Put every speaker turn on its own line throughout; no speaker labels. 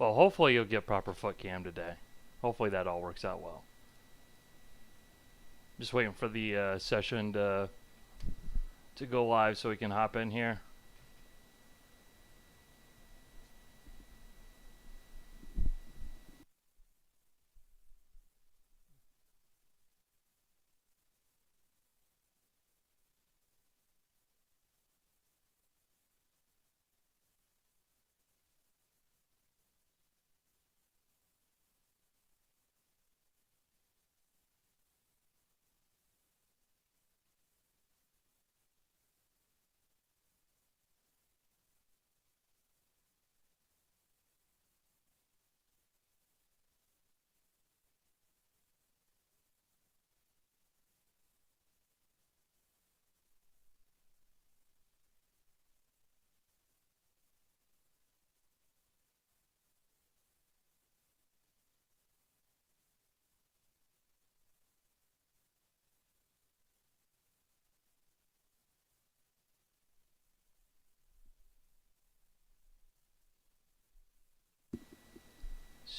Well, hopefully you'll get proper foot cam today. Hopefully that all works out well. Just waiting for the session to go live so we can hop in here.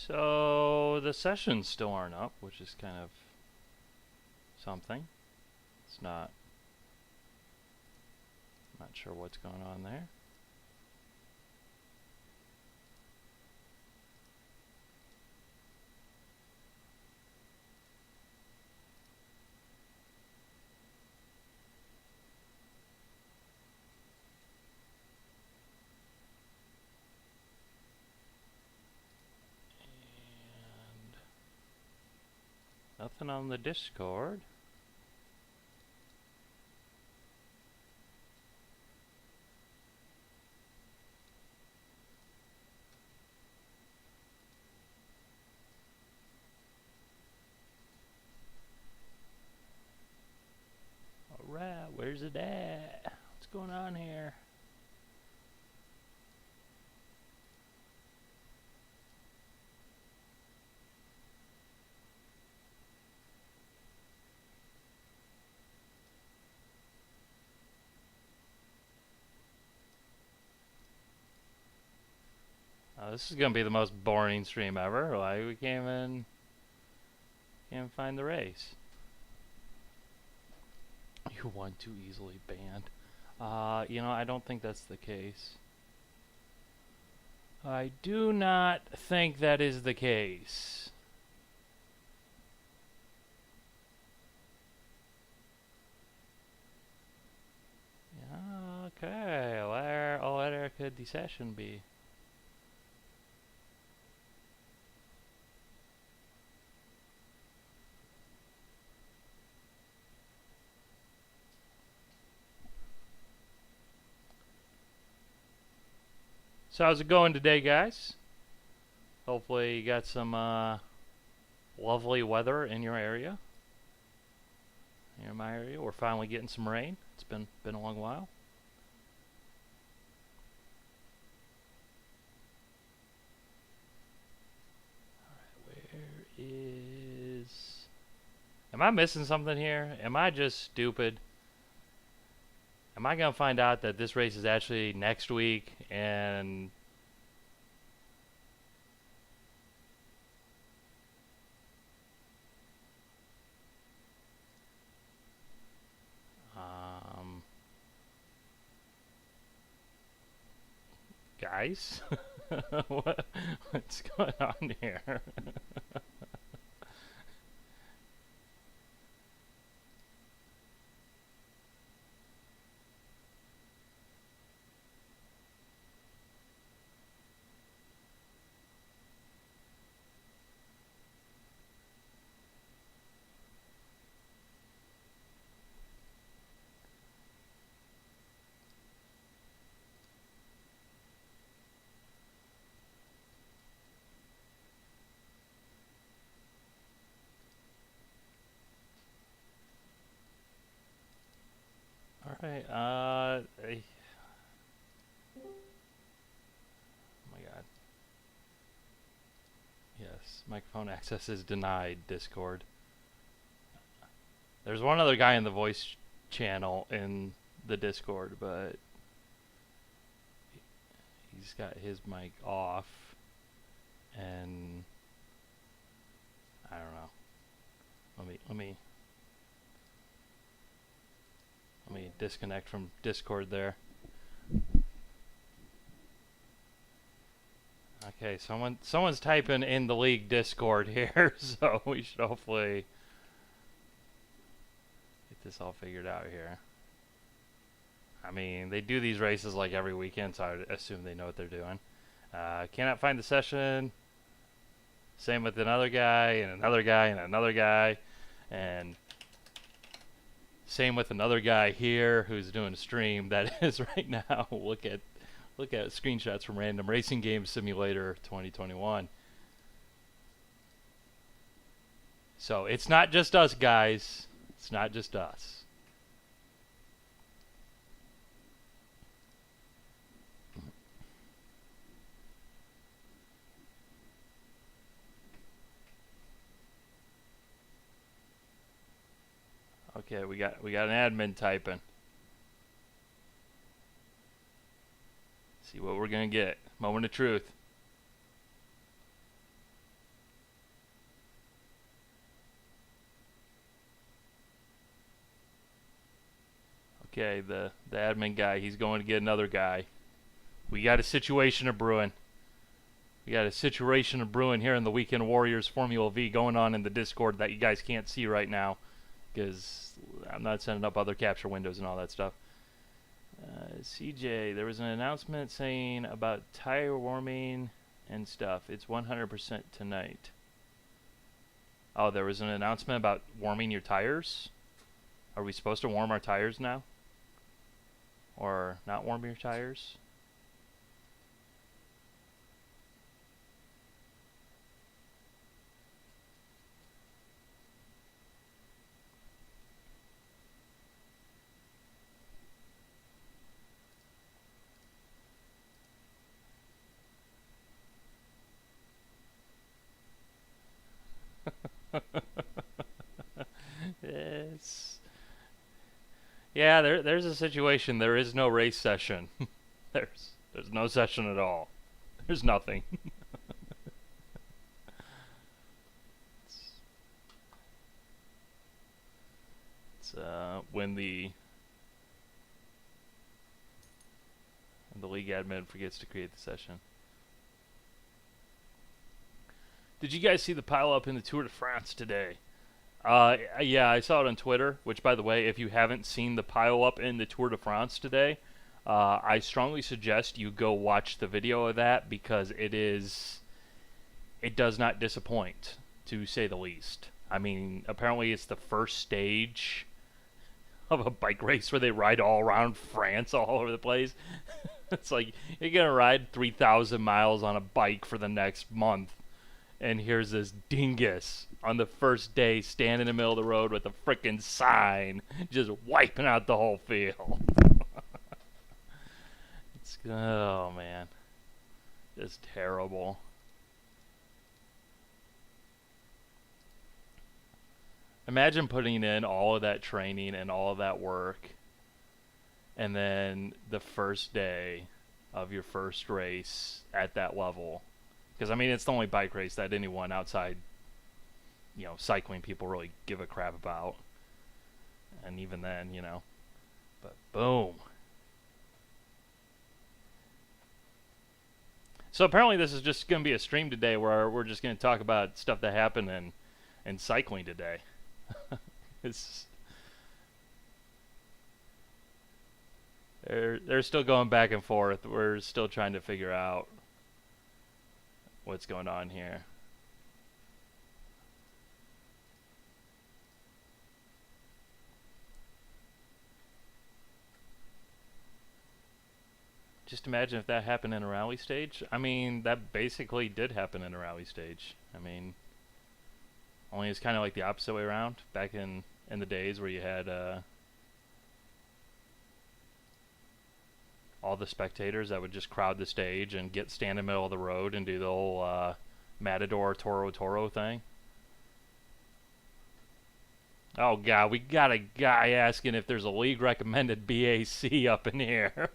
So the sessions still aren't up, which is kind of something. It's not sure what's going on there. And nothing on the Discord. Alright, where's it at? What's going on here? This is gonna be the most boring stream ever. Like, we can't find the race. You won too easily, banned. You know, I don't think that's the case. I do not think that is the case. Okay, where could the session be? So how's it going today, guys? Hopefully you got some lovely weather in your area. In my area, we're finally getting some rain. It's been a long while. Alright, where is... Am I missing something here? Am I just stupid? Am I gonna find out that this race is actually next week and... Guys? What's going on here? Alright, oh my god. Yes, microphone access is denied, Discord. There's one other guy in the voice channel in the Discord, but he's got his mic off. and I don't know. Let me disconnect from Discord there. Okay, someone's typing in the league Discord here, so we should hopefully get this all figured out here. I mean, they do these races like every weekend, so I would assume they know what they're doing. Cannot find the session. Same with another guy, and another guy, and another guy. And same with another guy here who's doing a stream that is right now. Look at screenshots from Random Racing Game Simulator 2021. So it's not just us, guys. It's not just us. Okay, we got an admin typing. See what we're gonna get. Moment of truth. Okay, the admin guy, he's going to get another guy. We got a situation of brewing. We got a situation of brewing here in the Weekend Warriors Formula V going on in the Discord that you guys can't see right now because I'm not sending up other capture windows and all that stuff. CJ, there was an announcement saying about tire warming and stuff. It's 100% tonight. Oh, there was an announcement about warming your tires? Are we supposed to warm our tires now? Or not warm your tires? It's yeah, there's a situation. There is no race session. there's no session at all. There's nothing. it's when the league admin forgets to create the session. Did you guys see the pileup in the Tour de France today? Yeah, I saw it on Twitter, which, by the way, if you haven't seen the pileup in the Tour de France today, I strongly suggest you go watch the video of that because it does not disappoint, to say the least. I mean, apparently it's the first stage of a bike race where they ride all around France all over the place. It's like, you're going to ride 3,000 miles on a bike for the next month. And here's this dingus on the first day standing in the middle of the road with a frickin' sign just wiping out the whole field. Oh, man. Just terrible. Imagine putting in all of that training and all of that work, and then the first day of your first race at that level. Because, I mean, it's the only bike race that anyone outside, cycling people really give a crap about. And even then, But boom. So apparently this is just going to be a stream today where we're just going to talk about stuff that happened in cycling today. They're still going back and forth. We're still trying to figure out what's going on here. Just imagine if that happened in a rally stage. I mean, that basically did happen in a rally stage. I mean, only it's kind of like the opposite way around. Back in the days where you had all the spectators that would just crowd the stage and stand in the middle of the road and do the whole Matador Toro thing. Oh god, we got a guy asking if there's a league recommended BAC up in here.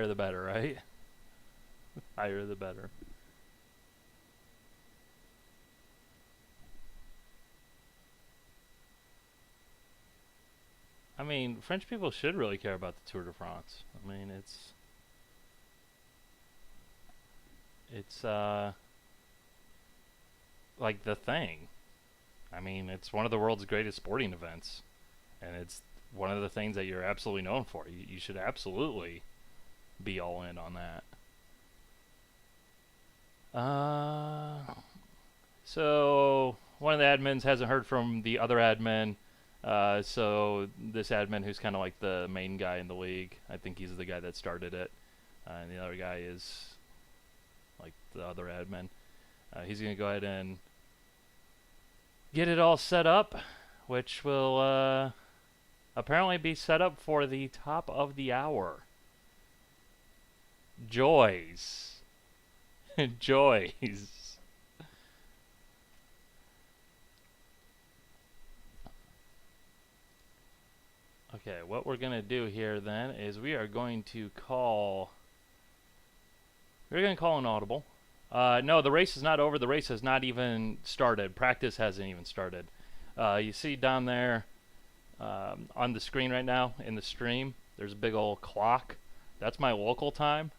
higher the better, right? Higher the better. I mean, French people should really care about the Tour de France. I mean, it's like the thing. I mean, it's one of the world's greatest sporting events, and it's one of the things that you're absolutely known for. You should absolutely be all in on that. So one of the admins hasn't heard from the other admin. So this admin, who's kind of like the main guy in the league, I think he's the guy that started it, and the other guy is like the other admin. He's gonna go ahead and get it all set up, which will apparently be set up for the top of the hour. Joys. Joys. Okay, what we're going to do here then is we are going to call... We're going to call an audible. No, the race is not over. The race has not even started. Practice hasn't even started. You see down there on the screen right now in the stream, there's a big old clock. That's my local time.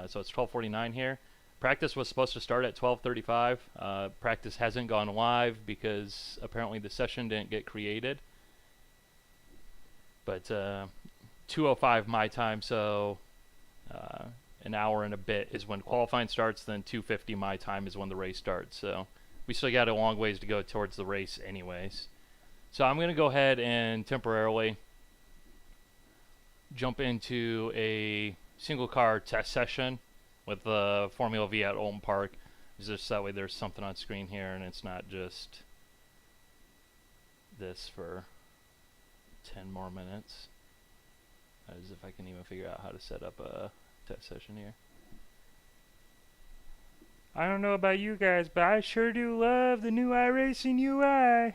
So it's 12:49 here. Practice was supposed to start at 12:35. Practice hasn't gone live because apparently the session didn't get created. But 2:05 my time, so an hour and a bit is when qualifying starts. Then 2:50 my time is when the race starts. So we still got a long ways to go towards the race anyways. So I'm going to go ahead and temporarily jump into a single car test session with the Formula V at Oulton Park. Just that way there's something on screen here and it's not just this for 10 more minutes. As if I can even figure out how to set up a test session here. I don't know about you guys, but I sure do love the new iRacing UI.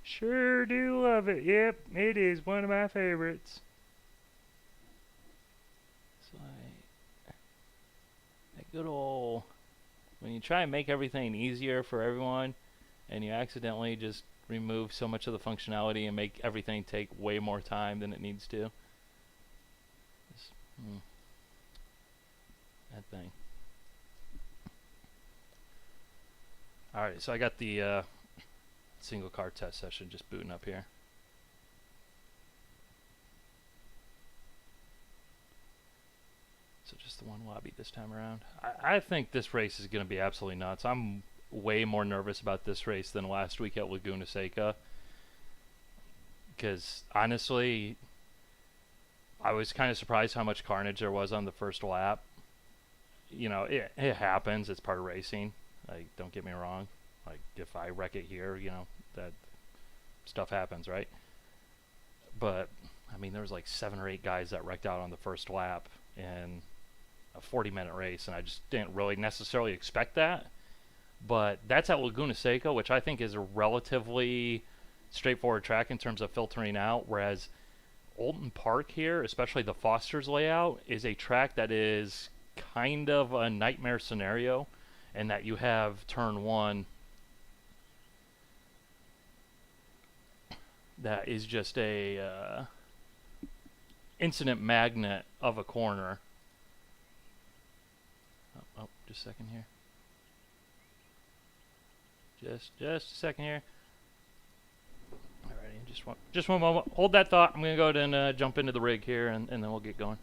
Sure do love it. Yep, it is one of my favorites. So that good old, when you try and make everything easier for everyone and you accidentally just remove so much of the functionality and make everything take way more time than it needs to. That thing. Alright, so I got the single car test session just booting up here. So just the one lobby this time around. I think this race is going to be absolutely nuts. I'm way more nervous about this race than last week at Laguna Seca. Because honestly, I was kind of surprised how much carnage there was on the first lap. You know, it happens. It's part of racing. Like, don't get me wrong. Like, if I wreck it here, you know, that stuff happens, right? But, I mean, there was like 7 or 8 guys that wrecked out on the first lap in a 40-minute race, and I just didn't really necessarily expect that. But that's at Laguna Seca, which I think is a relatively straightforward track in terms of filtering out, whereas Oulton Park here, especially the Foster's layout, is a track that is kind of a nightmare scenario, and that you have turn 1 that is just a incident magnet of a corner. Oh, just a second here. Just a second here. Alrighty, just one moment. Hold that thought. I'm gonna go ahead and jump into the rig here, and then we'll get going.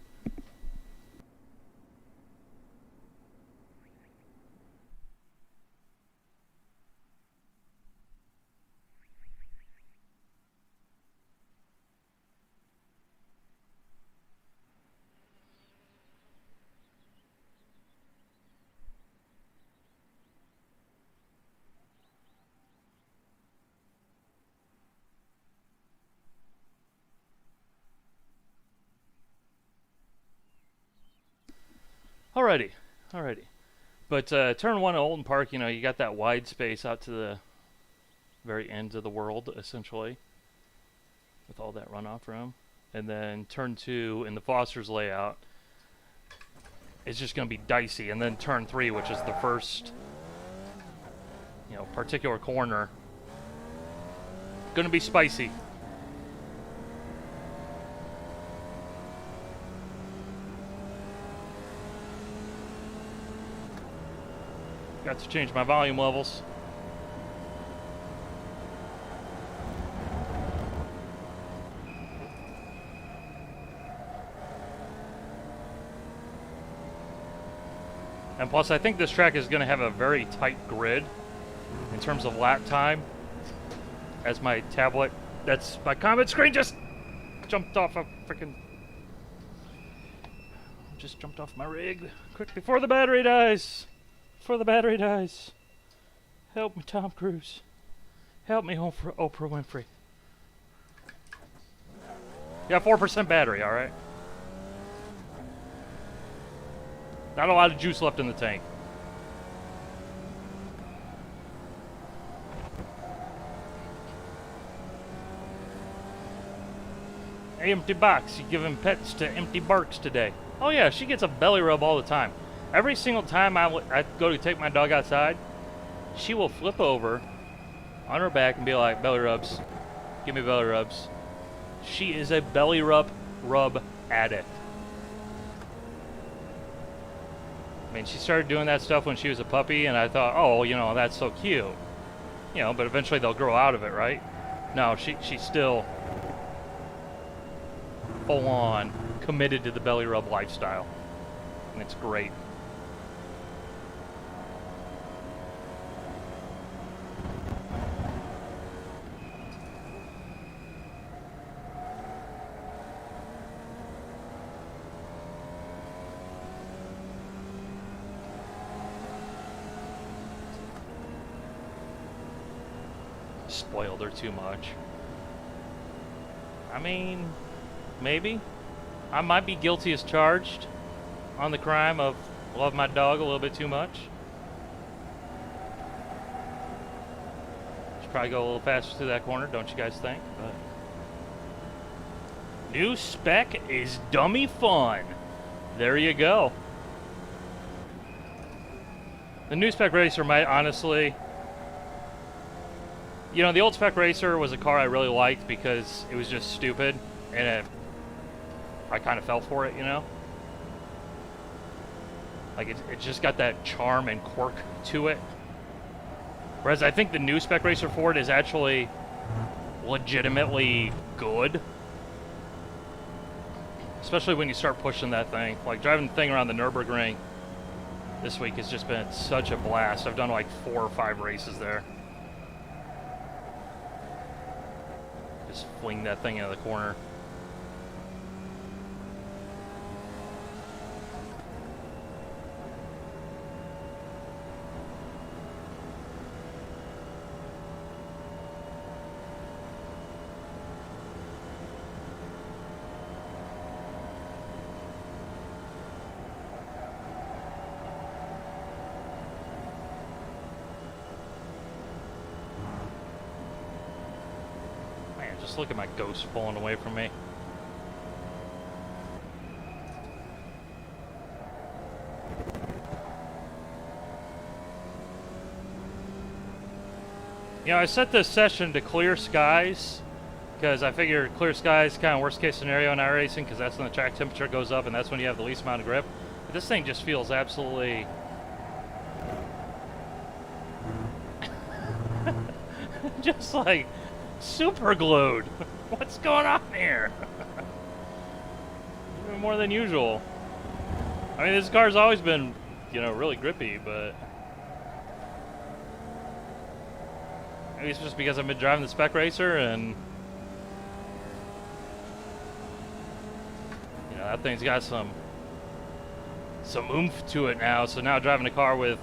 Alrighty. But turn 1 at Oulton Park, you know, you got that wide space out to the very ends of the world, essentially, with all that runoff room. and then turn 2 in the Foster's layout is just going to be dicey, and then turn 3, which is the first, you know, particular corner, going to be spicy. Got to change my volume levels. And plus, I think this track is going to have a very tight grid in terms of lap time. As my tablet, that's my comment screen just jumped off a freaking... Just jumped off my rig. Quick, before the battery dies. Before the battery dies. Help me, Tom Cruise. Help me, Oprah Winfrey. Yeah, 4% battery, alright? Not a lot of juice left in the tank. Hey, empty box, you giving pets to empty barks today? Oh yeah, she gets a belly rub all the time. Every single time I go to take my dog outside, she will flip over on her back and be like, belly rubs, give me belly rubs. She is a belly rub addict. I mean, she started doing that stuff when she was a puppy, and I thought, oh, you know, that's so cute. You know, but eventually they'll grow out of it, right? No, she's still full on committed to the belly rub lifestyle. And it's great. Spoiled her too much. I mean, maybe. I might be guilty as charged on the crime of love my dog a little bit too much. Should probably go a little faster through that corner, don't you guys think? But new spec is dummy fun. There you go. The new spec racer might honestly... You know, the old spec racer was a car I really liked because it was just stupid, and I kind of fell for it, you know? Like, it just got that charm and quirk to it. Whereas I think the new spec racer Ford is actually legitimately good. Especially when you start pushing that thing. Like, driving the thing around the Nürburgring this week has just been such a blast. I've done like 4 or 5 races there. Just fling that thing into the corner. Just look at my ghost pulling away from me. You know, I set this session to clear skies because I figure clear skies kind of worst case scenario in iRacing because that's when the track temperature goes up and that's when you have the least amount of grip. But this thing just feels absolutely... just like... super glued. What's going on here? Even more than usual. I mean, this car's always been, you know, really grippy, but maybe it's just because I've been driving the spec racer and, you know, that thing's got some oomph to it now. So now driving a car with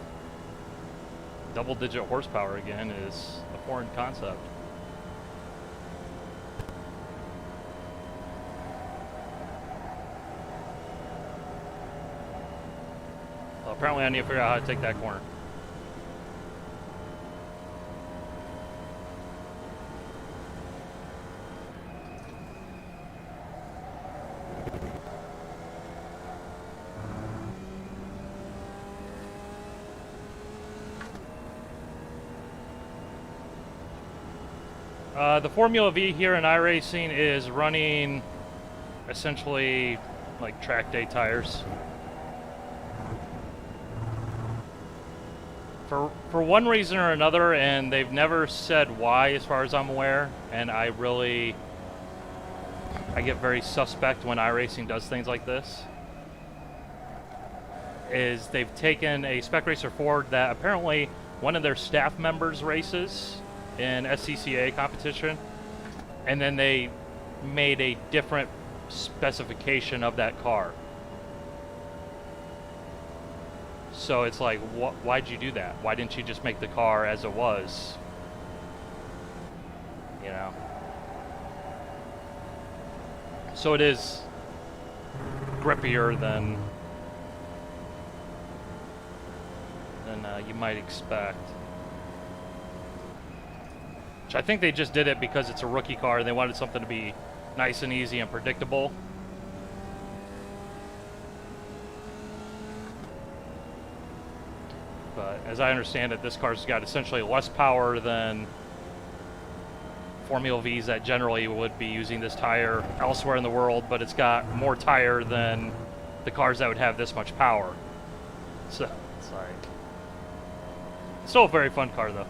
double-digit horsepower again is a foreign concept. Apparently I need to figure out how to take that corner. The Formula V here in iRacing is running essentially like track day tires. For one reason or another, and they've never said why as far as I'm aware, and I get very suspect when iRacing does things like this, is they've taken a Spec Racer Ford that apparently one of their staff members races in SCCA competition, and then they made a different specification of that car. So it's like, why'd you do that? Why didn't you just make the car as it was? You know? So it is grippier than you might expect. Which I think they just did it because it's a rookie car and they wanted something to be nice and easy and predictable. But as I understand it, this car's got essentially less power than Formula Vs that generally would be using this tire elsewhere in the world, but it's got more tire than the cars that would have this much power. So, sorry. Still a very fun car, though.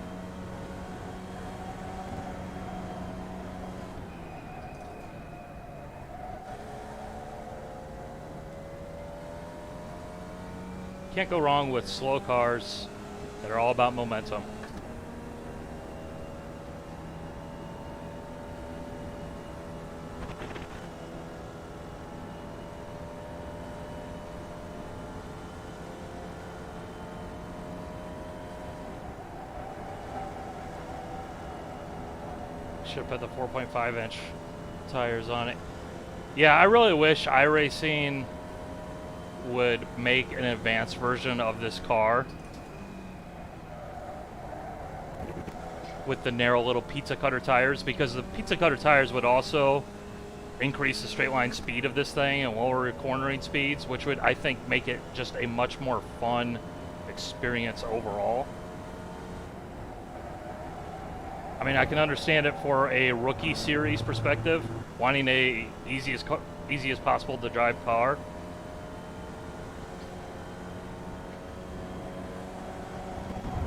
Can't go wrong with slow cars that are all about momentum. Should put the 4.5-inch tires on it. Yeah, I really wish iRacing would make an advanced version of this car with the narrow little pizza cutter tires, because the pizza cutter tires would also increase the straight line speed of this thing and lower your cornering speeds, which would, I think, make it just a much more fun experience overall. I mean, I can understand it for a rookie series perspective, wanting a easy as possible to drive car.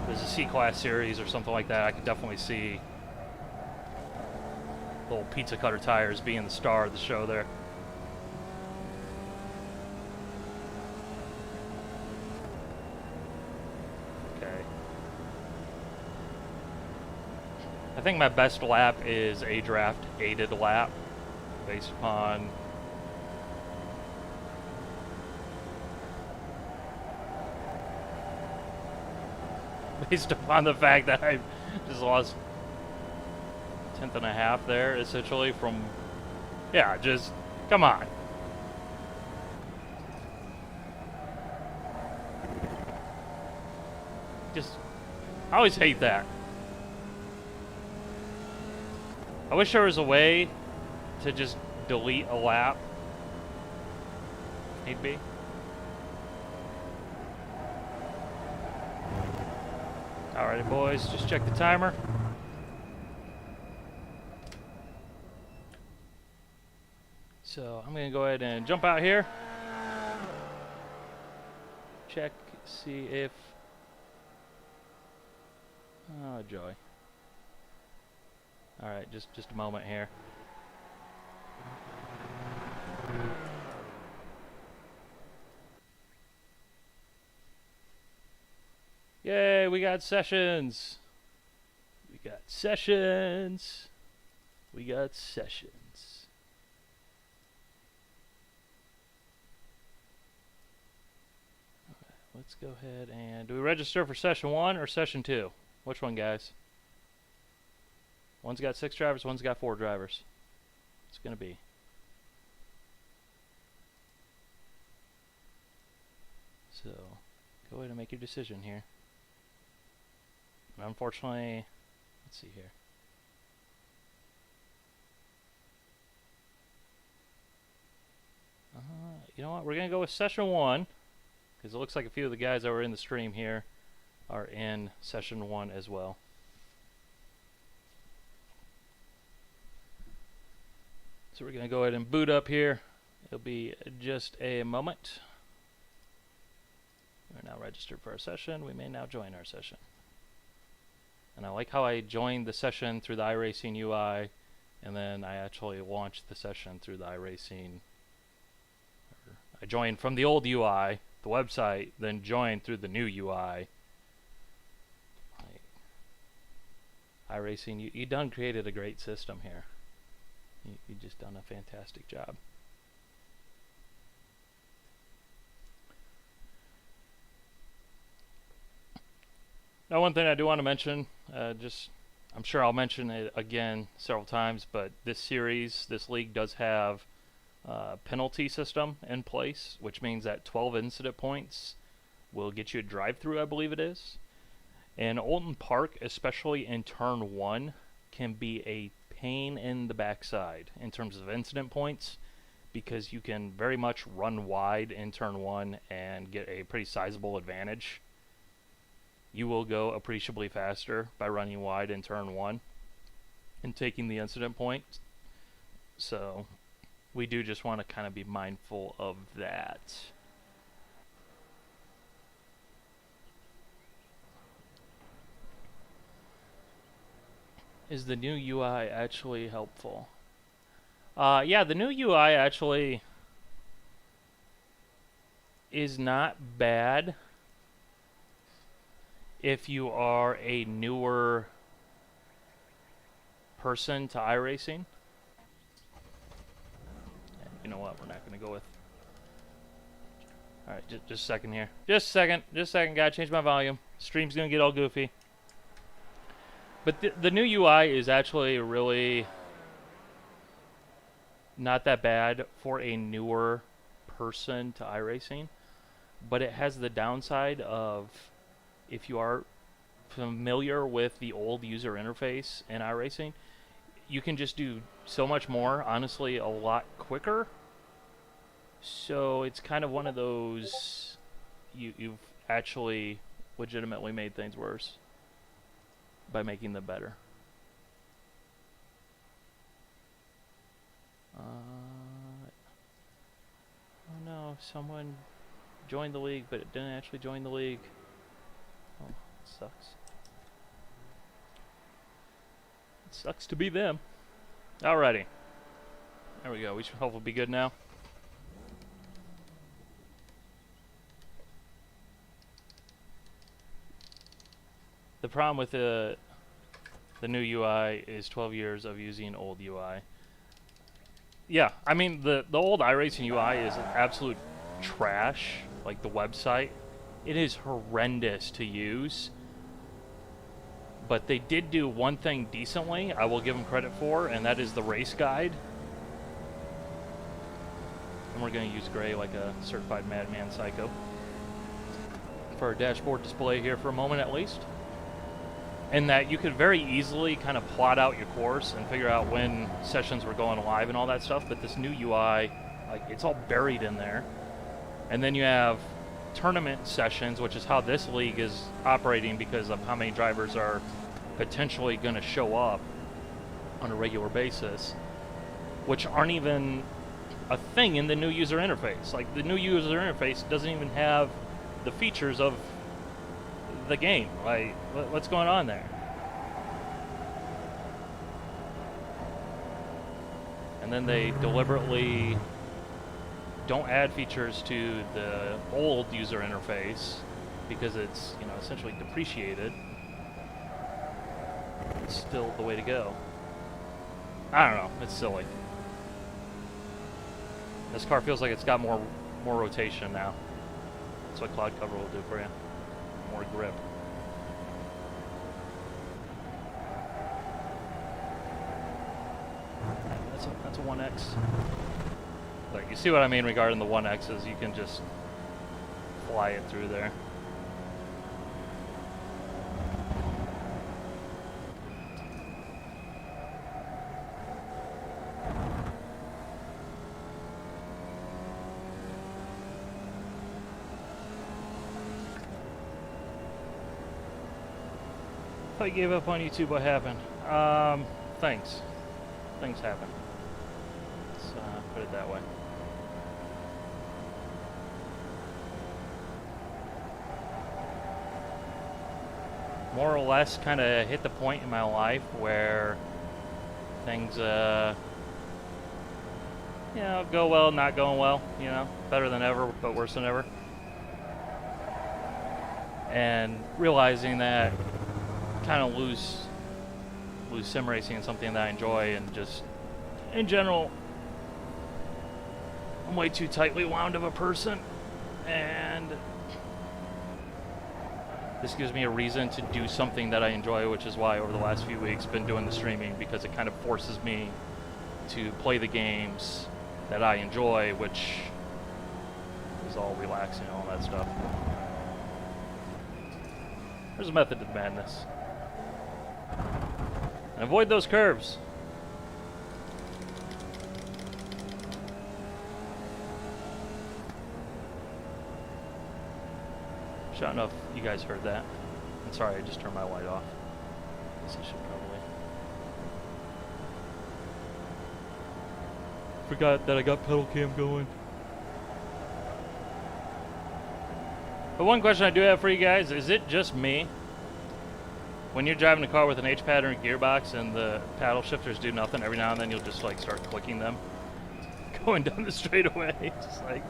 There's a C-Class series or something like that, I could definitely see little pizza cutter tires being the star of the show there. Okay. I think my best lap is a draft aided lap based upon the fact that I just lost 1/10 and a half there, essentially, from, yeah, just, come on. Just, I always hate that. I wish there was a way to just delete a lap. Need be. Alrighty, boys, just check the timer. So I'm gonna go ahead and jump out here. Check, see if, oh joy. Alright, just a moment here. Yay, we got sessions. We got sessions. We got sessions. Alright, let's go ahead and, do we register for session 1 or session 2? Which one, guys? One's got 6 drivers, one's got 4 drivers. It's gonna be. So, go ahead and make your decision here. And unfortunately, let's see here. You know what? We're gonna go with session 1, because it looks like a few of the guys that were in the stream here are in session 1 as well. So we're going to go ahead and boot up here. It'll be just a moment. We're now registered for our session. We may now join our session. And I like how I joined the session through the iRacing UI, and then I actually launched the session through the iRacing. I joined from the old UI, the website, then joined through the new UI. iRacing, you done created a great system here. You just done a fantastic job. Now, one thing I do want to mention, I'm sure I'll mention it again several times, but this series, this league does have a penalty system in place, which means that 12 incident points will get you a drive-through, I believe it is. And Oulton Park, especially in turn 1, can be a pain in the backside in terms of incident points, because you can very much run wide in turn 1 and get a pretty sizable advantage. You will go appreciably faster by running wide in turn 1 and taking the incident point. So we do just want to kind of be mindful of that. Is the new UI actually helpful? Yeah, the new UI actually is not bad if you are a newer person to iRacing. You know what? We're not going to go with... Alright, just a second here. Just a second. Gotta change my volume. Stream's going to get all goofy. But the new UI is actually really not that bad for a newer person to iRacing. But it has the downside of, if you are familiar with the old user interface in iRacing, you can just do so much more, honestly, a lot quicker. So it's kind of one of those, you've actually legitimately made things worse by making them better. Oh no, someone joined the league, but it didn't actually join the league. Oh, it sucks. It sucks to be them. Alrighty. There we go. We should hopefully be good now. The problem with the new UI is 12 years of using old UI. Yeah, I mean, the old iRacing UI is absolute trash, like the website. It is horrendous to use. But they did do one thing decently, I will give them credit for, and that is the race guide. And we're going to use gray like a certified madman psycho for our dashboard display here for a moment at least. And that you could very easily kind of plot out your course and figure out when sessions were going live and all that stuff. But this new UI, like, it's all buried in there. And then you have tournament sessions, which is how this league is operating because of how many drivers are potentially going to show up on a regular basis, which aren't even a thing in the new user interface. Like, the new user interface doesn't even have the features of the game. Like, what's going on there? And then they deliberately don't add features to the old user interface because it's, you know, essentially depreciated. It's still the way to go. I don't know. It's silly. This car feels like it's got more rotation now. That's what cloud cover will do for you. More grip. That's a 1X. Like, you see what I mean regarding the 1Xs, you can just fly it through there. I gave up on YouTube, what happened? Things happen. Put it that way. More or less kind of hit the point in my life where things, you know, go well, not going well, you know, better than ever, but worse than ever. And realizing that kind of lose sim racing and something that I enjoy, and just in general, I'm way too tightly wound of a person, and this gives me a reason to do something that I enjoy, which is why over the last few weeks I've been doing the streaming, because it kind of forces me to play the games that I enjoy, which is all relaxing and all that stuff. There's a method to the madness. And avoid those curves. I don't know if you guys heard that. I'm sorry, I just turned my light off. I guess I should probably. Forgot that I got pedal cam going. But one question I do have for you guys, is it just me? When you're driving a car with an H-pattern gearbox and the paddle shifters do nothing, every now and then you'll just like start clicking them. Going down the straightaway, just like...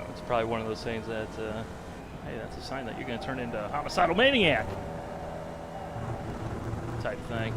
It's probably one of those things that, hey, that's a sign that you're going to turn into a homicidal maniac type thing.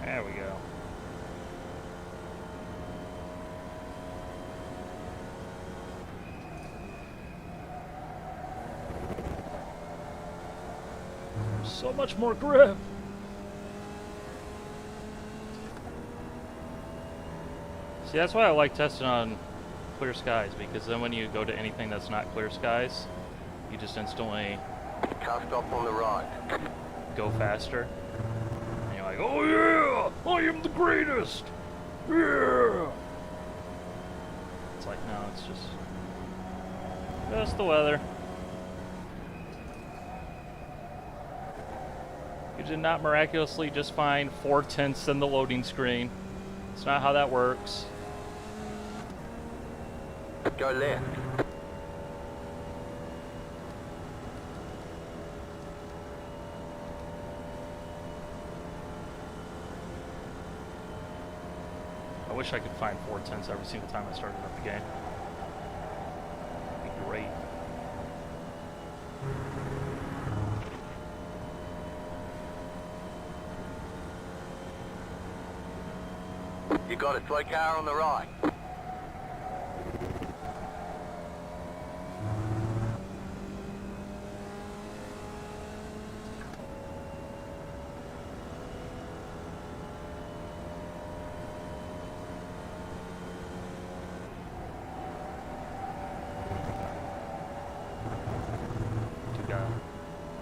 There we go. There's so much more grip. See, that's why I like testing on clear skies, because then when you go to anything that's not clear skies, you just instantly
Car stop on the right.
go faster. And you're like, oh yeah, I am the greatest. Yeah. It's like, no, it's just the weather. You did not miraculously just find 4/10 in the loading screen. It's not how that works.
Go left.
I wish I could find 4/10 every single time I started up the game. That'd be great.
You got a slow car on the right.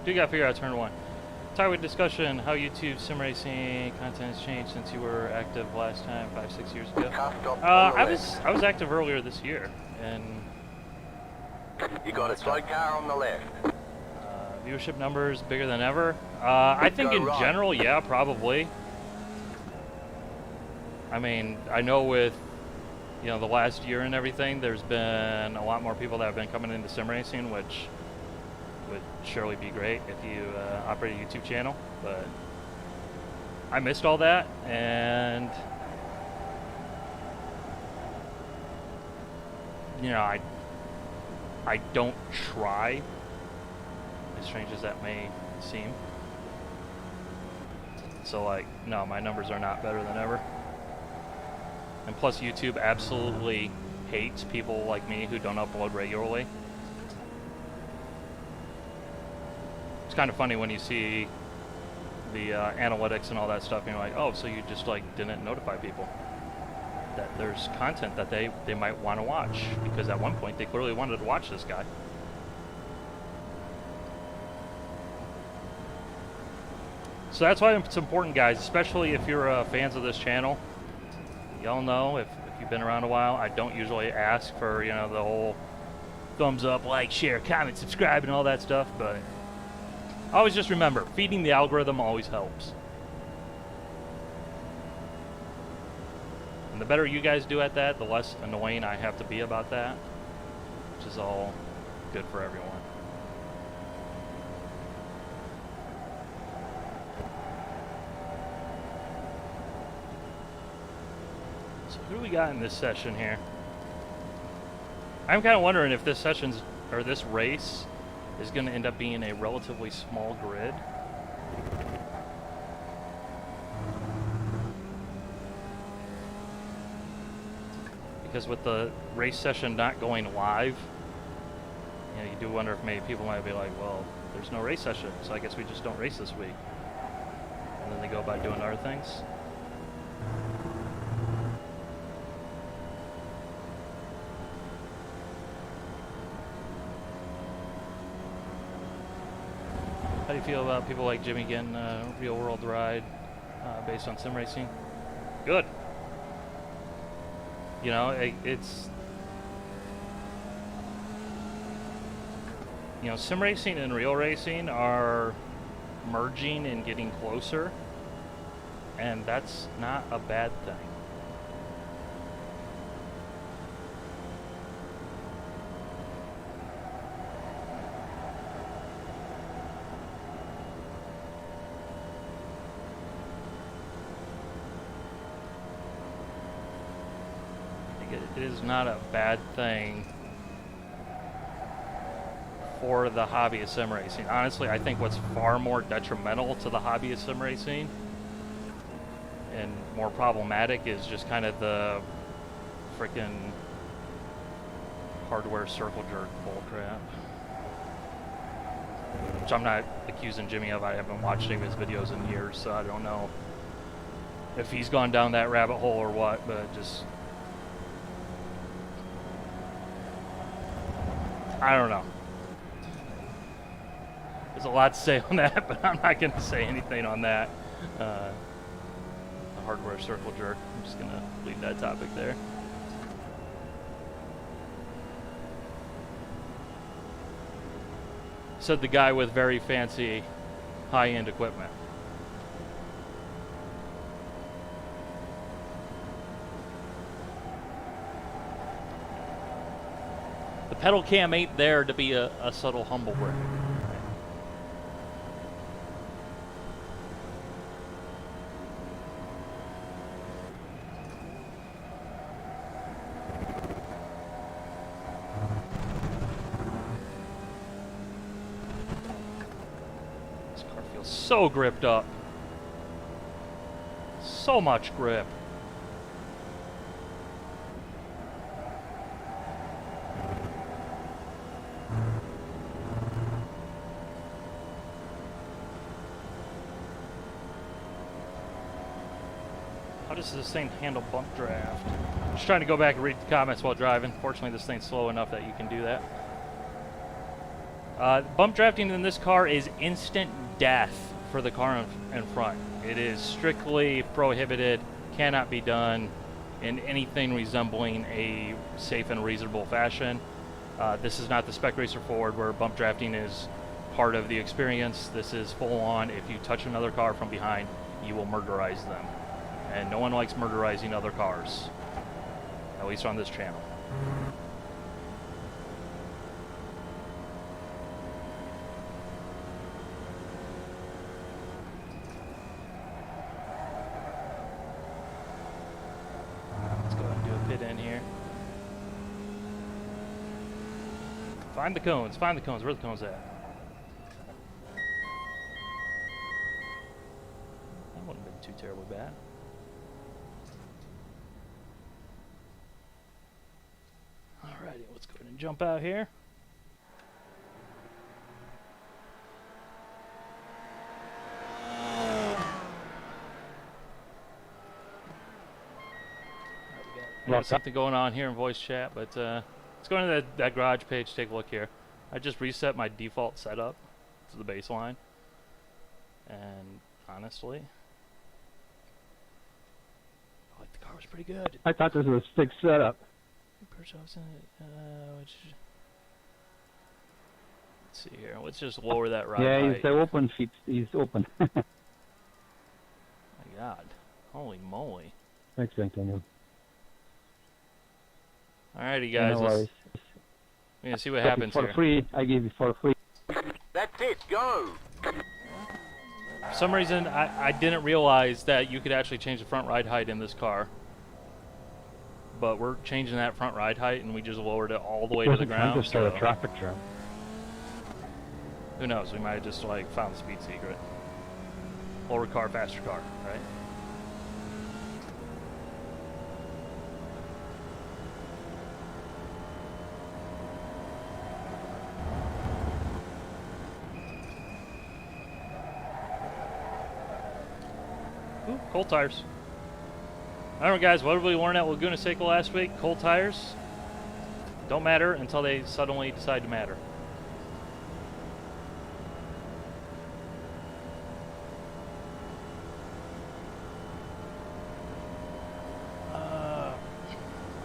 Do gotta figure out turn one. Topic discussion: how YouTube sim racing content has changed since you were active last time, 5-6 years ago.
Car stop on the
I
left.
was active earlier this year, and
You got a slow car on the left.
viewership numbers bigger than ever. I think
Go
in
right.
general, yeah, probably. I mean, I know with the last year and everything, there's been a lot more people that have been coming into sim racing, which would surely be great if you operate a YouTube channel, but I missed all that, and I don't try as strange as that may seem. So like, no, my numbers are not better than ever. And plus YouTube absolutely hates people like me who don't upload regularly. It's kind of funny when you see the analytics and all that stuff and you're like, oh, so you just like didn't notify people that there's content that they might want to watch, because at one point they clearly wanted to watch this guy. So that's why it's important, guys, especially if you're fans of this channel. Y'all know, if you've been around a while, I don't usually ask for, you know, the whole thumbs up, like, share, comment, subscribe, and all that stuff, but always just remember, feeding the algorithm always helps. And the better you guys do at that, the less annoying I have to be about that, which is all good for everyone. So who do we got in this session here? I'm kind of wondering if this session's, or this race, is going to end up being a relatively small grid. Because with the race session not going live, you know, you do wonder if maybe people might be like, well, there's no race session, so I guess we just don't race this week. And then they go about doing other things. How do you feel about people like Jimmy getting a real world ride based on sim racing? Good. You know, it's, you know, sim racing and real racing are merging and getting closer, and that's not a bad thing. It is not a bad thing for the hobby of sim racing. Honestly, I think what's far more detrimental to the hobby of sim racing and more problematic is just kind of the freaking hardware circle jerk bullcrap. Which I'm not accusing Jimmy of. I haven't watched any of his videos in years, so I don't know if he's gone down that rabbit hole or what, but just, I don't know. There's a lot to say on that, but I'm not going to say anything on that. The hardware circle jerk. I'm just going to leave that topic there. Said the guy with very fancy, high-end equipment. The pedal cam ain't there to be a subtle humble brag. This car feels so gripped up. So much grip. How does this thing handle bump draft? Just trying to go back and read the comments while driving. Fortunately, this thing's slow enough that you can do that. Bump drafting in this car is instant death for the car in front. It is strictly prohibited, cannot be done in anything resembling a safe and reasonable fashion. This is not the Spec Racer Ford where bump drafting is part of the experience. This is full on. If you touch another car from behind, you will murderize them. And no one likes murderizing other cars, at least on this channel. Let's go ahead and do a pit in here. Find the cones, find the cones. Where are the cones at? jump out here. There's something going on here in voice chat, but let's go into that garage page, take a look here. I just reset my default setup to the baseline, and honestly, I like the car was pretty good.
I thought this was a fixed setup.
Let's see here. Let's just lower that ride height.
Yeah, he's open. He's open.
My God, holy moly!
Thanks, Antonio.
Alrighty, guys.
No worries.
We're gonna see what happens
for
here.
Free. I give you for free.
That's it, go!
For some reason, I didn't realize that you could actually change the front ride height in this car. But we're changing that front ride height, and we just lowered it all the way to the ground.
To start a traffic jam.
Who knows? We might have just like found the speed secret. Lower car, faster car, right? Ooh, cold tires. Alright guys, what did we learn at Laguna Seca last week? Cold tires don't matter until they suddenly decide to matter. Why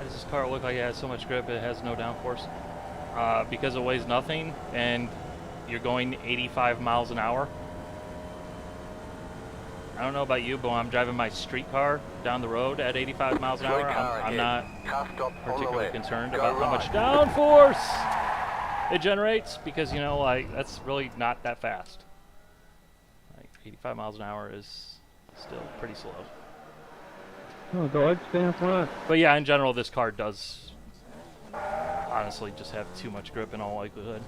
does this car look like it has so much grip it has no downforce? Because it weighs nothing and you're going 85 miles an hour. I don't know about you, but when I'm driving my street car down the road at 85 miles an hour, I'm not particularly concerned about how much downforce it generates because, you know, like, that's really not that fast. Like, 85 miles an hour is still pretty slow.
Oh, dog, stay in front.
But yeah, in general, this car does honestly just have too much grip in all likelihood.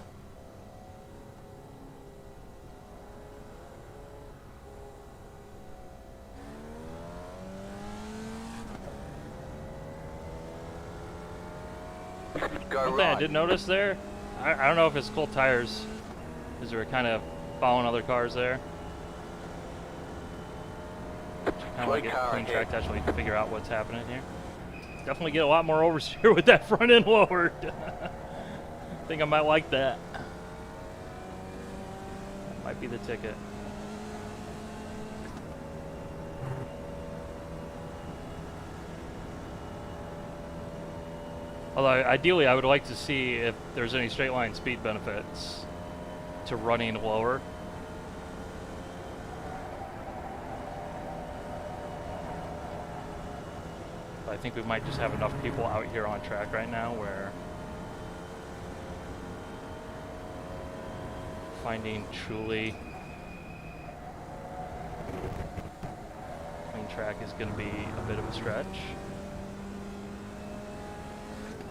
One thing I did notice there, I don't know if it's cold tires, because we're kind of following other cars there. Kind of like get a clean track to actually figure out what's happening here. Definitely get a lot more oversteer with that front end lowered. I think I might like that. That might be the ticket. Although, ideally, I would like to see if there's any straight line speed benefits to running lower. I think we might just have enough people out here on track right now where finding truly clean track is going to be a bit of a stretch.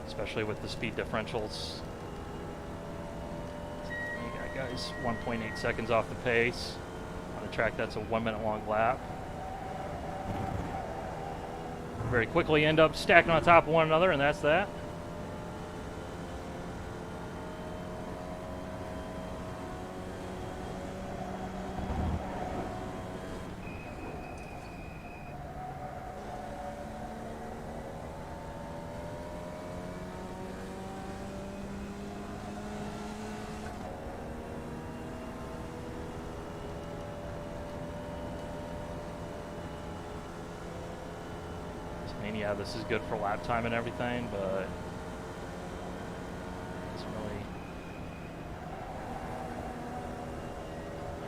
Especially with the speed differentials. You got guys 1.8 seconds off the pace on a track that's a 1 minute long lap. Very quickly end up stacking on top of one another, and that's that. I mean, yeah, this is good for lap time and everything, but it doesn't really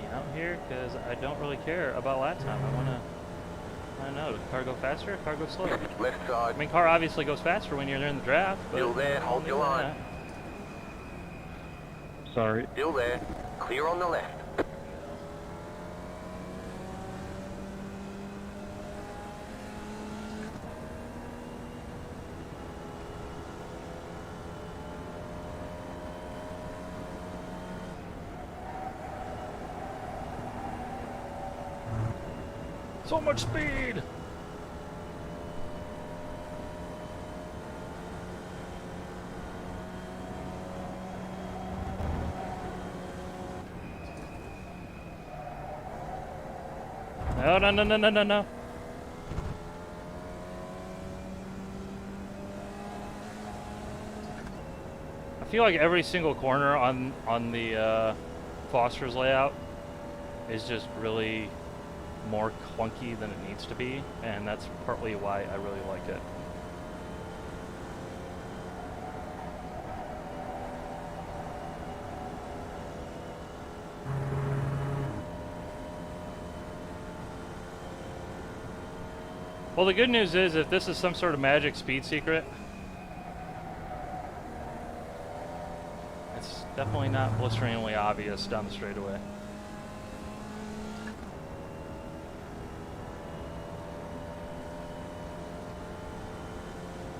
be out here because I don't really care about lap time. I don't know, does the car go faster? Car go slower?
Left side.
I mean, car obviously goes faster when you're in the draft, but
Still there, hold your line.
Sorry.
Still there. Clear on the left.
So much speed! No, no, no, no, no, no, no. I feel like every single corner on the Foster's layout is just really more clunky than it needs to be, and that's partly why I really like it. Well, the good news is, if this is some sort of magic speed secret, it's definitely not blisteringly obvious down the straightaway.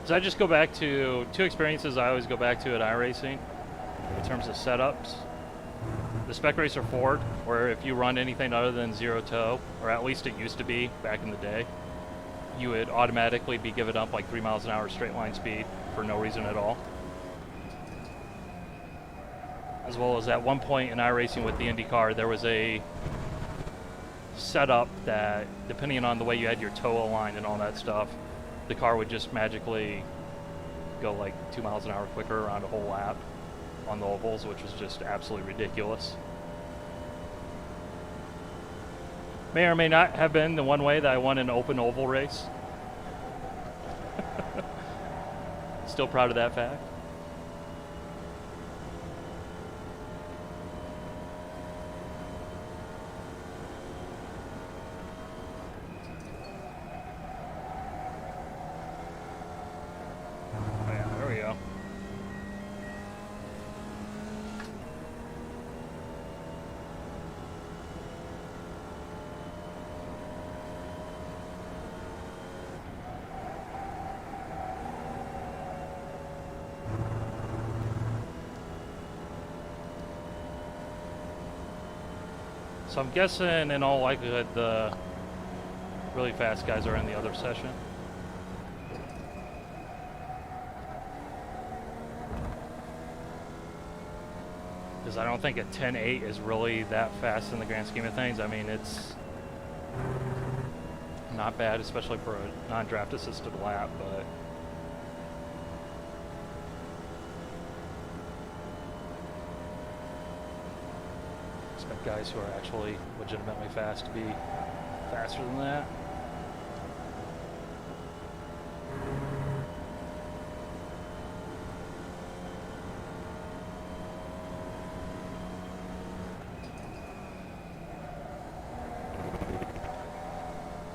So I just go back to two experiences I always go back to at iRacing in terms of setups. The Spec Racer Ford, where if you run anything other than zero toe, or at least it used to be back in the day, you would automatically be given up like 3 miles an hour straight line speed for no reason at all. As well as at one point in iRacing with the IndyCar, there was a setup that, depending on the way you had your toe aligned and all that stuff, the car would just magically go like 2 miles an hour quicker around a whole lap on the ovals, which was just absolutely ridiculous. May or may not have been the one way that I won an open oval race. Still proud of that fact. Oh yeah, there we go. So I'm guessing, in all likelihood, the really fast guys are in the other session. Because I don't think a 10.8 is really that fast in the grand scheme of things. I mean, it's not bad, especially for a non-draft assisted lap, but expect guys who are actually legitimately fast to be faster than that.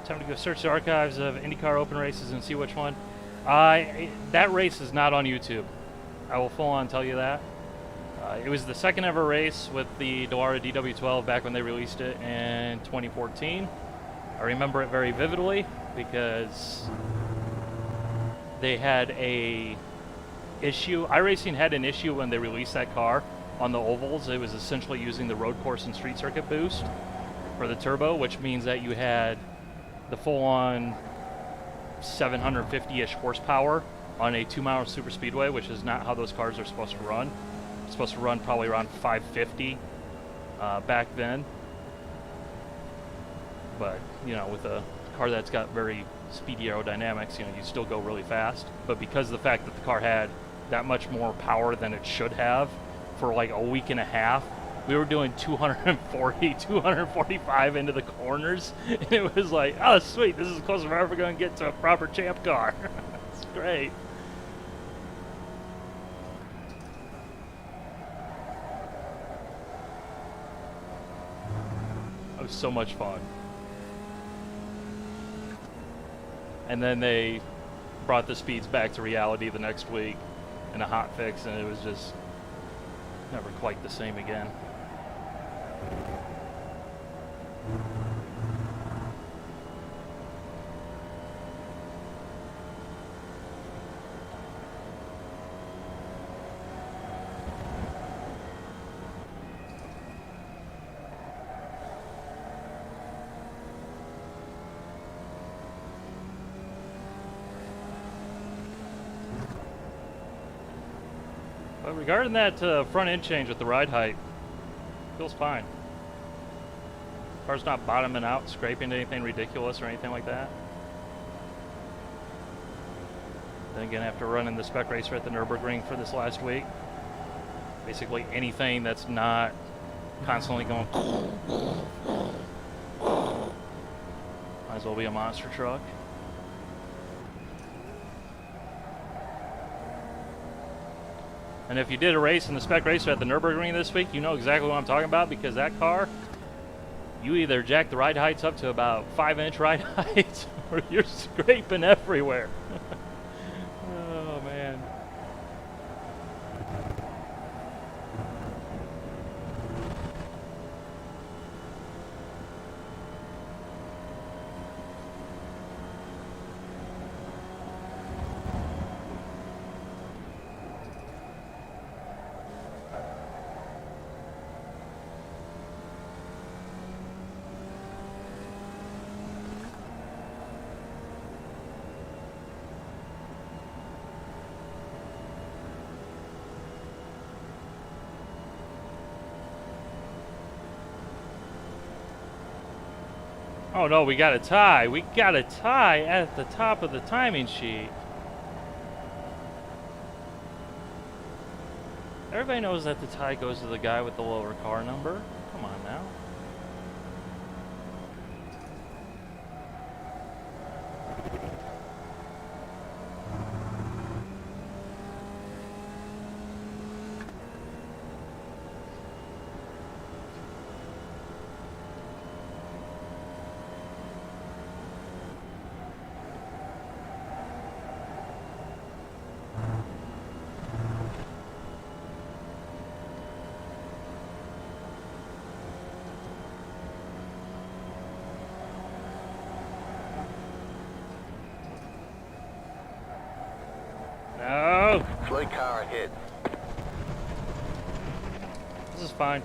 Time to go search the archives of IndyCar open races and see which one. That race is not on YouTube. I will full on tell you that. It was the second ever race with the Dallara DW12 back when they released it in 2014. I remember it very vividly because they had a issue. iRacing had an issue when they released that car on the ovals. It was essentially using the road course and street circuit boost for the turbo, which means that you had the full-on 750-ish horsepower on a 2-mile super speedway, which is not how those cars are supposed to run. It's supposed to run probably around 550 back then. But, you know, with a car that's got very speedy aerodynamics, you know, you still go really fast. But because of the fact that the car had that much more power than it should have for like a week and a half, we were doing 240, 245 into the corners, and it was like, oh, sweet, this is as close as we're ever going to get to a proper champ car. It's great. It was so much fun. And then they brought the speeds back to reality the next week in a hot fix, and it was just never quite the same again. But regarding that front end change with the ride height, feels fine. Car's not bottoming out, scraping anything ridiculous or anything like that. Then again, after running the spec racer at the Nürburgring for this last week, basically anything that's not constantly going might as well be a monster truck. And if you did a race in the spec racer at the Nürburgring this week, you know exactly what I'm talking about, because that car, you either jack the ride heights up to about 5-inch ride heights or you're scraping everywhere. Oh man. Oh no, we got a tie. We got a tie at the top of the timing sheet. Everybody knows that the tie goes to the guy with the lower car number. Come on now. No!
Flight car ahead.
This is fine.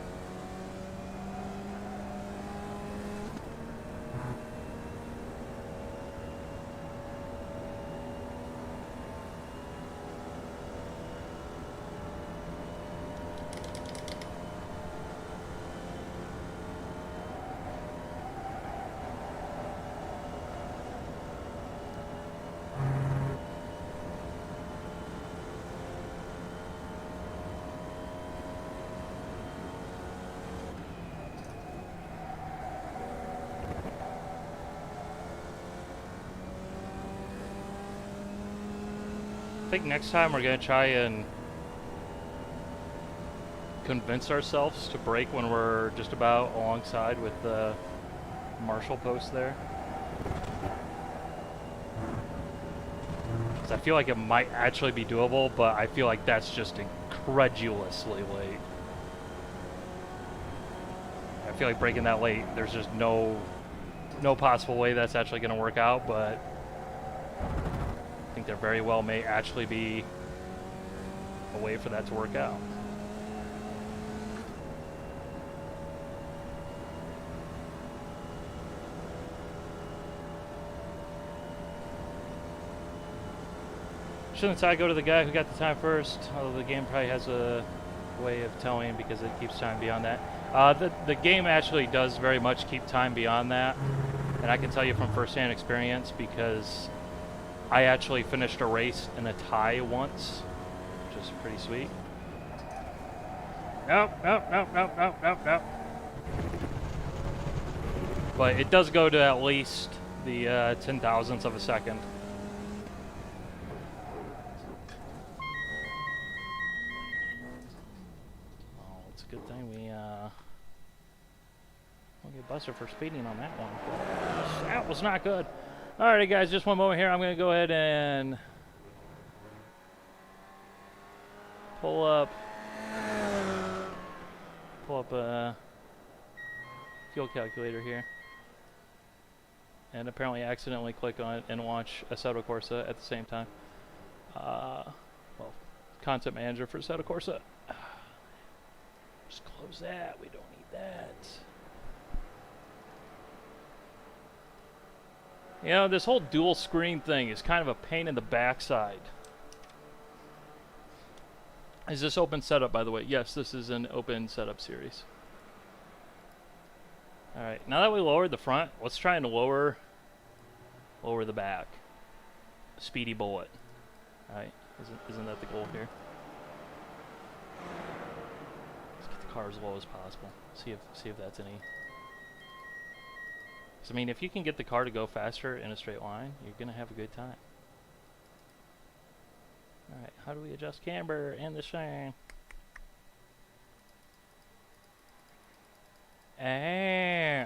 I think next time we're going to try and convince ourselves to brake when we're just about alongside with the marshal post there. 'Cause I feel like it might actually be doable, but I feel like that's just incredulously late. I feel like braking that late, there's just no possible way that's actually going to work out, but I think there very well may actually be a way for that to work out. Shouldn't I go to the guy who got the time first? Although the game probably has a way of telling because it keeps time beyond that. The game actually does very much keep time beyond that, and I can tell you from first-hand experience because I actually finished a race in a tie once, which is pretty sweet. Nope. But it does go to at least the 10,000ths of a second. Oh, it's a good thing we won't get busted for speeding on that one. That was not good. Alrighty guys, just one moment here. I'm going to go ahead and pull up a fuel calculator here. And apparently accidentally click on it and watch Assetto Corsa at the same time. Well, content manager for Assetto Corsa. Just close that. We don't need that. You know, this whole dual screen thing is kind of a pain in the backside. Is this open setup, by the way? Yes, this is an open setup series. All right, now that we lowered the front, let's try and lower the back. Speedy bullet. All right, isn't that the goal here? Let's get the car as low as possible. See if that's any. 'Cause, I mean, if you can get the car to go faster in a straight line, you're gonna have a good time. All right, how do we adjust camber and the shine?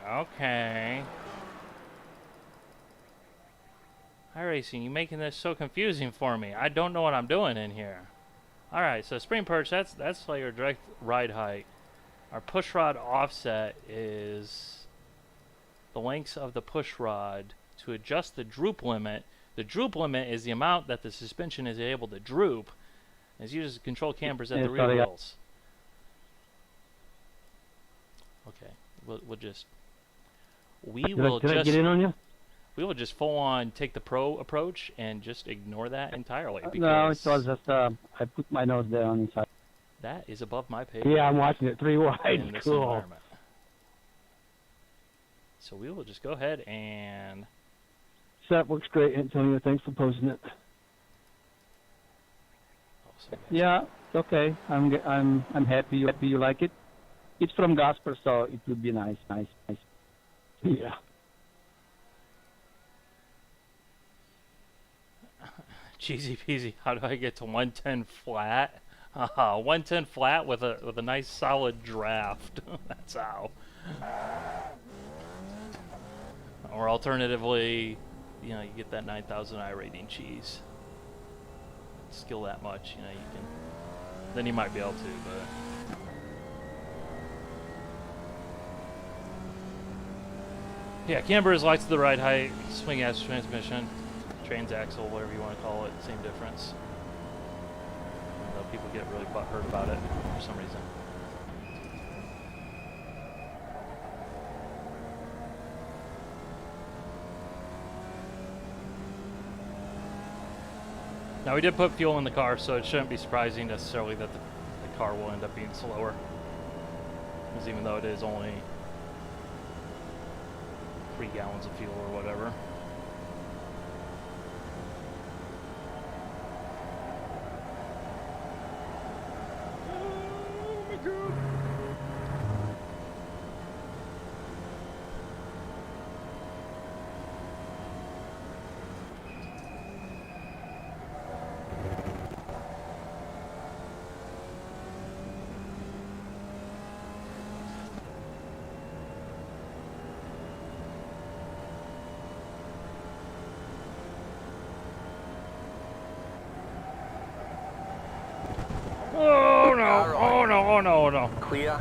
Okay. iRacing, you making this so confusing for me. I don't know what I'm doing in here. Alright, so spring perch, that's like your direct ride height. Our push rod offset is the lengths of the push rod to adjust the droop limit. The droop limit is the amount that the suspension is able to droop. It's used to control cambers at the rear wheels. Okay, we'll just
Did I get in on you?
we will just full on take the pro approach and just ignore that entirely because
No, it was just I put my nose there on the side.
that is above my pay
Yeah, I'm watching it 3 wide.
in this
Cool.
environment. So we will just go ahead and
That works great, Antonio. Thanks for posting it. Yeah, it's okay. I'm happy you like it. It's from Gasper, so it would be nice. Yeah.
cheesy peasy. How do I get to 110 flat? 110 flat with a nice solid draft. That's how. Or alternatively, you know, you get that 9,000 iRating cheese. Skill that much, you know, you can. Then you might be able to, but. Yeah, camber is lights to the ride height, swing axle transmission, transaxle, whatever you want to call it, same difference. Even though people get really butthurt about it for some reason. Now we did put fuel in the car, so it shouldn't be surprising necessarily that the car will end up being slower. Because even though it is only 3 gallons of fuel or whatever. Oh my god. Oh no! Oh no! Oh no! Oh no!
Clear.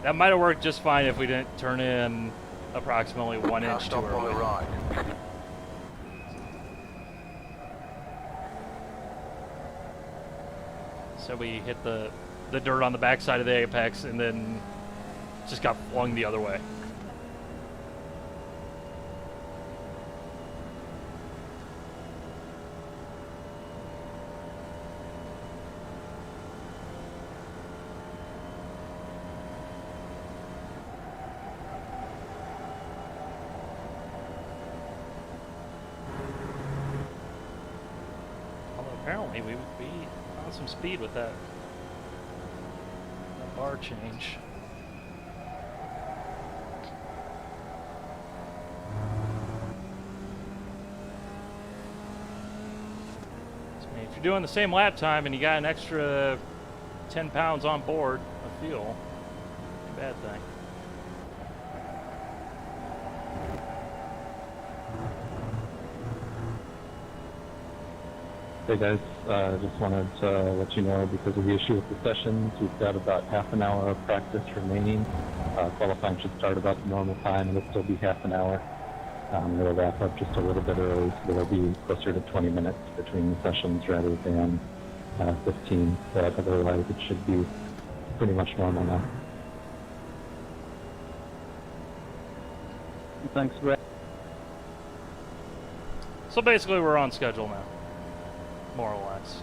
That might have worked just fine if we didn't turn in approximately 1
Now
inch too
stop on the
early.
right.
So we hit the dirt on the backside of the apex and then just got flung the other way. Apparently we found some speed with that bar change. So, I mean, if you're doing the same lap time and you got an extra 10 pounds on board of fuel, ain't a bad thing.
Hey guys, just wanted to let you know because of the issue with the sessions, we've got about half an hour of practice remaining. Qualifying should start about the normal time and it'll still be half an hour. It'll wrap up just a little bit early, so there'll be closer to 20 minutes between the sessions rather than 15, but otherwise it should be pretty much normal now. Thanks, Greg.
So basically we're on schedule now. More or less.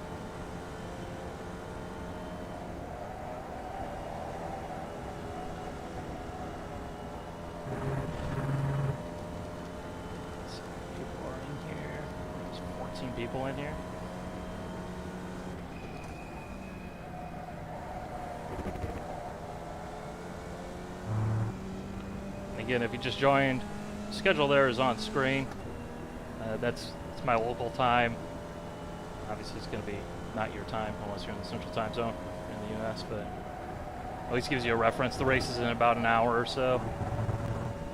13 people in here. Again, if you just joined, schedule there is on screen. That's my local time. Obviously, it's going to be not your time unless you're in the Central Time Zone in the U.S., but at least gives you a reference. The race is in about an hour or so.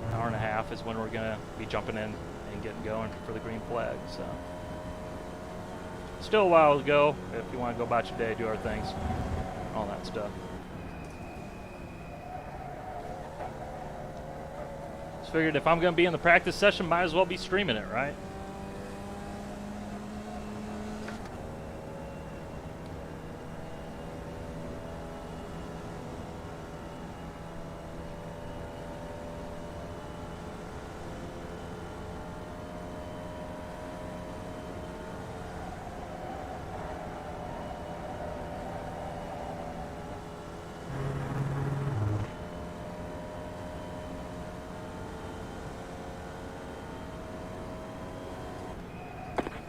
An hour and a half is when we're going to be jumping in and getting going for the green flag. So, still a while to go if you want to go about your day, do our things, all that stuff. Just figured if I'm going to be in the practice session, might as well be streaming it, right?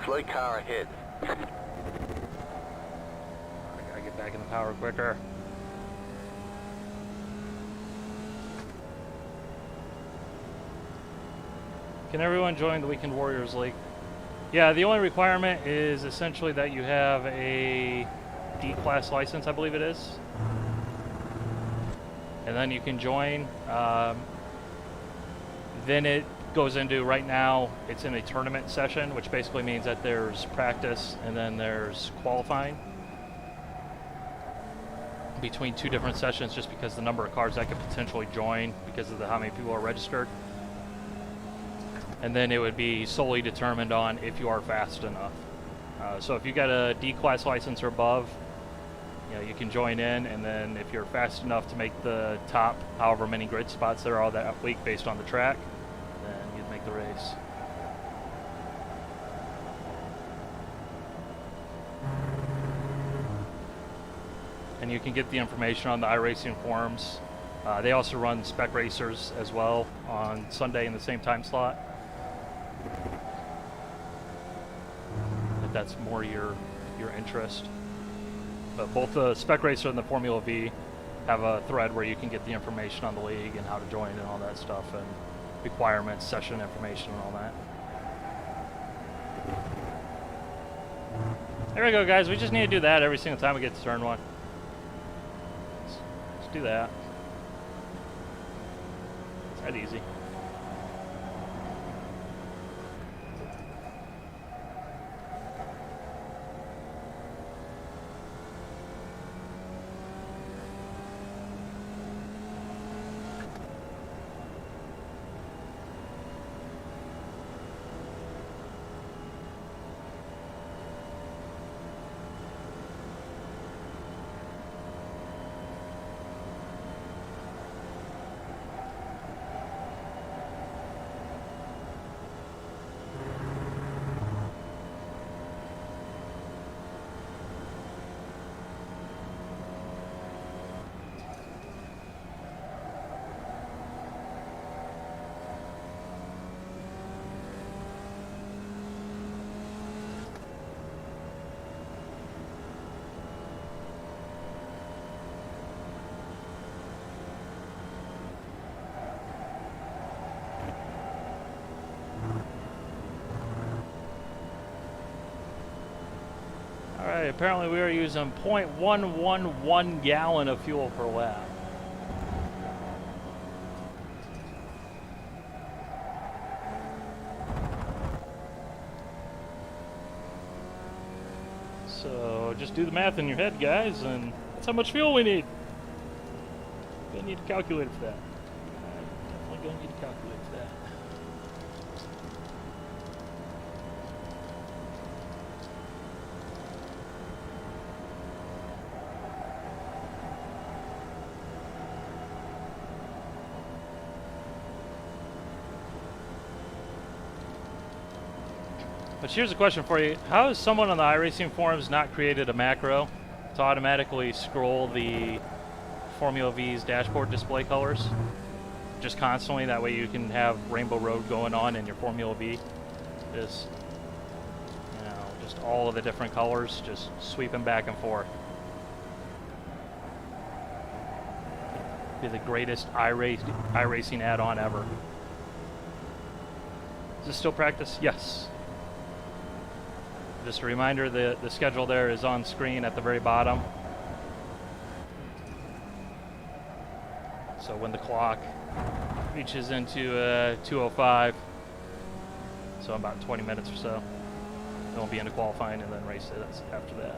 Flight car ahead.
I gotta get back in the power quicker. Can everyone join the Weekend Warriors League? Yeah, the only requirement is essentially that you have a D-class license, I believe it is. And then you can join. Then it goes into, right now, it's in a tournament session, which basically means that there's practice and then there's qualifying between two different sessions, just because the number of cars that could potentially join because of how many people are registered. And then it would be solely determined on if you are fast enough. So if you got a D-class license or above, you know, you can join in, and then if you're fast enough to make the top however many grid spots there are that week based on the track, then you'd make the race. And you can get the information on the iRacing forums. They also run spec racers as well on Sunday in the same time slot. If that's more your interest. But both the spec racer and the Formula V have a thread where you can get the information on the league and how to join and all that stuff, and requirements, session information, and all that. There we go, guys. We just need to do that every single time we get to turn one. Let's do that. It's that easy. Alright, apparently we are using 0.111 gallon of fuel per lap. So just do the math in your head, guys, and that's how much fuel we need. Gonna need a calculator for that. Definitely gonna need a calculator for that. But here's a question for you. How has someone on the iRacing forums not created a macro to automatically scroll the Formula V's dashboard display colors just constantly? That way you can have Rainbow Road going on and your Formula V is, you know, Just all of the different colors, just sweeping back and forth. Be the greatest iRacing add-on ever. Is this still practice? Yes. Just a reminder, the schedule there is on screen at the very bottom. So when the clock reaches into 2:05, so about 20 minutes or so, then we'll be into qualifying and then race it after that.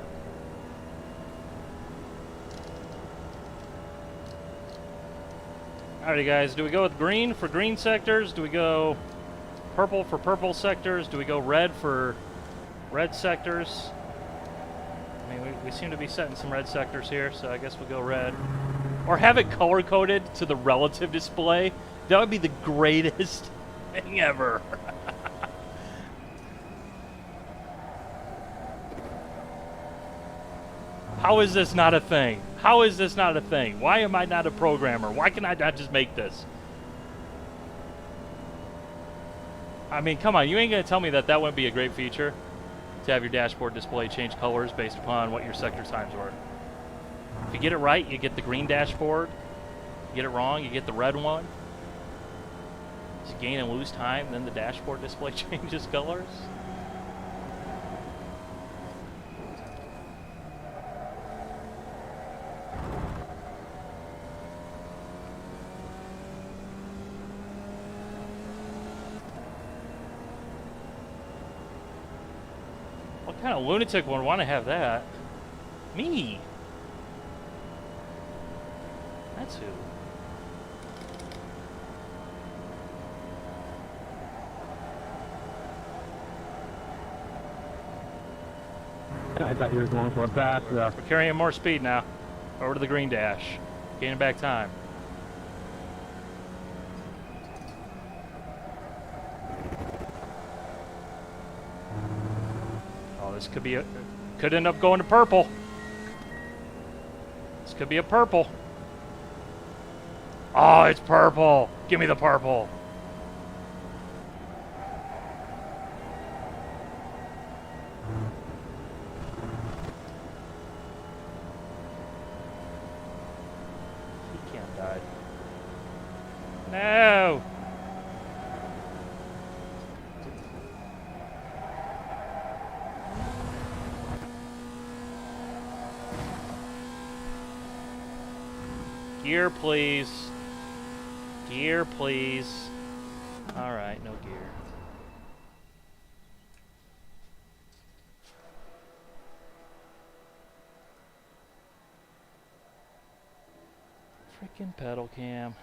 Alrighty guys, do we go with green for green sectors? Do we go purple for purple sectors? Do we go red for red sectors? I mean, we seem to be setting some red sectors here, so I guess we'll go red. Or have it color-coded to the relative display. That would be the greatest thing ever. How is this not a thing? How is this not a thing? Why am I not a programmer? Why can I not just make this? I mean, come on, you ain't gonna tell me that that wouldn't be a great feature to have your dashboard display change colors based upon what your sector times were. If you get it right, you get the green dashboard. You get it wrong, you get the red one. As you gain and lose time, then the dashboard display changes colors. What kind of lunatic would want to have that? Me. That's who.
I thought you were going for a pass.
We're carrying more speed now. Over to the green dash. Gaining back time. Oh, this could be a... could end up going to purple. This could be a purple. Oh, it's purple. Give me the purple. He can't die. No. Gear, please. Gear, please. Alright, no gear. Freaking pedal cam.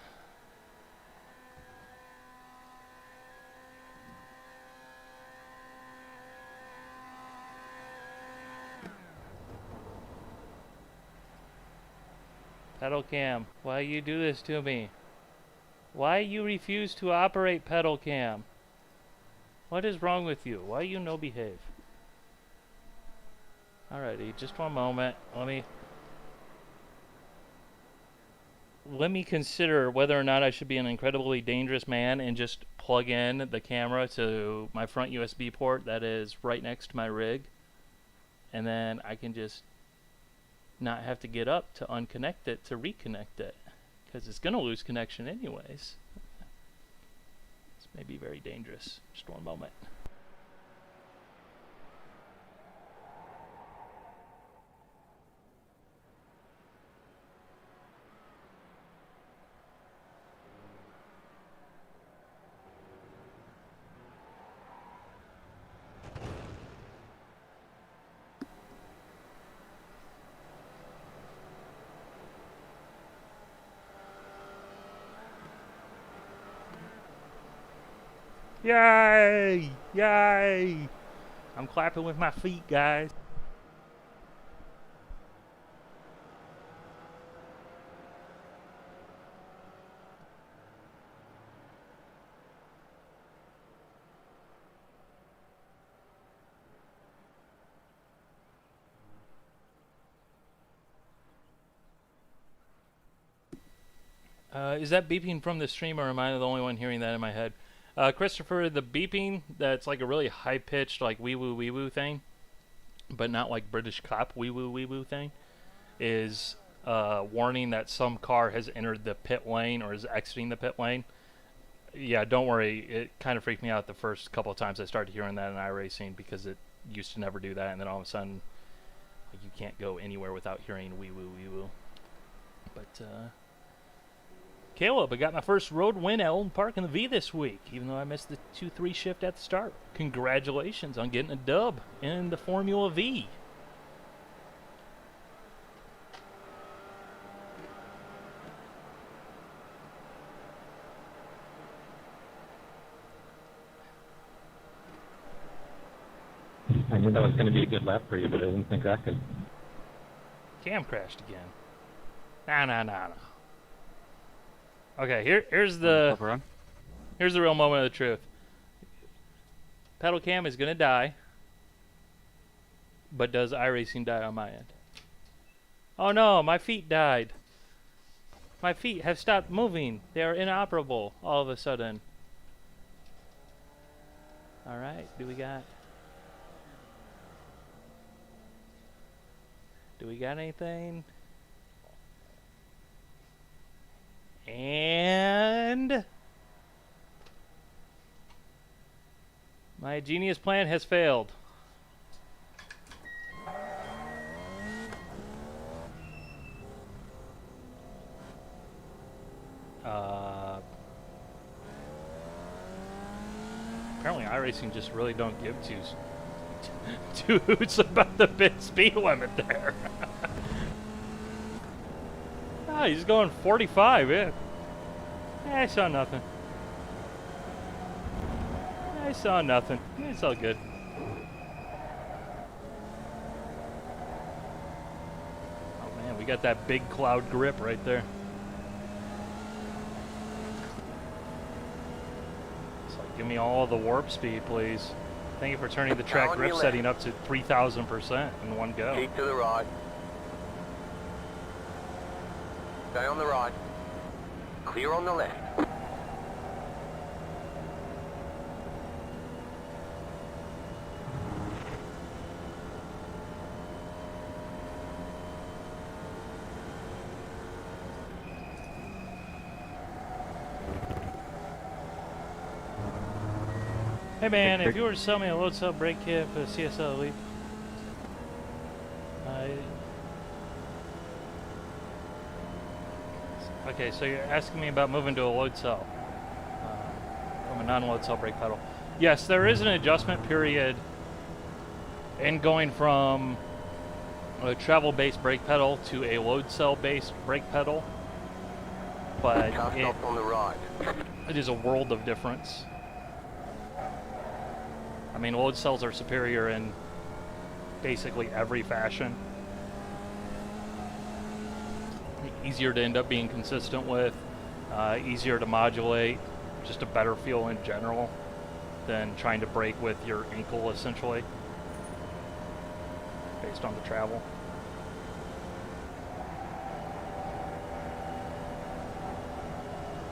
Pedal cam, why you do this to me? Why you refuse to operate pedal cam? What is wrong with you? Why you no behave? Alrighty, just one moment. Let me consider whether or not I should be an incredibly dangerous man and just plug in the camera to my front USB port that is right next to my rig, and then I can just not have to get up to unconnect it to reconnect it, because it's gonna lose connection anyways. This may be very dangerous. Just one moment. Yay! Yay! I'm clapping with my feet, guys. Is that beeping from the stream, or am I the only one hearing that in my head? Christopher, the beeping, that's like a really high-pitched, like wee-woo, wee-woo thing. but not like British cop wee woo thing, is warning that some car has entered the pit lane or is exiting the pit lane. Yeah, don't worry. It kind of freaked me out the first couple of times I started hearing that in iRacing, because it used to never do that, and then all of a sudden, like, you can't go anywhere without hearing wee woo. But Caleb, I got my first road win at Oulton Park in the V this week, even though I missed the 2-3 shift at the start. Congratulations on getting a dub in the Formula V.
I knew that was going to be a good lap for you, but I didn't think I could.
Cam crashed again. Nah. Okay, here's the real moment of the truth. Pedal cam is gonna die, but does iRacing die on my end? Oh no, my feet died. My feet have stopped moving. They are inoperable all of a sudden. All right, do we got anything? And my genius plan has failed. Apparently iRacing just really don't give two hoots about the big speed limit there. He's going 45, yeah. I saw nothing. It's all good. Oh man, we got that big cloud grip right there. It's like, give me all the warp speed, please. Thank you for turning the track grip setting up to 3,000% in one go.
Keep to the right. Stay on the right. Clear on the left.
Hey man, if you were to sell me a load cell brake kit for the CSL Elite, okay, so you're asking me about moving to a load cell from a non-load cell brake pedal. Yes, there is an adjustment period in going from a travel-based brake pedal to a load cell-based brake pedal, but
Stop on the right.
it is a world of difference. I mean, load cells are superior in basically every fashion. Easier to end up being consistent with, easier to modulate, just a better feel in general than trying to brake with your ankle, essentially, based on the travel.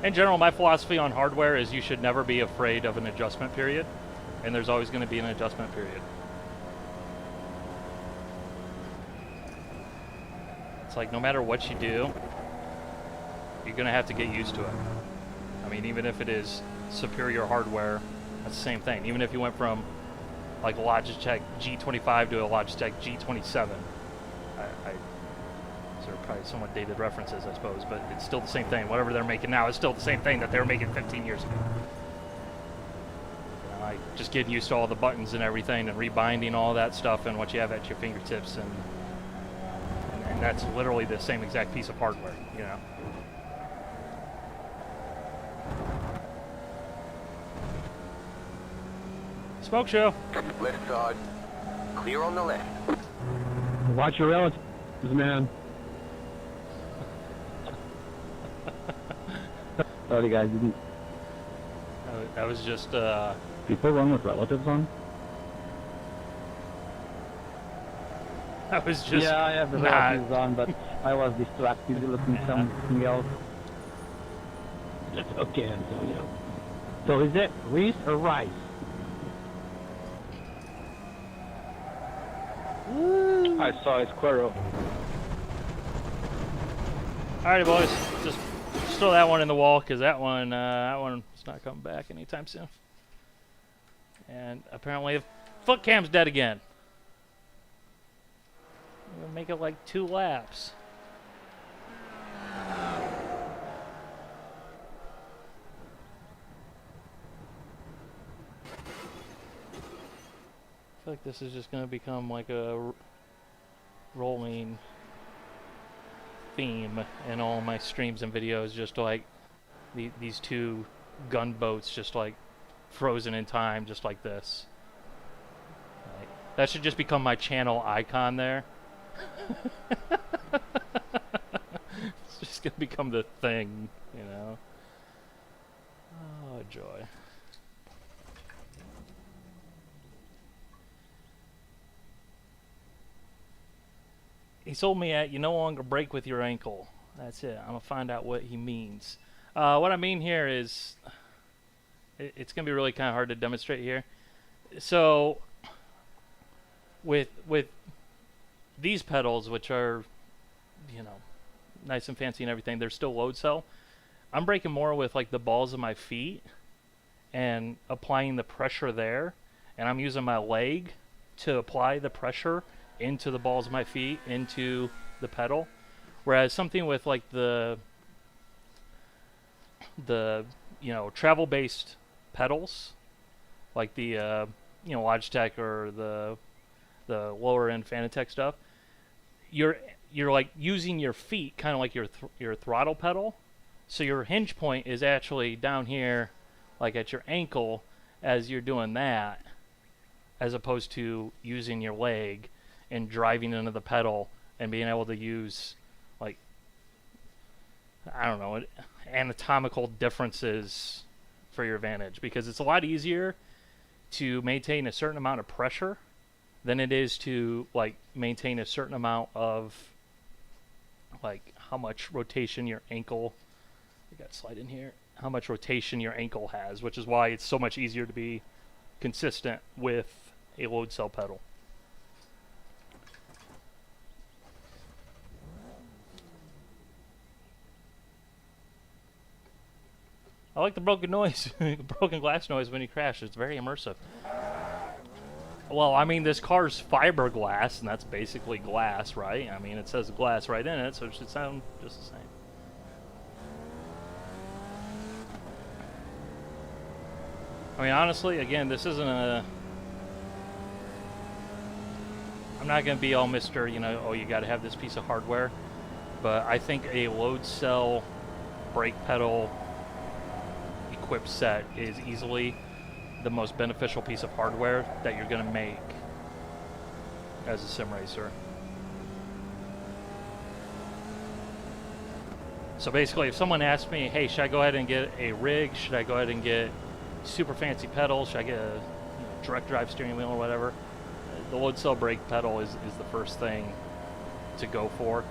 In general, my philosophy on hardware is you should never be afraid of an adjustment period, and there's always going to be an adjustment period. It's like no matter what you do, you're going to have to get used to it. I mean, even if it is superior hardware, that's the same thing. Even if you went from like a Logitech G25 to a Logitech G27, these are probably somewhat dated references, I suppose, but it's still the same thing. Whatever they're making now is still the same thing that they were making 15 years ago. Like just getting used to all the buttons and everything and rebinding all that stuff and what you have at your fingertips, and that's literally the same exact piece of hardware, you know. Smoke show.
Left side. Clear on the left.
Watch your relatives, man. Sorry, guys. Didn't
That was just
people run with relatives on?
that was just
Yeah, I have the relatives on, but I was distracted looking something else.
That's okay, Antonio.
So is it Reese or Rice? I saw a squirrel.
Alrighty, boys. Just throw that one in the wall because that one's not coming back anytime soon. And apparently, the foot cam's dead again. We'll make it like 2 laps. I feel like this is just going to become like a rolling theme in all my streams and videos, just like these 2 gunboats just like frozen in time, just like this. Like, that should just become my channel icon there. It's just going to become the thing, you know. Oh, joy. He told me that you no longer break with your ankle. That's it. I'm going to find out what he means. What I mean here is, it's going to be really kind of hard to demonstrate here. So, with these pedals, which are, you know, nice and fancy and everything, they're still load cell. I'm breaking more with like the balls of my feet and applying the pressure there. And I'm using my leg to apply the pressure into the balls of my feet, into the pedal. Whereas something with like the you know, travel-based pedals, like the you know, Logitech or the lower end Fanatec stuff, you're like using your feet kind of like your throttle pedal. So your hinge point is actually down here, like at your ankle, as you're doing that, as opposed to using your leg and driving into the pedal and being able to use, like, I don't know, anatomical differences for your advantage, because it's a lot easier to maintain a certain amount of pressure than it is to like maintain a certain amount of like how much rotation your ankle, I got slide in here, how much rotation your ankle has, which is why it's so much easier to be consistent with a load cell pedal. I like the broken noise, broken glass noise when you crash. It's very immersive. Well, I mean, this car's fiberglass, and that's basically glass, right? I mean, it says glass right in it, so it should sound just the same. I mean, honestly, again, this isn't a... I'm not going to be all Mr., you know, oh, you got to have this piece of hardware. But I think a load cell brake pedal equipped set is easily the most beneficial piece of hardware that you're going to make as a sim racer. So basically, if someone asks me, hey, should I go ahead and get a rig? Should I go ahead and get super fancy pedals? Should I get a direct drive steering wheel or whatever? The load cell brake pedal is the first thing to go for.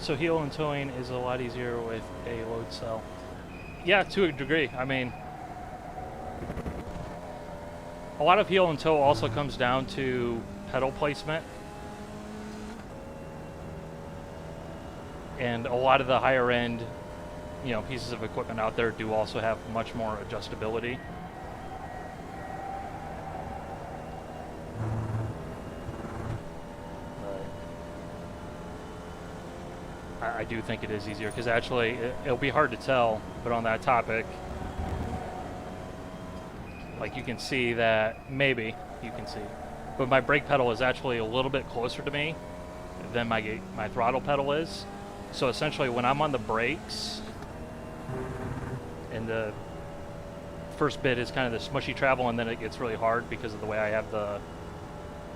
So heel and towing is a lot easier with a load cell. Yeah, to a degree. I mean, a lot of heel and tow also comes down to pedal placement. And a lot of the higher end, you know, pieces of equipment out there do also have much more adjustability. I do think it is easier, because actually it'll be hard to tell, but on that topic, like you can see that, maybe you can see, but my brake pedal is actually a little bit closer to me than my throttle pedal is. So essentially when I'm on the brakes, and the first bit is kind of the smushy travel, and then it gets really hard because of the way I have the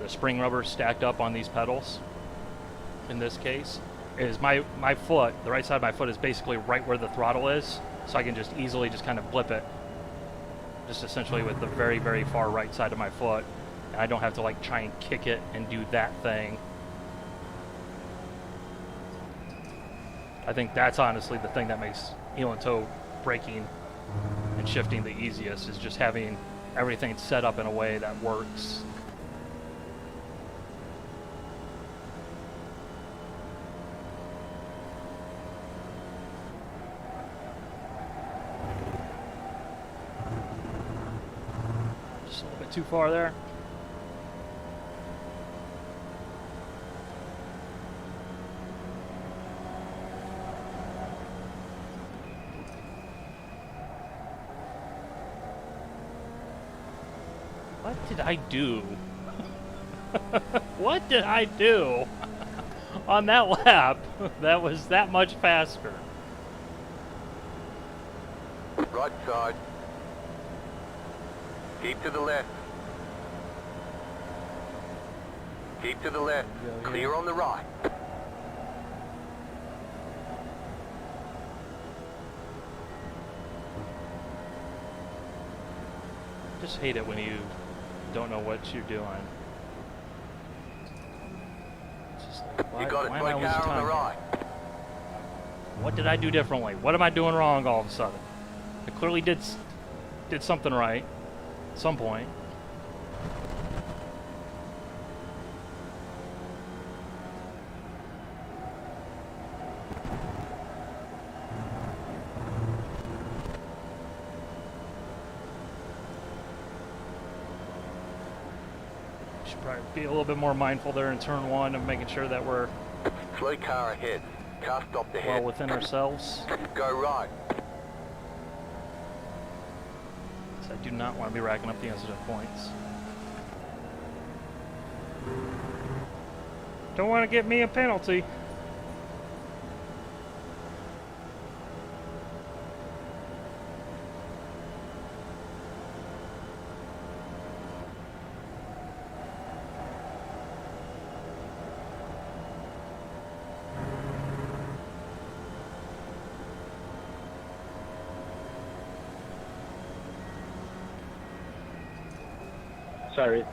spring rubber stacked up on these pedals, in this case, is my foot, the right side of my foot is basically right where the throttle is, so I can just easily just kind of blip it, just essentially with the very, very far right side of my foot, and I don't have to like try and kick it and do that thing. I think that's honestly the thing that makes heel and toe braking and shifting the easiest, is just having everything set up in a way that works. Just a little bit too far there. What did I do? What did I do on that lap that was that much faster?
Right side. Keep to the left. Keep to the left. Clear on the right.
Just hate it when you don't know what you're doing. It's just like, why,
You got a
why am I
straight
losing
car on
time
the
here?
right.
What did I do differently? What am I doing wrong all of a sudden? I clearly did something right at some point. Should probably be a little bit more mindful there in turn one of making sure that we're
Slow car ahead. Car stopped ahead.
well within ourselves.
Go right.
So I do not want to be racking up the incident points. Don't want to get me a penalty.
Sorry.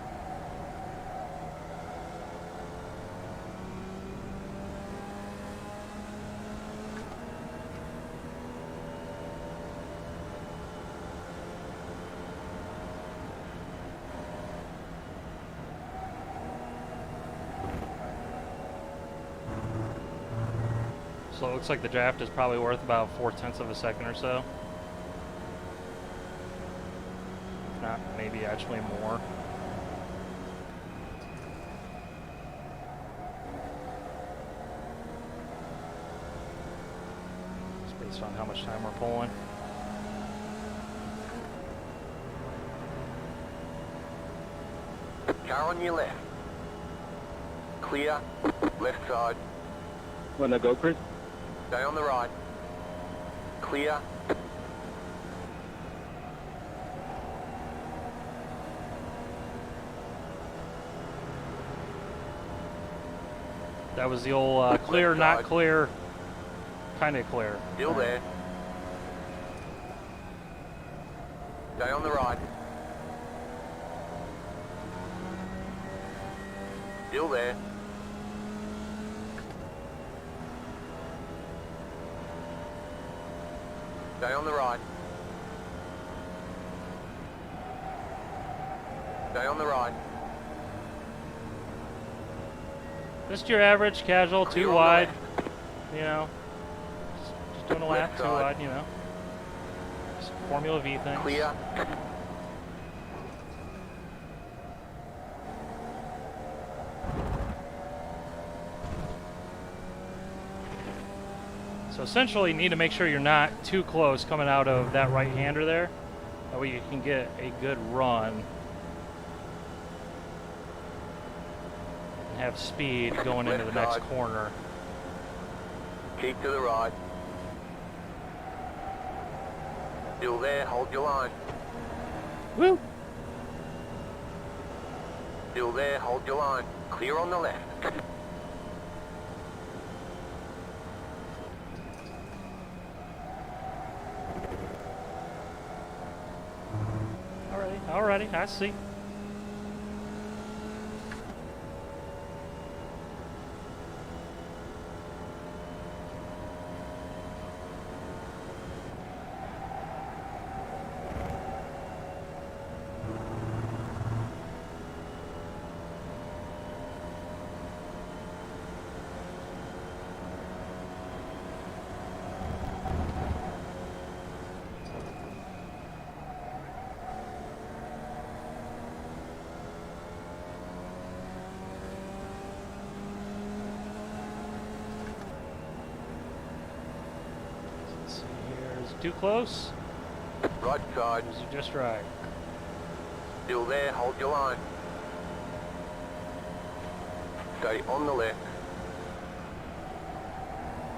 So it looks like the draft is probably worth about 0.4 of a second or so. If not, maybe actually more. Just based on how much time we're pulling.
Car on your left. Clear. Left side.
Wanna go, Chris?
Stay on the right. Clear.
That was the old clear,
Left
not
side.
clear, kind of clear.
Still there. Stay on the right. Still there. Stay on the right. Stay on the right.
Just your average casual,
Clear
too
on the
wide,
left.
you know. Just doing a lap,
Left
too
side.
wide, you know. Just Formula V things.
Clear.
So essentially, you need to make sure you're not too close coming out of that right-hander there. That way you can get a good run. And have speed going into the
Left
next
side.
corner.
Keep to the right. Still there. Hold your line.
Woo!
Still there. Hold your line. Clear on the left.
Alrighty, I see. too close?
Right side.
Or is it just right?
Still there, hold your line. Stay on the left.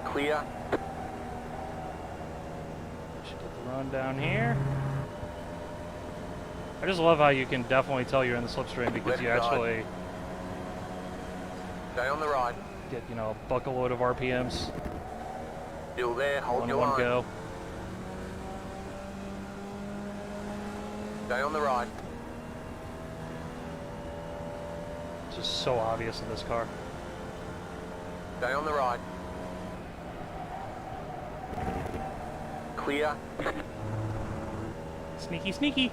Clear.
Should get the run down here. I just love how you can definitely tell you're in the slipstream because
Left
you
side.
actually
Stay on the right.
get, you know, a bucket load of RPMs
Still there, hold
in
your
one
line.
go.
Stay on the right.
It's just so obvious in this car.
Stay on the right. Clear.
Sneaky, sneaky.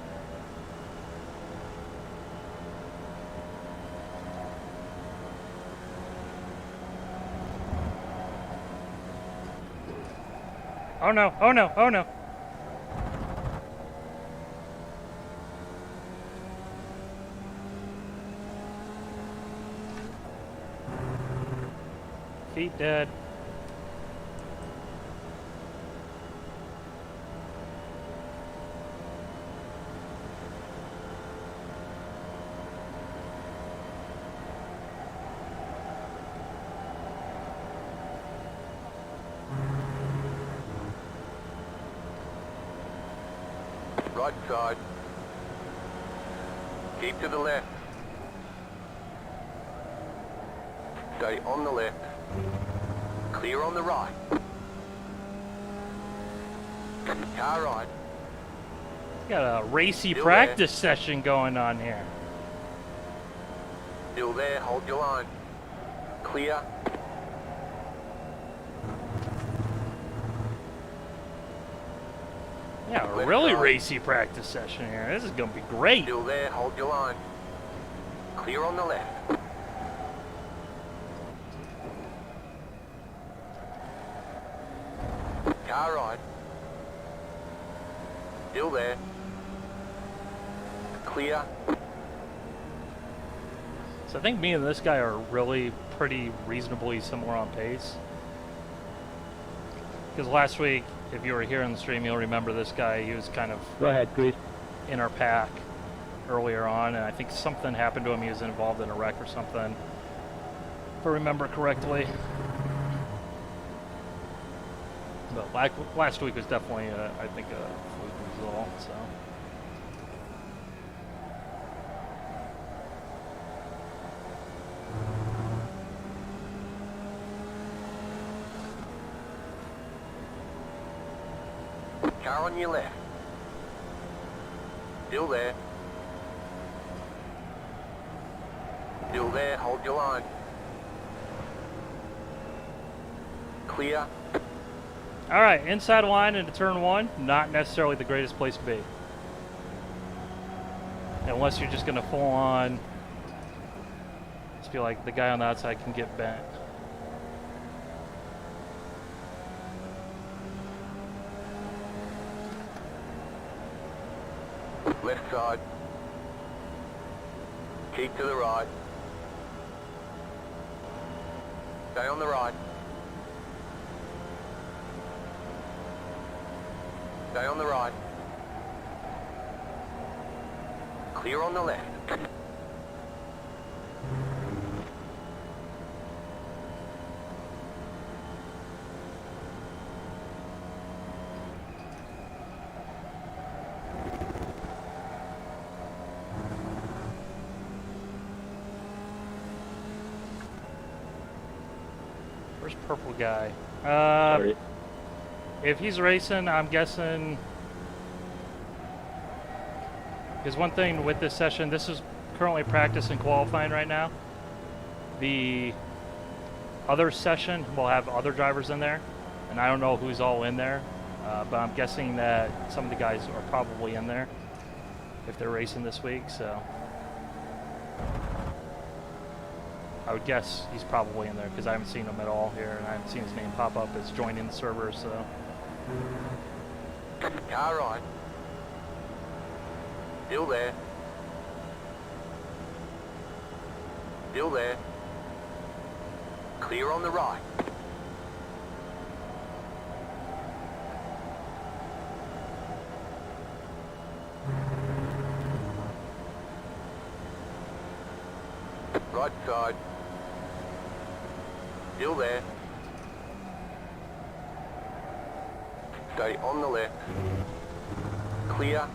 Oh no, oh no, oh no. Feet dead.
Right side. Keep to the left. Stay on the left. Clear on the right. Car right.
Got a racy
Still
practice session going on here.
Still there, hold your line. Clear.
Yeah, a
Left
really
side.
racy practice session here. This is gonna be great.
Still there, hold your line. Clear on the left. Car right. Still there. Clear.
So I think me and this guy are really pretty reasonably similar on pace. Because last week, if you were here in the stream, you'll remember this guy. He was kind of
Go ahead, Chris.
in our pack earlier on, and I think something happened to him. He was involved in a wreck or something, if I remember correctly. But last week was definitely, I think, a fluke result. So.
Car on your left. Still there. Still there, hold your line. Clear.
All right, inside line into turn one, not necessarily the greatest place to be. Unless you're just gonna full on, just feel like the guy on the outside can get bent.
Left side. Keep to the right. Stay on the right. Stay on the right. Clear on the left.
Where's purple guy?
Sorry.
If he's racing, I'm guessing. Because one thing with this session, this is currently practice and qualifying right now. The other session will have other drivers in there, and I don't know who's all in there, but I'm guessing that some of the guys are probably in there if they're racing this week. So I would guess he's probably in there because I haven't seen him at all here, and I haven't seen his name pop up as joining the server. So.
Car right. Still there. Still there. Clear on the right. Right side. Still there. Stay on the left. Clear.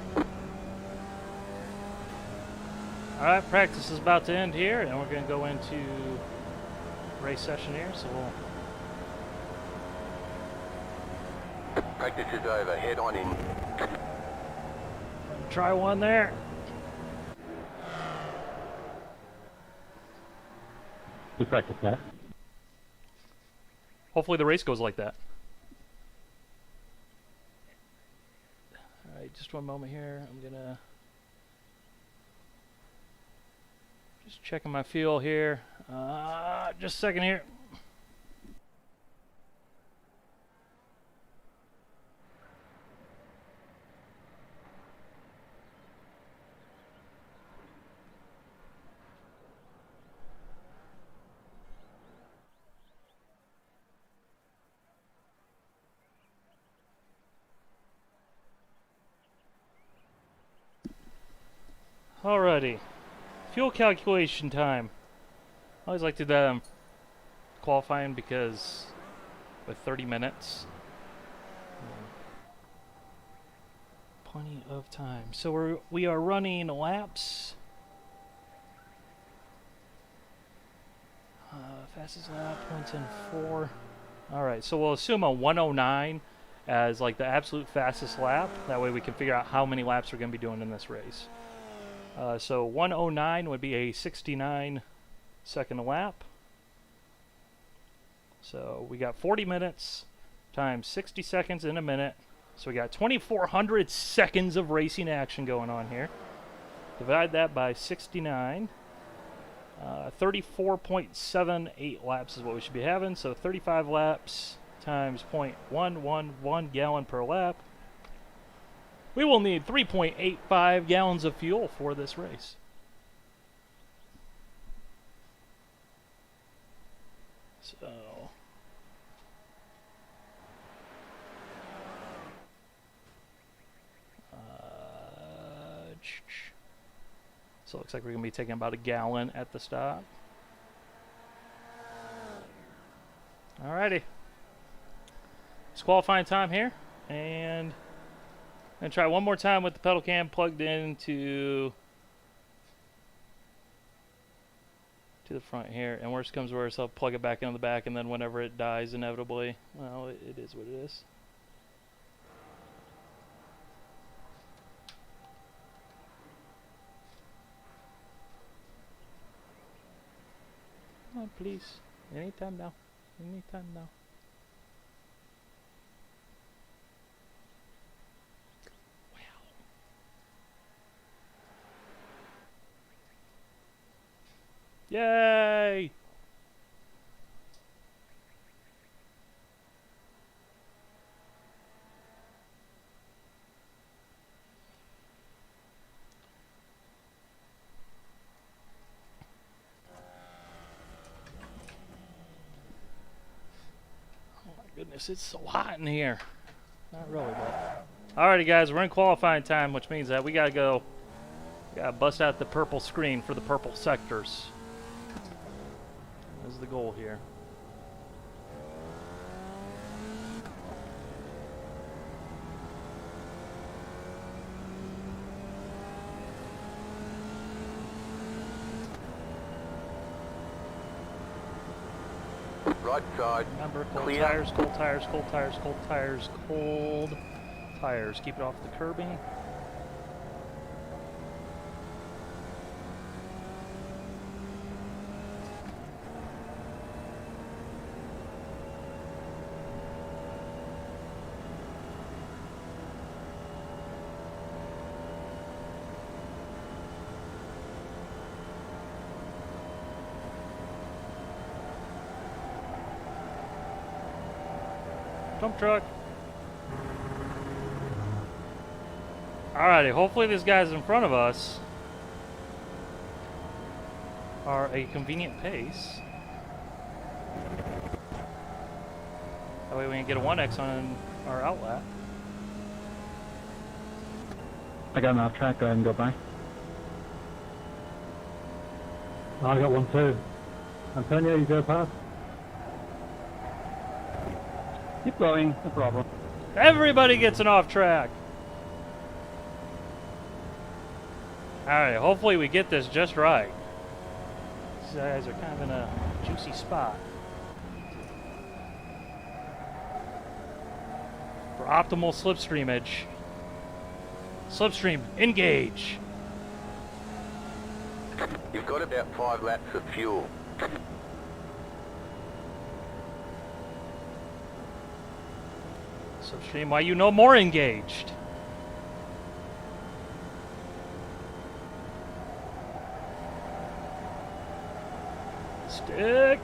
Alright, practice is about to end here, and we're going to go into race session here, so we'll...
Practice is over. Head on in.
try one there.
We practice that.
Hopefully the race goes like that. Alright, just one moment here. I'm gonna just checking my fuel here. Just a second here. Alrighty. Fuel calculation time. I always like to do that on qualifying because with 30 minutes, plenty of time. So we are running laps. Fastest lap, 1:10.4. Alright, so we'll assume a 1:09 as like the absolute fastest lap. That way we can figure out how many laps we're going to be doing in this race. So 1:09 would be a 69-second lap. So we got 40 minutes times 60 seconds in a minute. So we got 2,400 seconds of racing action going on here. Divide that by 69. 34.78 laps is what we should be having. So 35 laps times 0.111 gallon per lap. We will need 3.85 gallons of fuel for this race. So, so it looks like we're going to be taking about a gallon at the stop. Alrighty. It's qualifying time here, and I'm going to try one more time with the pedal cam plugged into the front here, and worst comes worst, I'll plug it back into the back, and then whenever it dies inevitably, well, it is what it is. Come on, please. Anytime now. Anytime now. Yay! Oh my goodness, it's so hot in here. Not really, but... Alrighty guys, we're in qualifying time, which means that we gotta go... We gotta bust out the purple screen for the purple sectors. Is the goal here.
Right side.
Remember, cold
Clear.
tires, cold tires, cold tires, cold tires, cold tires. Keep it off the curbing. Dump truck. Alrighty, hopefully these guys in front of us are a convenient pace. That way we can get a 1X on our outlap.
I got him off track. Go ahead and go by.
I got one too. Antonio, you go past?
Keep going, no problem.
Everybody gets an off track. Alright, hopefully we get this just right. These guys are kind of in a juicy spot. For optimal slipstreamage. Slipstream, engage!
You've got about 5 laps of fuel.
Slipstream, why you no more engaged? Stick!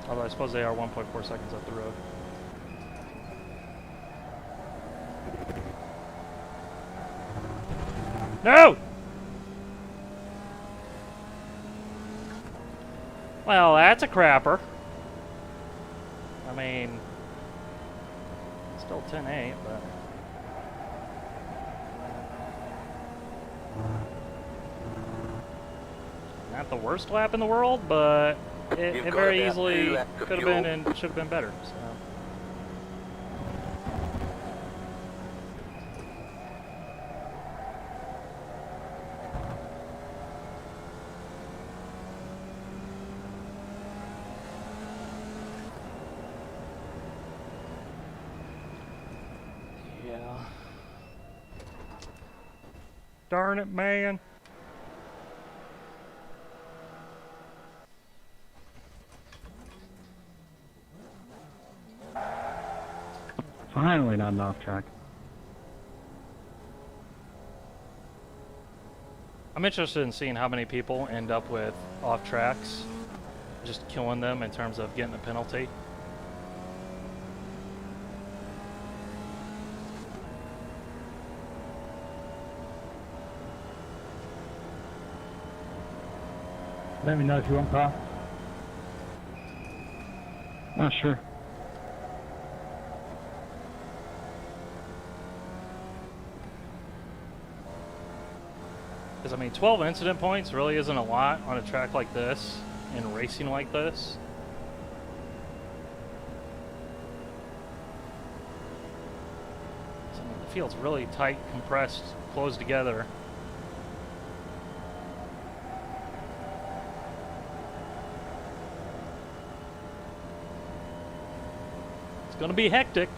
Although I suppose they are 1.4 seconds up the road. No! Well, that's a crapper. I mean, still 10-8, but... Not the worst lap in the world, but it very easily could have been and should have been better. So. Yeah. Darn it, man.
Finally not an off track.
I'm interested in seeing how many people end up with off tracks, just killing them in terms of getting a penalty.
Let me know if you want past.
Oh, sure.
Because, I mean, 12 incident points really isn't a lot on a track like this, and racing like this. So, I mean, the field's really tight, compressed, closed together. It's going to be hectic.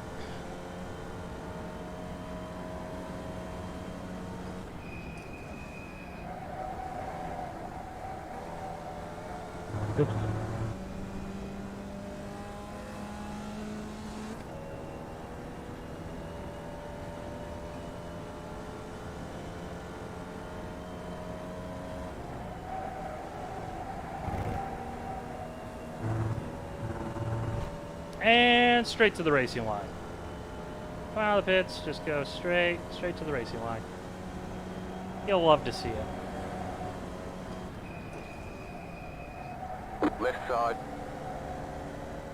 Oops.
And straight to the racing line. Come out of the pits, just go straight to the racing line. You'll love to see it.
Left side.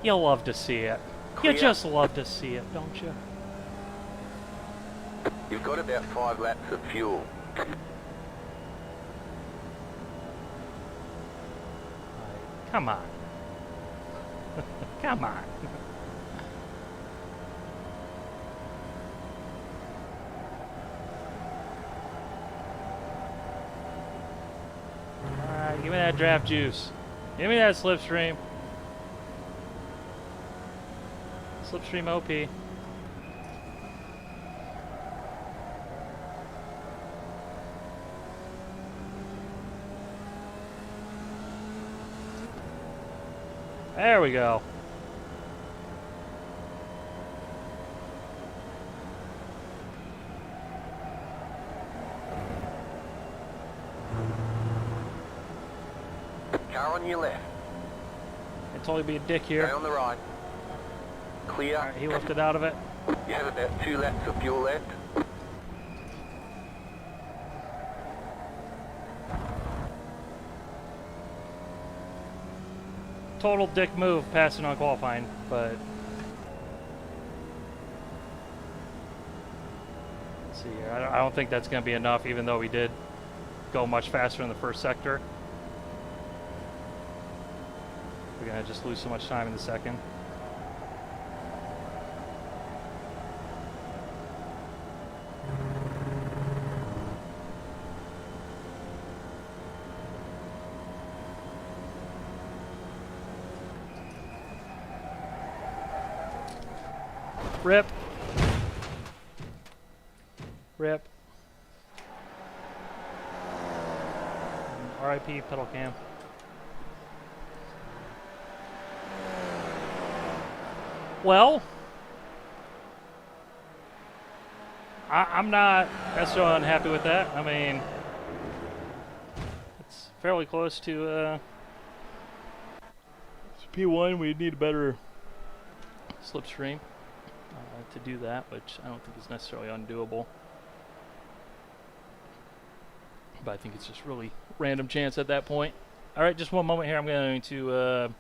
You'll love to see it.
Clear.
You just love to see it, don't you?
You've got about 5 laps of fuel.
Come on. Come on. Alright, give me that draft juice. Give me that slipstream. Slipstream OP. There we go.
Car on your left.
Can totally be a dick
Stay
here.
on the right. Clear.
Alright, he lifted out of it.
You have about 2 laps of fuel left.
Total dick move passing on qualifying, but Let's see here. I don't think that's going to be enough, even though we did go much faster in the first sector. We're going to just lose so much time in the second. Rip. Rip. RIP pedal cam. Well, I'm not necessarily unhappy with that. I mean, it's fairly close to P1. We need a better slipstream to do that, which I don't think is necessarily undoable. But I think it's just really random chance at that point. All right, just one moment here. I'm going to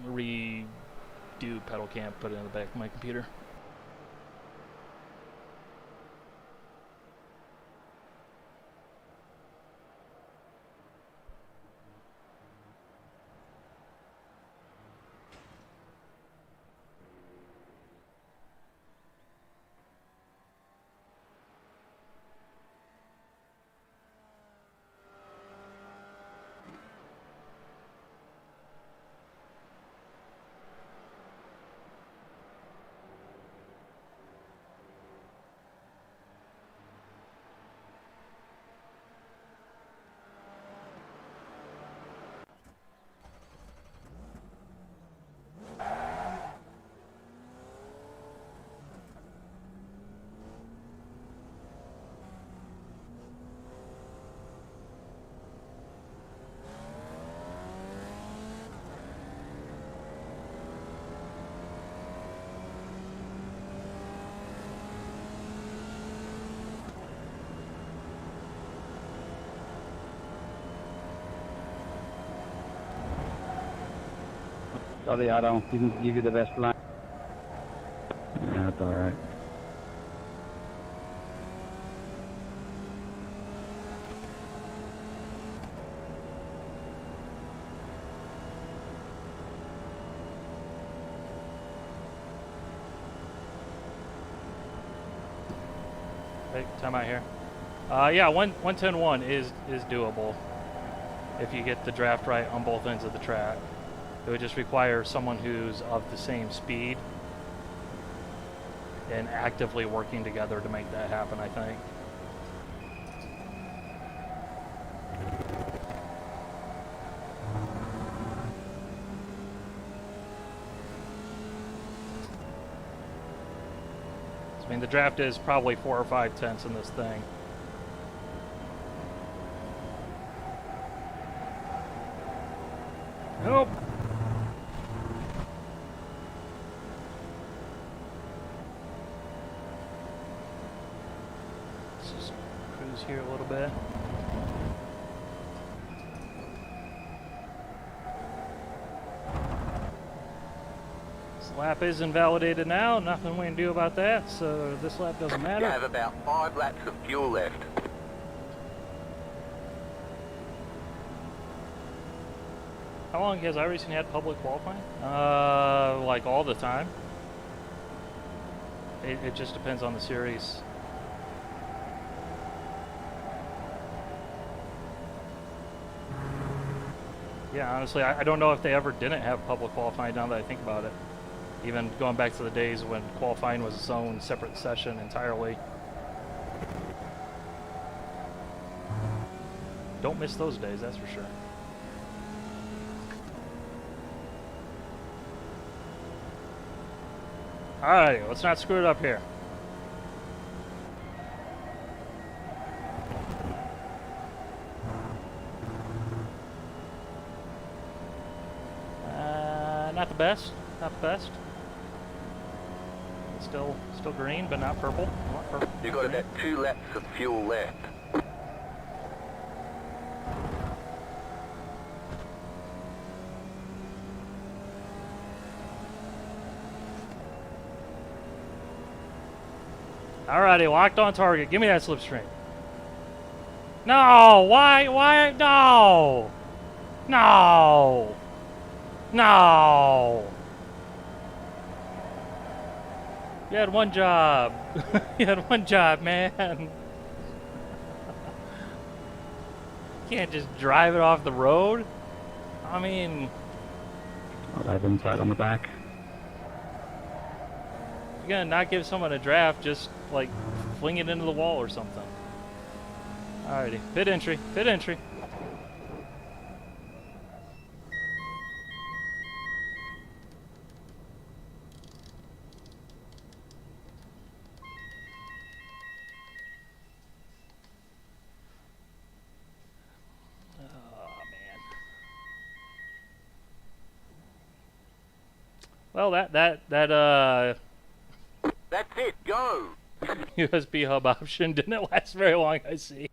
redo pedal cam, put it in the back of my computer.
Sorry, I didn't give you the best line.
Yeah, that's all right.
Hey, time out here. Yeah, 110.1 is doable if you get the draft right on both ends of the track. It would just require someone who's of the same speed and actively working together to make that happen, I think. I mean, the draft is probably 4 or 5 tenths in this thing. Nope. Let's just cruise here a little bit. This lap is invalidated now. Nothing we can do about that, so this lap doesn't
You
matter.
have about 5 laps of fuel left.
How long has iRacing had public qualifying? Like all the time. It just depends on the series. Yeah, honestly, I don't know if they ever didn't have public qualifying now that I think about it. Even going back to the days when qualifying was its own separate session entirely. Don't miss those days, that's for sure. Alright, let's not screw it up here. Not the best. Not the best. It's still green, but not purple. Not purple.
You've got about 2 laps of fuel left.
Alrighty, locked on target. Give me that slipstream. No! Why? No! No! No! You had one job. You had one job, man. Can't just drive it off the road. I mean,
I'll dive inside on the back.
you're gonna not give someone a draft, just like fling it into the wall or something. Alrighty, pit entry, pit entry. Oh man. Well, that
That's it, go!
USB hub option didn't last very long, I see.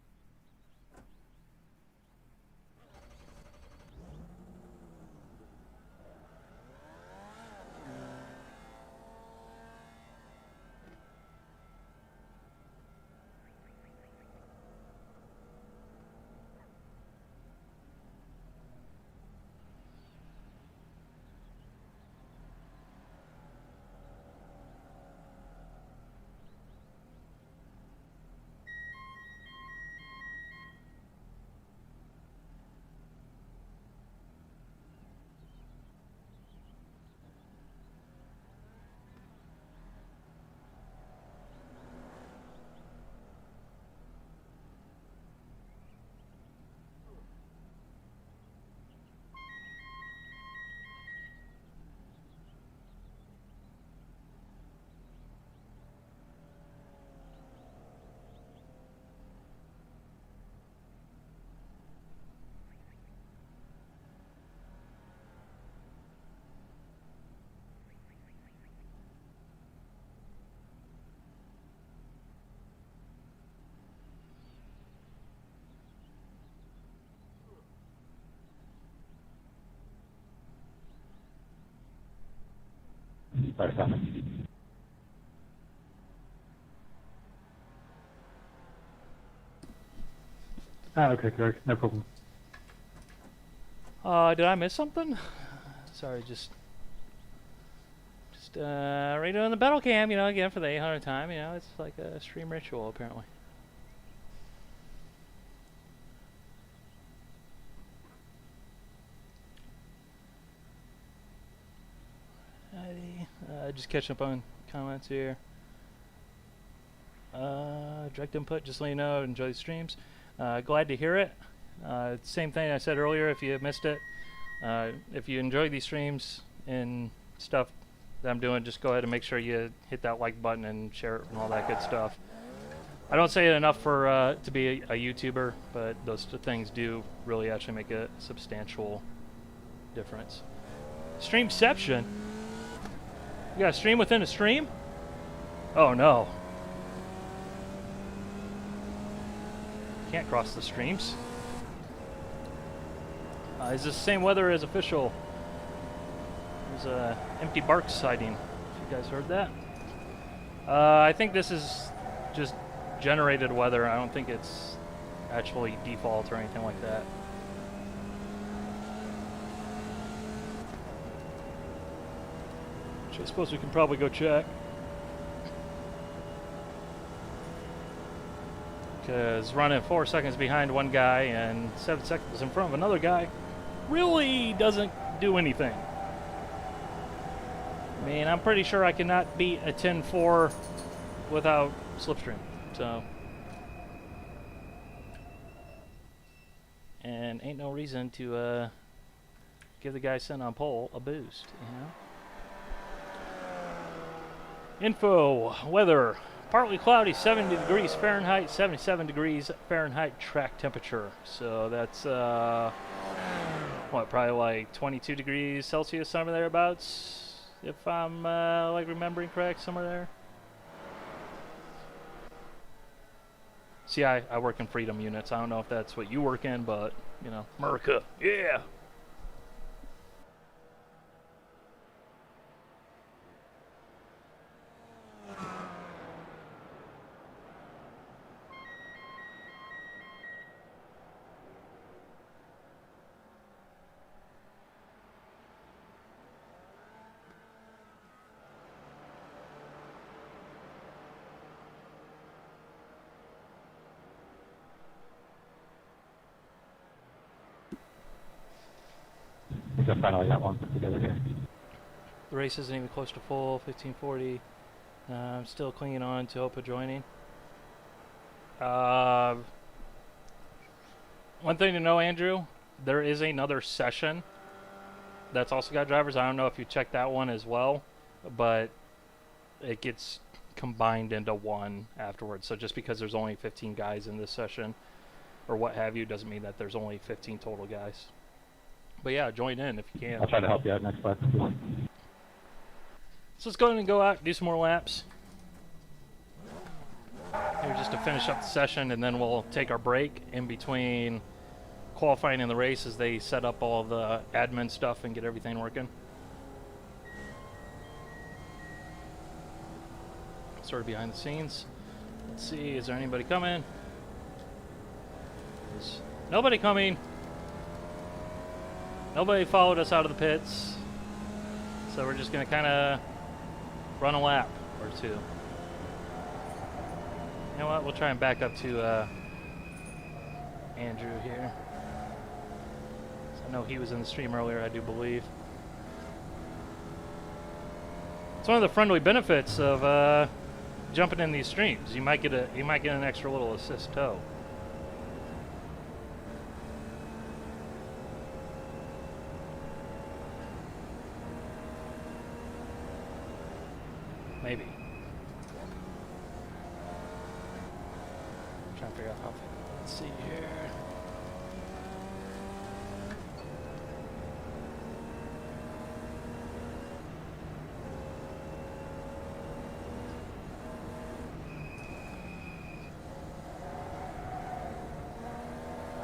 Sorry, Simon. Okay, Greg, no problem.
Did I miss something? Sorry, just redoing the battle cam, you know, again for the 800th time, you know, it's like a stream ritual apparently. Just catching up on comments here. Direct input, just let you know, enjoy the streams. Glad to hear it. Same thing I said earlier, if you missed it. If you enjoy these streams and stuff that I'm doing, just go ahead and make sure you hit that like button and share it and all that good stuff. I don't say it enough for to be a YouTuber, but those things do really actually make a substantial difference. Streamception? You got a stream within a stream? Oh no. Can't cross the streams. Is this the same weather as official? There's a empty bark sighting. If you guys heard that. I think this is just generated weather. I don't think it's actually default or anything like that. Which I suppose we can probably go check. Because running 4 seconds behind one guy and 7 seconds in front of another guy really doesn't do anything. I mean, I'm pretty sure I cannot beat a 10-4 without slipstream. So, and ain't no reason to give the guy sitting on pole a boost, you know? Info, weather, partly cloudy, 70 degrees Fahrenheit, 77 degrees Fahrenheit track temperature. So that's, what, probably like 22 degrees Celsius, somewhere thereabouts, if I'm, like, remembering correct, somewhere there. See, I work in freedom units. I don't know if that's what you work in, but, you know, America, yeah!
think I finally got one put together here.
The race isn't even close to full. 1540. I'm still clinging on to hope of joining. One thing to know, Andrew, there is another session that's also got drivers. I don't know if you checked that one as well, but it gets combined into one afterwards. So just because there's only 15 guys in this session or what have you doesn't mean that there's only 15 total guys. But yeah, join in if you can.
I'll try to help you out next lap.
So let's go ahead and go out and do some more laps. Here just to finish up the session, and then we'll take our break in between qualifying and the race as they set up all the admin stuff and get everything working. Sort of behind the scenes. Let's see, is there anybody coming? There's nobody coming. Nobody followed us out of the pits. So we're just going to kind of run a lap or two. You know what? We'll try and back up to Andrew here. So I know he was in the stream earlier, I do believe. It's one of the friendly benefits of jumping in these streams. You might get an extra little assist tow. Maybe. Trying to figure out how. Let's see here.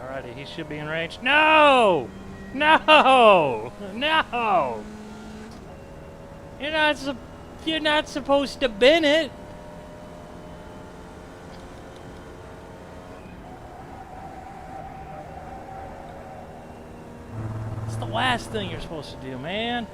Alrighty, he should be in range. No! No! No! You're not supposed to bin it. It's the last thing you're supposed to do, man.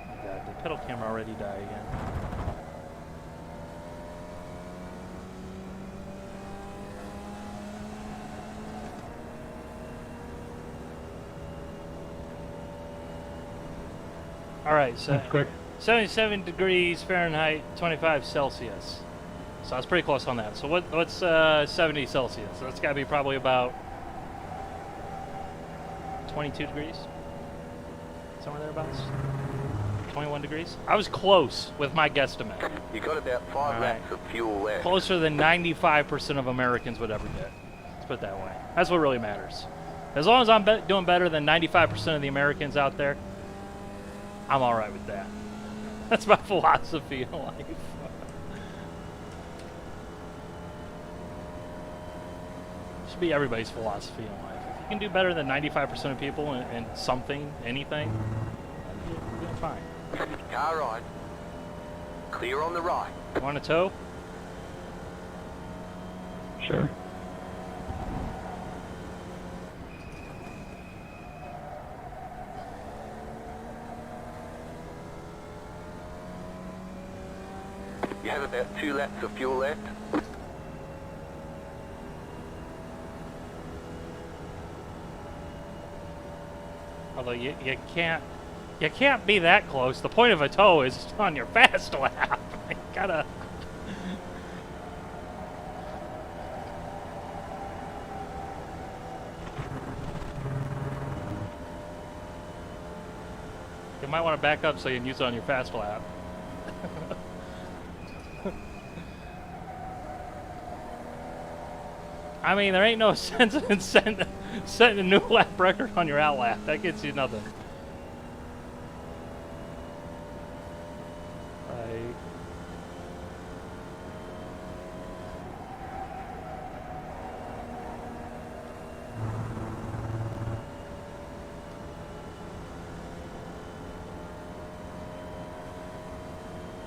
Oh God, the pedal camera already died again. All right, so
That's quick.
77 degrees Fahrenheit, 25 Celsius. So I was pretty close on that. So what's 70 Celsius? So that's got to be probably about 22 degrees, somewhere thereabouts. 21 degrees. I was close with my guesstimate.
You got about 5 laps of fuel left.
Closer than 95% of Americans would ever get. Let's put it that way. That's what really matters. As long as I'm doing better than 95% of the Americans out there, I'm all right with that. That's my philosophy in life. Should be everybody's philosophy in life. If you can do better than 95% of people in something, anything, you're doing fine.
Car right. Clear on the right.
You want a tow?
Sure.
You have about 2 laps of fuel left.
Although you can't be that close. The point of a tow is on your fast lap. You gotta. You might want to back up so you can use it on your fast lap. I mean, there ain't no sense in setting a new lap record on your out lap. That gets you nothing. Right.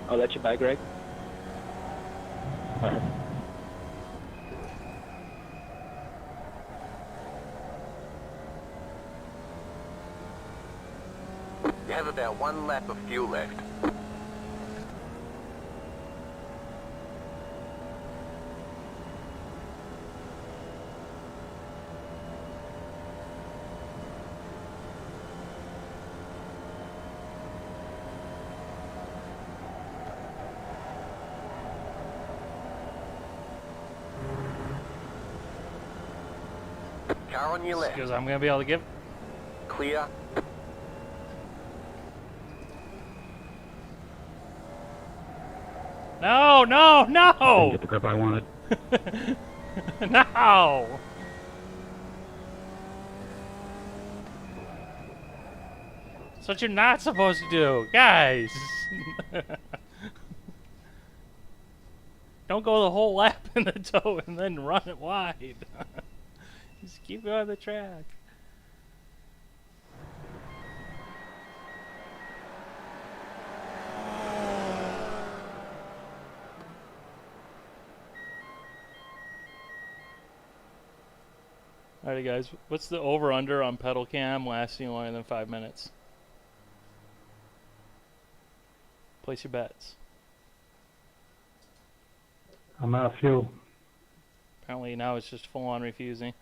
Oh, that's your bag, Greg?
All right.
You have about 1 lap of fuel left. Car on your left.
Because I'm going to be able to give...
Clear.
No, no,
Didn't
no!
get the grip I wanted.
No! That's what you're not supposed to do, guys! Don't go the whole lap in the toe and then run it wide. Just keep going on the track. Alrighty guys, what's the over-under on pedal cam lasting longer than 5 minutes? Place your bets.
I'm out of fuel.
Apparently now it's just full-on refusing.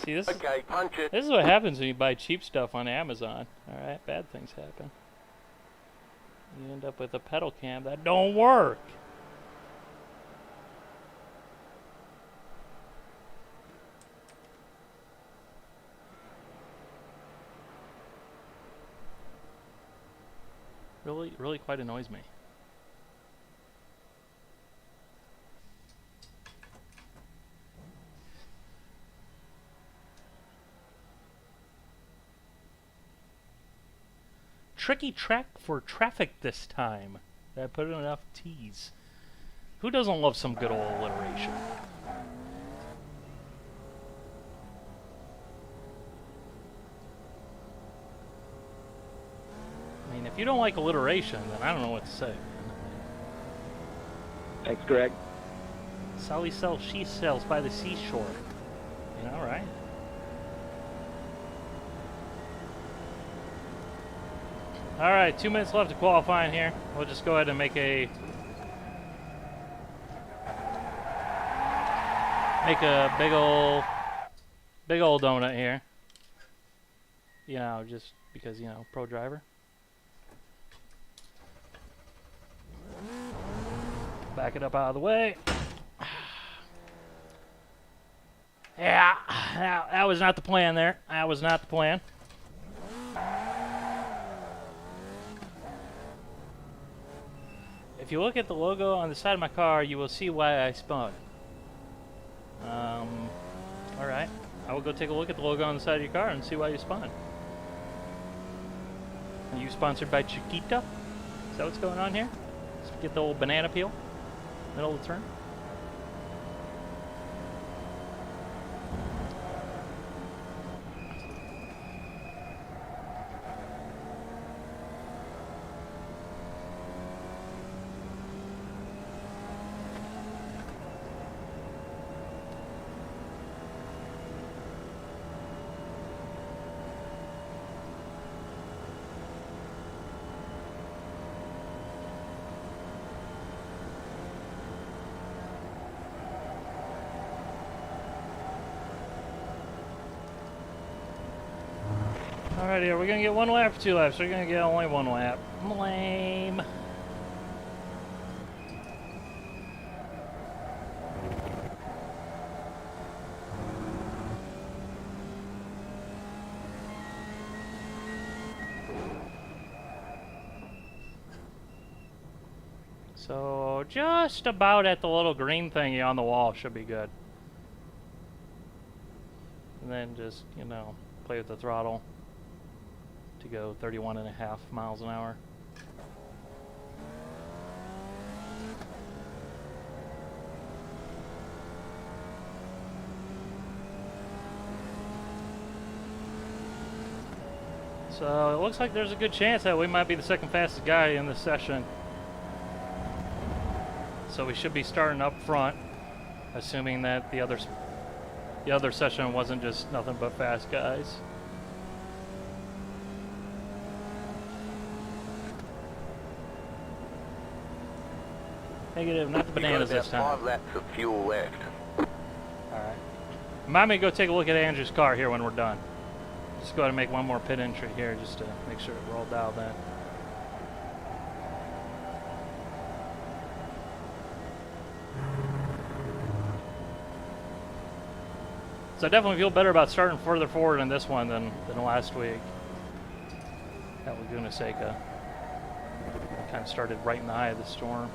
See,
Okay, punch it.
this is what happens when you buy cheap stuff on Amazon. Alright, bad things happen. You end up with a pedal cam that don't work. Really quite annoys me. Tricky track for traffic this time. Did I put in enough T's? Who doesn't love some good old alliteration? I mean, if you don't like alliteration, then I don't know what to say, man.
Thanks, Greg.
Sally sells she sells by the seashore. You know, right? Alright, 2 minutes left to qualifying here. We'll just go ahead and make a big old donut here. You know, just because, you know, pro driver. Back it up out of the way. Yeah, that was not the plan there. That was not the plan. If you look at the logo on the side of my car, you will see why I spun. Alright. I will go take a look at the logo on the side of your car and see why you spun. Are you sponsored by Chiquita? Is that what's going on here? Let's get the old banana peel. Middle of the turn. Alrighty, are we gonna get 1 lap or 2 laps? We're gonna get only 1 lap. Lame. So, just about at the little green thingy on the wall should be good. And then just, you know, play with the throttle to go 31.5 miles an hour. So it looks like there's a good chance that we might be the second fastest guy in this session. So we should be starting up front, assuming that the other session wasn't just nothing but fast guys. Negative, not the bananas this time.
5 laps of fuel left.
Alright. Remind me to go take a look at Andrew's car here when we're done. Just go ahead and make one more pit entry here just to make sure we're all dialed in. So I definitely feel better about starting further forward in this one than last week. At Laguna Seca. Kind of started right in the eye of the storm.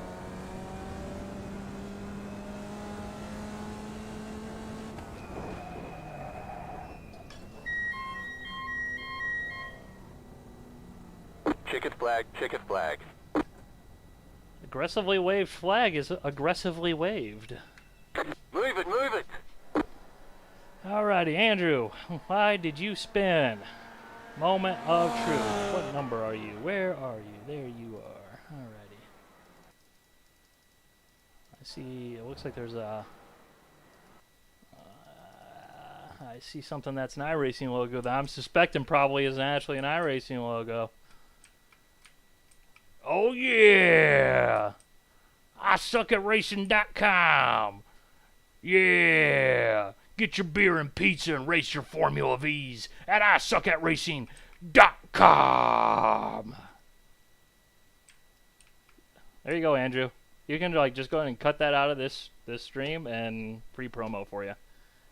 Chicken flag, chicken flag.
Aggressively waved flag is aggressively waved.
Move it, move it.
Alrighty, Andrew, why did you spin? Moment of truth. What number are you? Where are you? There you are. Alrighty. I see, it looks like there's a... I see something that's an iRacing logo that I'm suspecting probably isn't actually an iRacing logo. Oh yeah! I suck at racing.com. Yeah! Get your beer and pizza and race your Formula V's at I suck at racing.com. There you go, Andrew. You can like just go ahead and cut that out of this stream and free promo for you,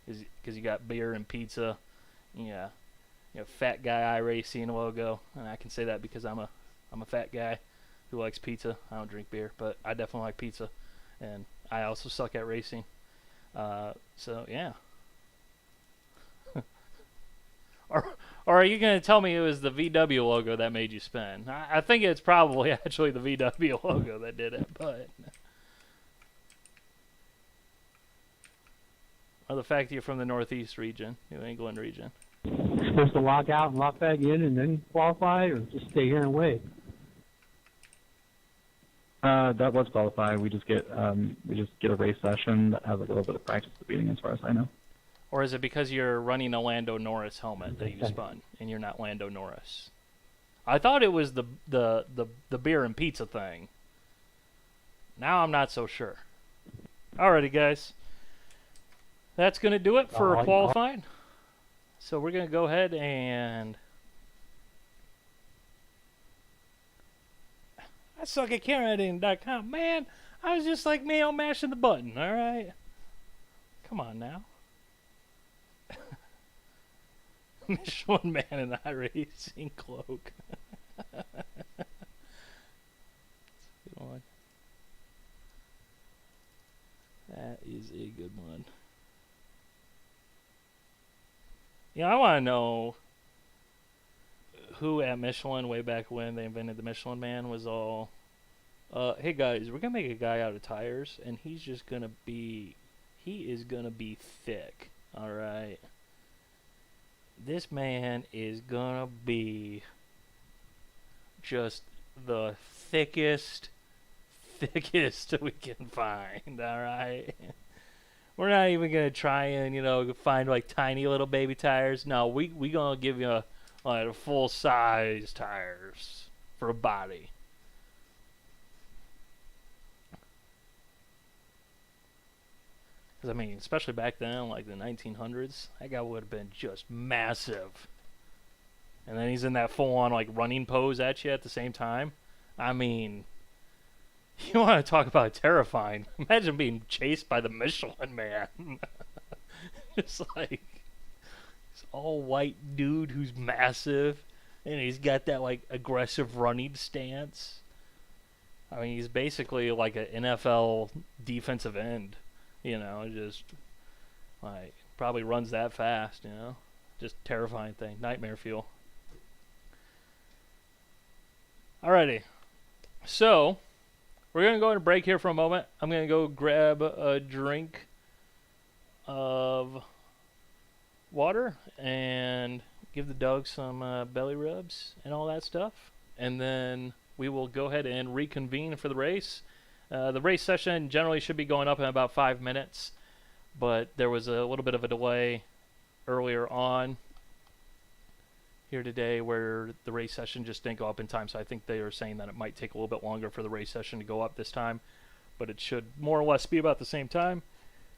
because you got beer and pizza. Yeah, you know, fat guy iRacing logo, and I can say that because I'm a fat guy who likes pizza. I don't drink beer, but I definitely like pizza, and I also suck at racing. So yeah. Or are you going to tell me it was the VW logo that made you spin? I think it's probably actually the VW logo that did it, but... Or the fact that you're from the Northeast region, New England region.
You're supposed to log out and log back in and then qualify, or just stay here and wait?
That was qualifying. We just get a race session that has like a little bit of practice at the beginning, as far as I know.
Or is it because you're running a Lando Norris helmet that you spun, and you're not Lando Norris? I thought it was the beer and pizza thing. Now I'm not so sure. Alrighty, guys. That's going to do it for qualifying. So we're going to go ahead and... I suck at cameraediting.com. Man, I was just like me on mashing the button, alright? Come on now. Michelin Man in the iRacing cloak. That's a good one. That is a good one. Yeah, I want to know who at Michelin way back when they invented the Michelin Man was all, hey guys, we're gonna make a guy out of tires, and he's just gonna be, he is gonna be thick, all right. This man is gonna be just the thickest we can find, all right. We're not even gonna try and, you know, find like tiny little baby tires. No, we gonna give you like full size tires for a body. Because I mean, especially back then, like the 1900s, that guy would have been just massive. And then he's in that full-on like running pose at you at the same time. I mean, you want to talk about terrifying? Imagine being chased by the Michelin Man. Just like this all-white dude who's massive, and he's got that like aggressive running stance. I mean, he's basically like an NFL defensive end. You know, just like probably runs that fast. You know, just terrifying thing, nightmare fuel. Alrighty, so. We're going to go on a break here for a moment. I'm going to go grab a drink of water and give the dog some belly rubs and all that stuff. And then we will go ahead and reconvene for the race. The race session generally should be going up in about 5 minutes, but there was a little bit of a delay earlier on here today where the race session just didn't go up in time, so I think they are saying that it might take a little bit longer for the race session to go up this time, but it should more or less be about the same time.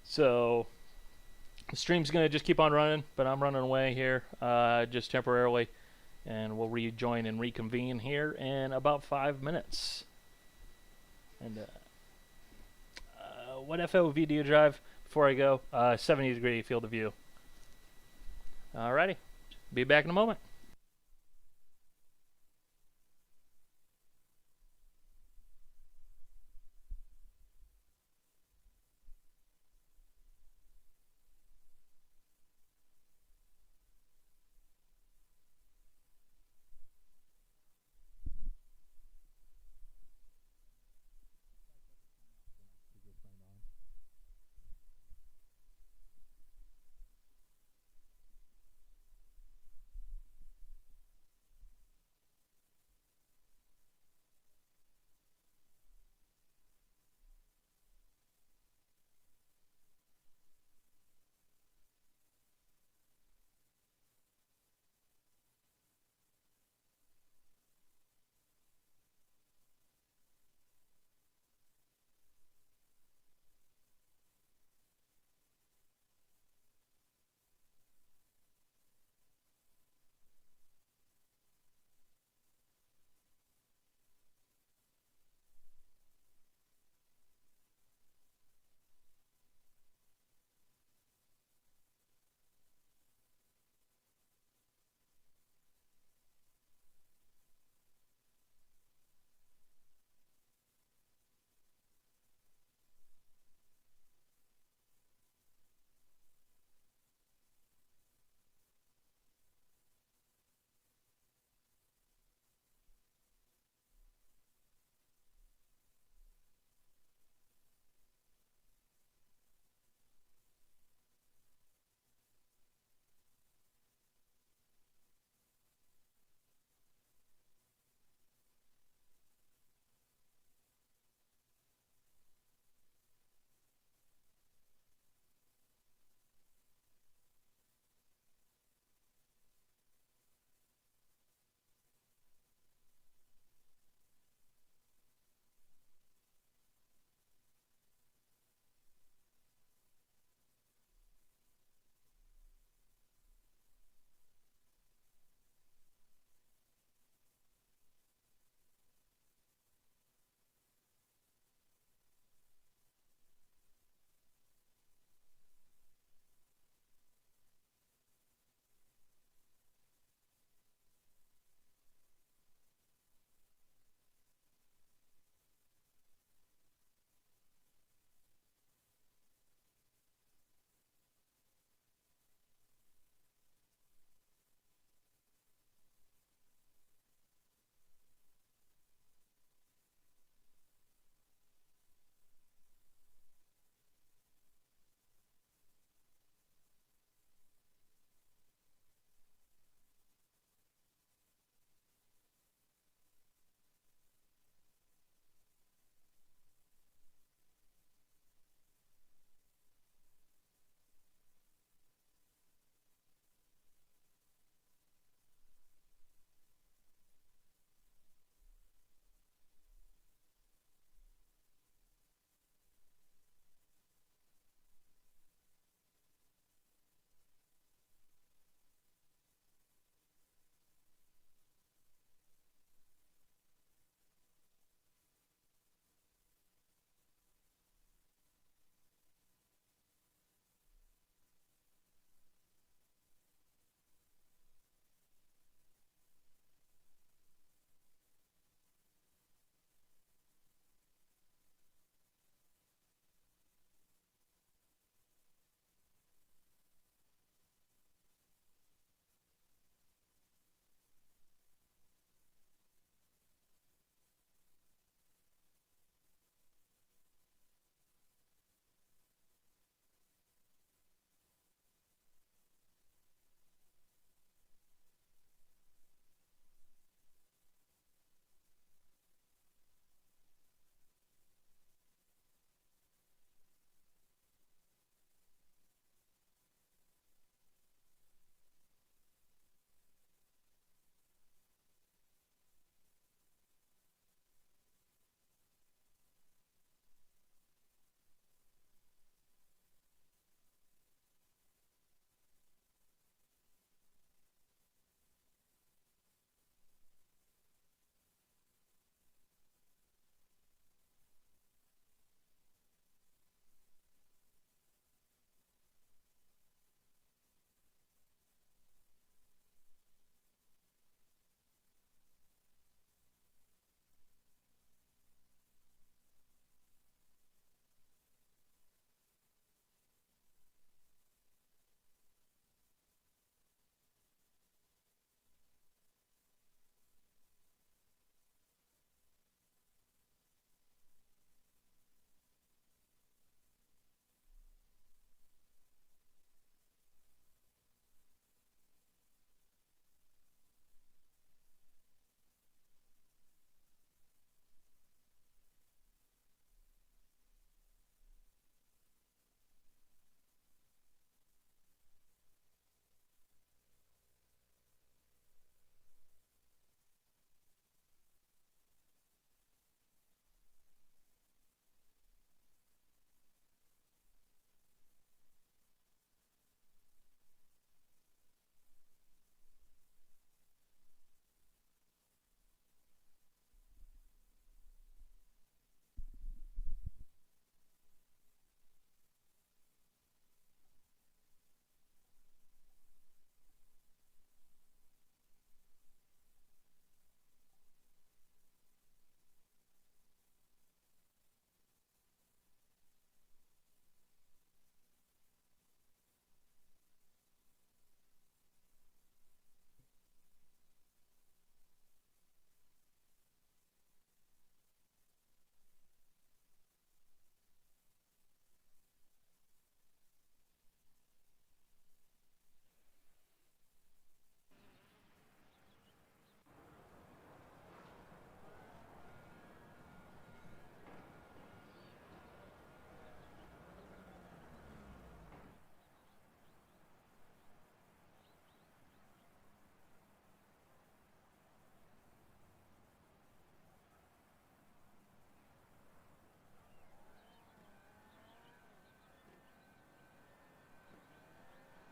So the stream's going to just keep on running, but I'm running away here just temporarily, and we'll rejoin and reconvene here in about 5 minutes. And what FOV do you drive before I go? 70 degree field of view. Alrighty. Be back in a moment.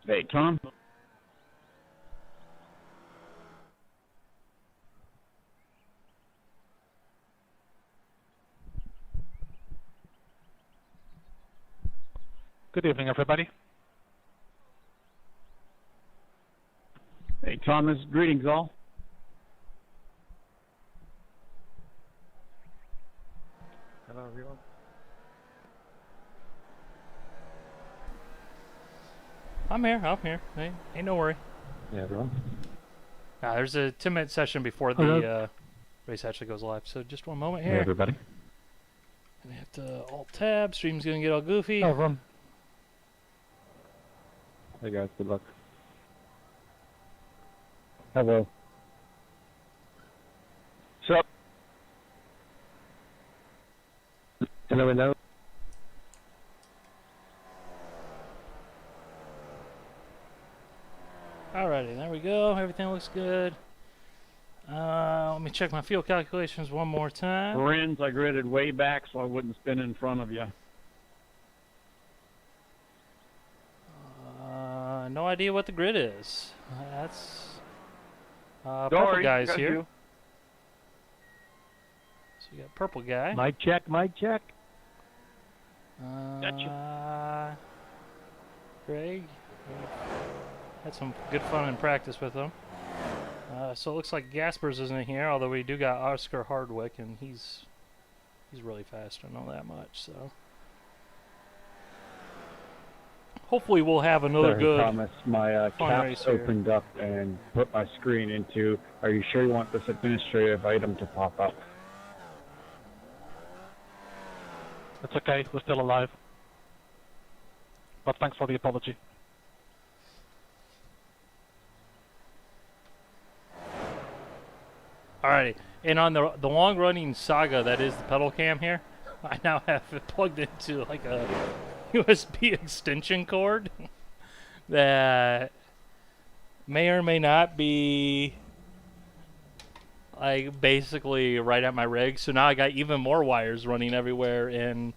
Hey, Tom.
Good evening, everybody.
Hey, Thomas. Greetings, all.
Hello, everyone.
I'm here. Hey, ain't no worry.
Yeah, everyone.
There's a 10-minute session before the race actually goes live, so just one moment
Hey,
here.
everybody.
Gonna have to Alt-Tab. Stream's gonna get all goofy.
Hello, everyone.
Hey, guys. Good luck.
Hello. Sup? Hello.
Alrighty, there we go. Everything looks good. Let me check my fuel calculations one more time.
Friends, I gridded way back so I wouldn't spin in front of you.
No idea what the grid is. That's purple
Sorry,
guys
got
here.
you.
So you got purple guy.
Mic check.
Greg. Had some good fun in practice with him. So it looks like Gaspers isn't here, although we do got Oscar Hardwick, and he's really fast. I know that much. So hopefully we'll have another
Sorry,
good.
Thomas, my
fun race
caps
here.
opened up and put my screen into, are you sure you want this administrative item to pop up?
It's okay. We're still alive. But thanks for the apology.
Alrighty, and on the long-running saga that is the pedal cam here, I now have it plugged into like a USB extension cord that may or may not be like basically right at my rig. So now I got even more wires running everywhere, and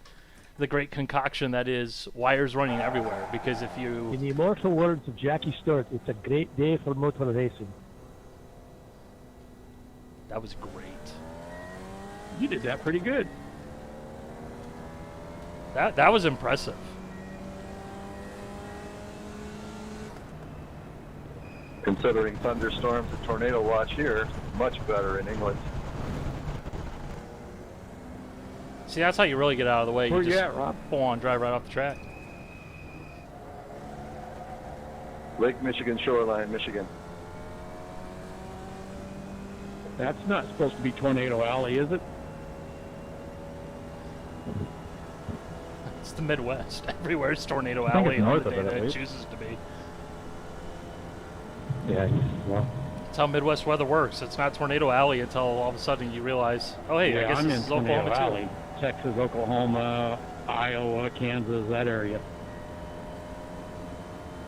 the great concoction that is wires running everywhere. Because if you
In the immortal words of Jackie Stewart, it's a great day for motor racing.
that was great.
You did that pretty good.
That was impressive.
Considering thunderstorms and tornado watch here, much better in England.
See, that's how you really get out of the way.
Where
you
you
just
at, Rob?
pull on, drive right off the track.
Lake Michigan shoreline, Michigan.
That's not supposed to be Tornado Alley, is it?
It's the Midwest. Everywhere's Tornado
I think
Alley
it's
on
north
the
of
day
it, at
that it
least.
chooses to be.
Yeah, well,
That's how Midwest weather works. It's not Tornado Alley until all of a sudden you realize, oh hey, I
Yeah,
guess
I'm
this
in
is
Tornado
Oklahoma too.
Alley. Texas, Oklahoma, Iowa, Kansas, that area.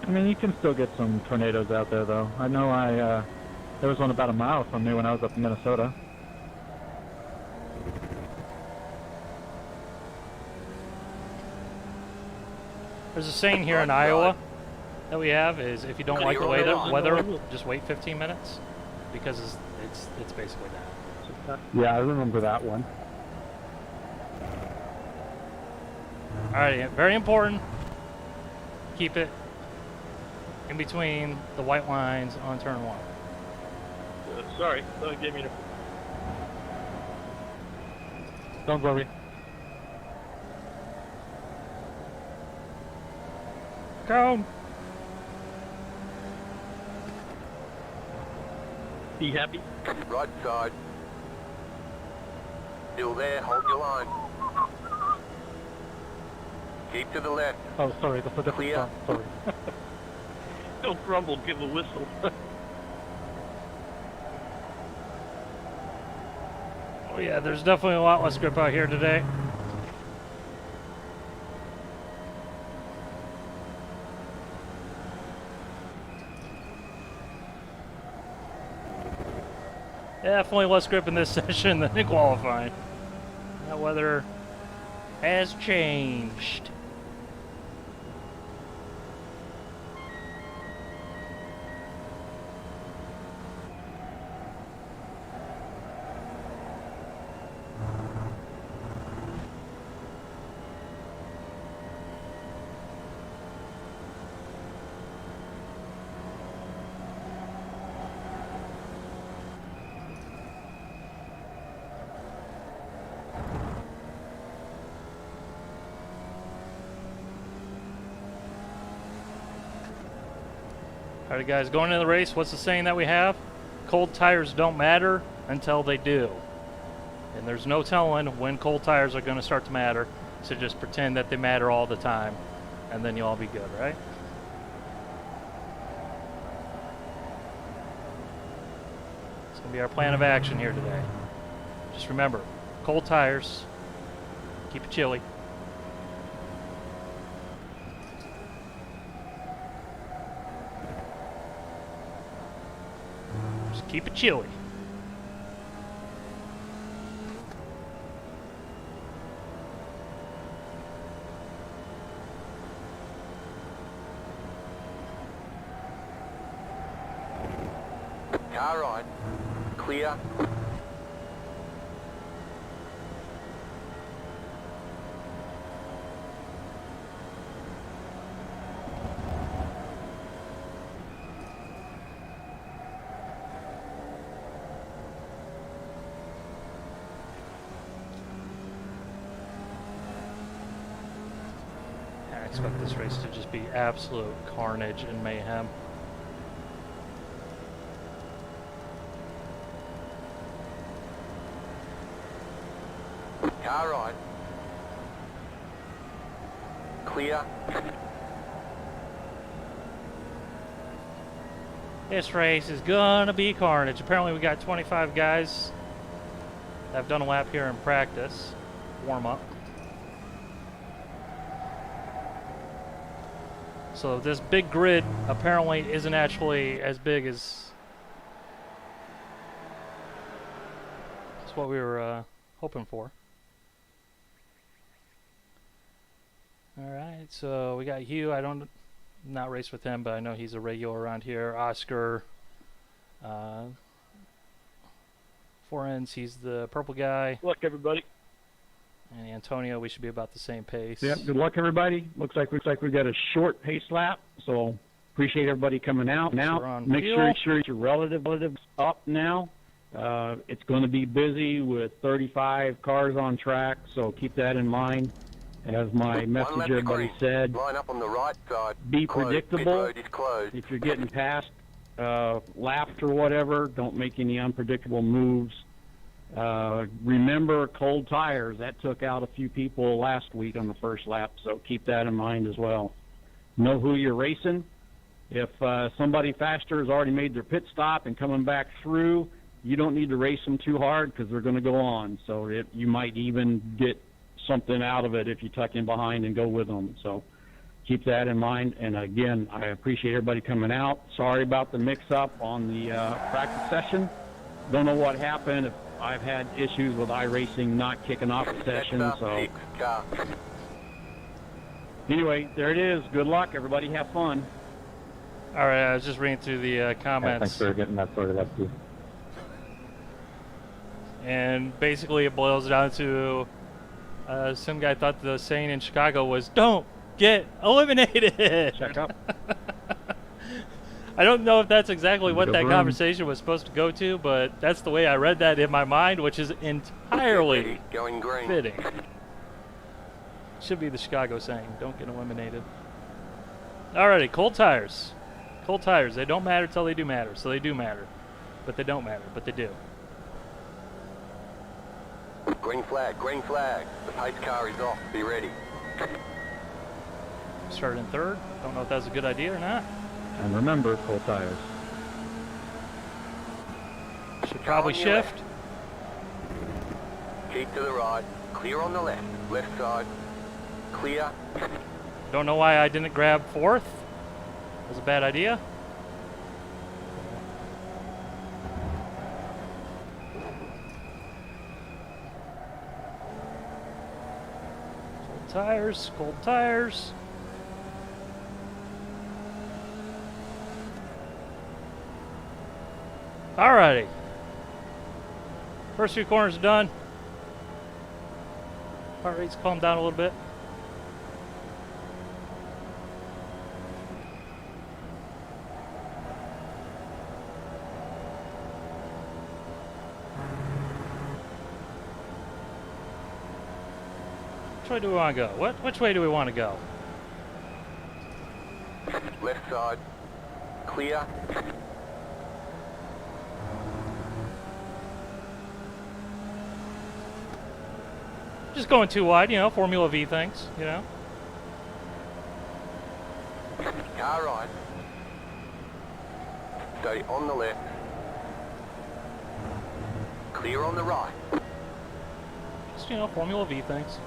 I mean, you can still get some tornadoes out there, though. I know there was one about a mile from me when I was up in Minnesota.
There's a saying here in Iowa that we have is if you don't like the weather, just wait 15 minutes because it's basically that.
Yeah, I remember that one.
Alright, very important. Keep it in between the white lines on turn one.
Sorry, that gave me
Don't worry.
Cone.
Be happy.
Right side. Still there, hold your line. Keep to the left.
Oh, sorry, that's a different
Clear.
song. Sorry.
Don't grumble, give a whistle.
Oh yeah, there's definitely a lot less grip out here today. Definitely less grip in this session than in qualifying. That weather has changed. Alright guys, going into the race, what's the saying that we have? Cold tires don't matter until they do. And there's no telling when cold tires are going to start to matter, so just pretend that they matter all the time, and then you'll all be good, right? It's going to be our plan of action here today. Just remember, cold tires, keep it chilly. Just keep it chilly.
Car right. Clear.
I expect this race to just be absolute carnage and mayhem.
Car right. Clear.
This race is gonna be carnage. Apparently we got 25 guys that have done a lap here in practice. Warm up. So this big grid apparently isn't actually as big as what we were hoping for. Alright, so we got Hugh. I don't not race with him, but I know he's a regular around here. Oscar, Forens, he's the purple guy.
Good luck, everybody.
And Antonio, we should be about the same pace.
Yep, good luck, everybody. Looks like we got a short pace lap, so appreciate everybody coming out.
We're
Now,
on
make
fuel.
sure your relatives up now. It's going to be busy with 35 cars on track, so keep that in mind. As my
One lap
messenger
to
buddy
green.
said,
Line up on the right side.
be
Closed.
predictable.
Pit road is closed.
If you're getting past laps or whatever, don't make any unpredictable moves. Remember cold tires. That took out a few people last week on the first lap, so keep that in mind as well. Know who you're racing. If somebody faster has already made their pit stop and coming back through, you don't need to race them too hard because they're going to go on. So you might even get something out of it if you tuck in behind and go with them. So keep that in mind. And again, I appreciate everybody coming out. Sorry about the mix-up on the practice session. Don't know what happened. I've had issues with iRacing not kicking off the session.
Next up,
So
6 car.
anyway, there it is. Good luck, everybody. Have fun.
Alright, I was just reading through the
Yeah,
comments.
thanks for getting that sorted out too.
And basically it boils down to some guy thought the saying in Chicago was, "Don't get eliminated."
Check up.
I don't know if that's exactly what
Go
that
room.
conversation was supposed to go to, but that's the way I read that in my mind, which is entirely
Going green.
fitting. Should be the Chicago saying, "Don't get eliminated." Alrighty, cold tires. Cold tires, they don't matter till they do matter. So they do matter. But they don't matter, but they do.
Green flag, green flag. The pace car is off. Be ready.
Started in third. Don't know if that's a good idea or not.
And remember, cold tires.
Should probably
on your
shift.
Keep to the right. Clear on the left. Left side. Clear.
Don't know why I didn't grab fourth. That was a bad idea. Cold tires, cold tires. Alrighty. First few corners are done. Heart rate's calmed down a little bit. Which way do we want to go? Which way do we want to go?
Left side. Clear.
Just going too wide, you know, Formula V things, you know.
Car right. Stay on the left. Clear on the right.
Just, you know, Formula V things.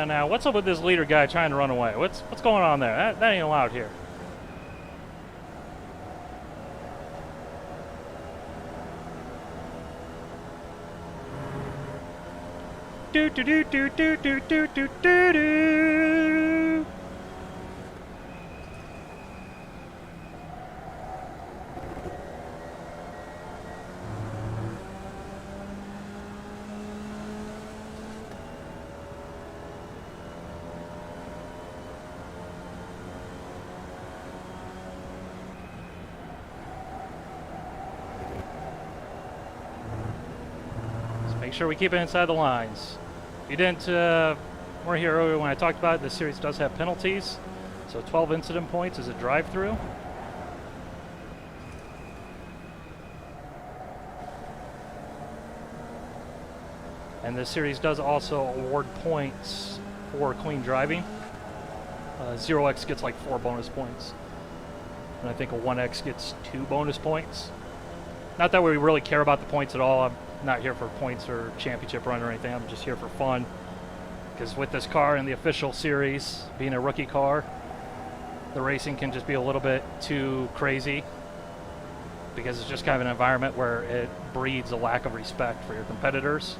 Now, what's up with this leader guy trying to run away? What's going on there? That ain't allowed here. Do do do do do do do do do do. Make sure we keep it inside the lines. If you didn't, weren't here earlier when I talked about it, this series does have penalties. So 12 incident points is a drive-through. And this series does also award points for clean driving. 0x gets like 4 bonus points. And I think a 1x gets 2 bonus points. Not that we really care about the points at all. I'm not here for points or championship run or anything. I'm just here for fun. Because with this car in the official series, being a rookie car, the racing can just be a little bit too crazy. Because it's just kind of an environment where it breeds a lack of respect for your competitors.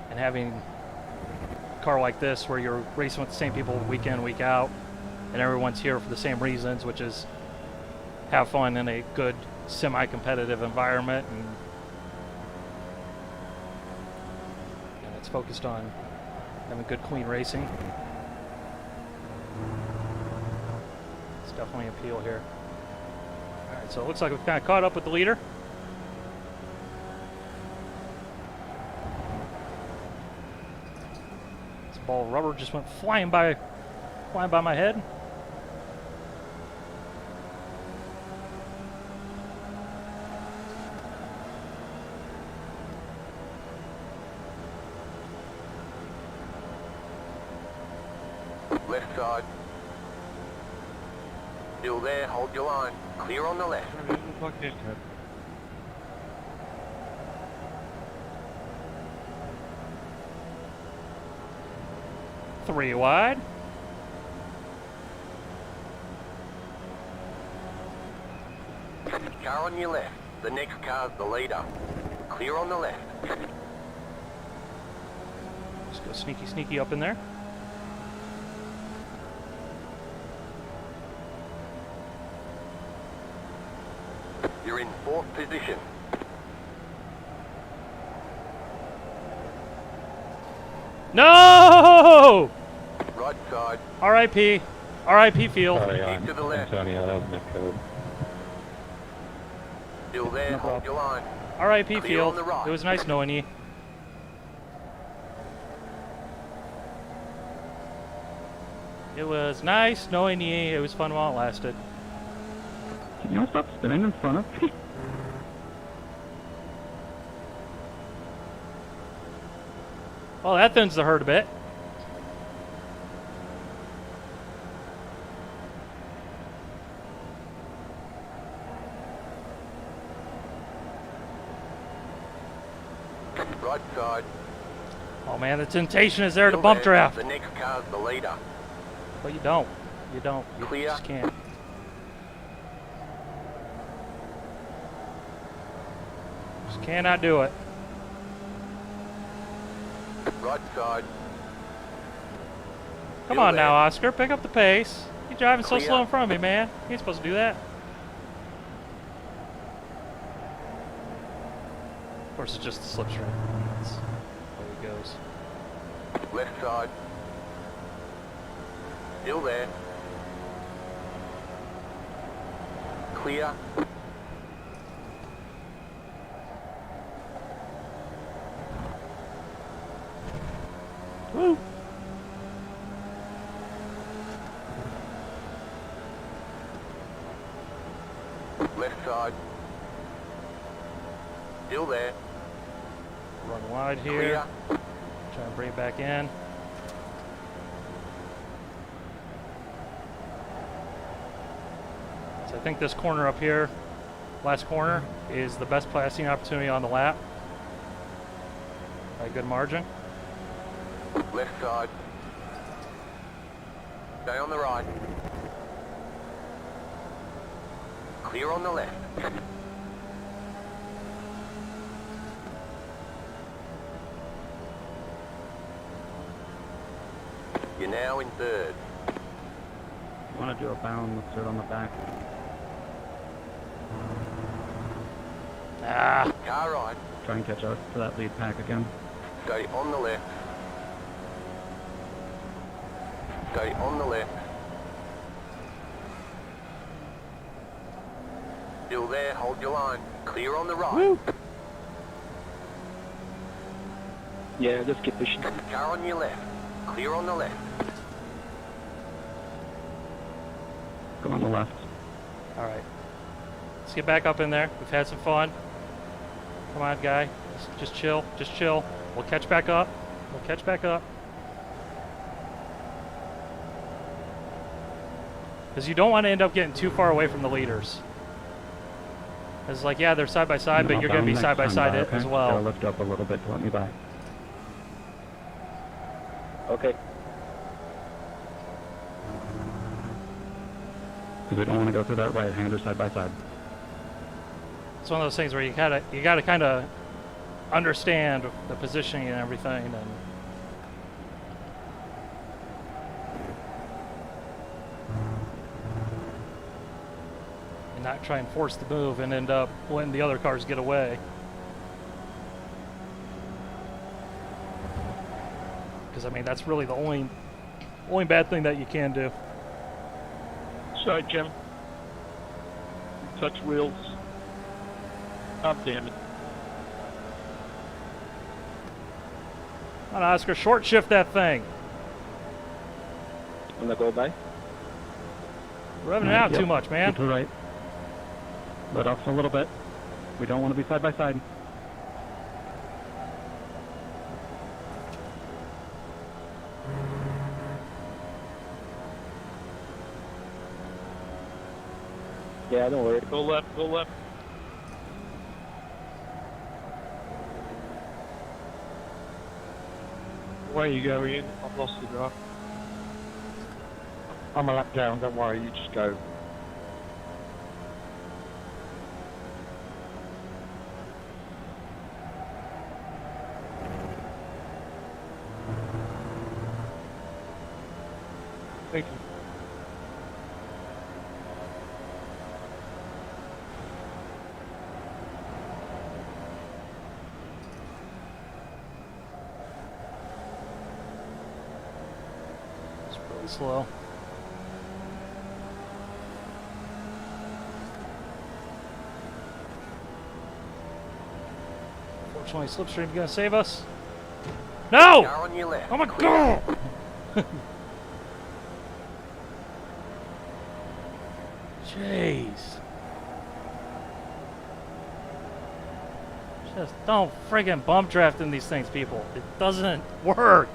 And having a car like this where you're racing with the same people week in, week out, and everyone's here for the same reasons, which is have fun in a good semi-competitive environment, and it's focused on having good clean racing. It's definitely an appeal here. Alright, so it looks like we've kind of caught up with the leader. This ball of rubber just went flying by my head.
Left side. Still there, hold your line. Clear on the left.
Three wide.
Car on your left. The next car's the leader. Clear on the left.
Just go sneaky up in there.
You're in 4th position.
No!
Right side.
R.I.P. R.I.P. Field.
Sorry,
Keep to the left.
Antonio, that was my code.
Still there, hold your line.
R.I.P.
Clear
Field.
on the right.
It was nice knowing you. It was nice knowing you. It was fun while it lasted.
Can you stop spinning in front of me?
Well, that thins the herd a bit.
Right side.
Oh man, the temptation is there to
Still
bump
there.
draft.
The next car's the leader.
But you don't. You don't. You
Clear.
just can't. Just cannot do it.
Right side.
Come
Still
on
there.
now, Oscar. Pick up the pace. You're driving so
Clear.
slow in front of me, man. You ain't supposed to do that. course, it's just the slipstream. That's how it goes.
Left side. Still there. Clear.
Woo!
Left side. Still there.
Run wide here.
Clear.
Try and bring it back in. So I think this corner up here, last corner, is the best passing opportunity on the lap. By a good margin.
Left side. Stay on the right. Clear on the left. You're now in third.
You want to do a bound, let's sit on the back.
Ah!
Car right.
Try and catch up to that lead pack again.
Stay on the left. Stay on the left. Still there, hold your line. Clear on the right.
Woo!
Yeah, just keep pushing.
Car on your left. Clear on the left.
Go on the left.
Alright. Let's get back up in there. We've had some fun. Come on, guy. Just chill. Just chill. We'll catch back up. We'll catch back up. Because you don't want to end up getting too far away from the leaders. It's like, yeah, they're side by side, but you're going to be side by side
okay?
as
Gotta
well.
lift up a little bit to let me by.
Okay.
Because we don't want to go through that right-hander side by side.
It's one of those things where you gotta kind of understand the positioning and everything, and not try and force the move and end up letting the other cars get away. Because I mean, that's really the only bad thing that you can do.
Sorry, Jim. Touch wheels. Oh, damn it.
Come on, Oscar, short shift that thing.
I'm gonna go by.
Revving it out
Yep.
too much, man.
To the right. Let off a little bit. We don't want to be side by side.
Yeah, don't worry.
Go left, go left. Where you go, Ian? I've lost the graph.
I'm a lap down, don't worry, you just go.
Thank you.
It's really slow. Unfortunately, Slipstream's gonna save us. No!
Car on your left.
Oh my
Clear.
god! Jeez. Just don't friggin' bump draft in these things, people. It doesn't work.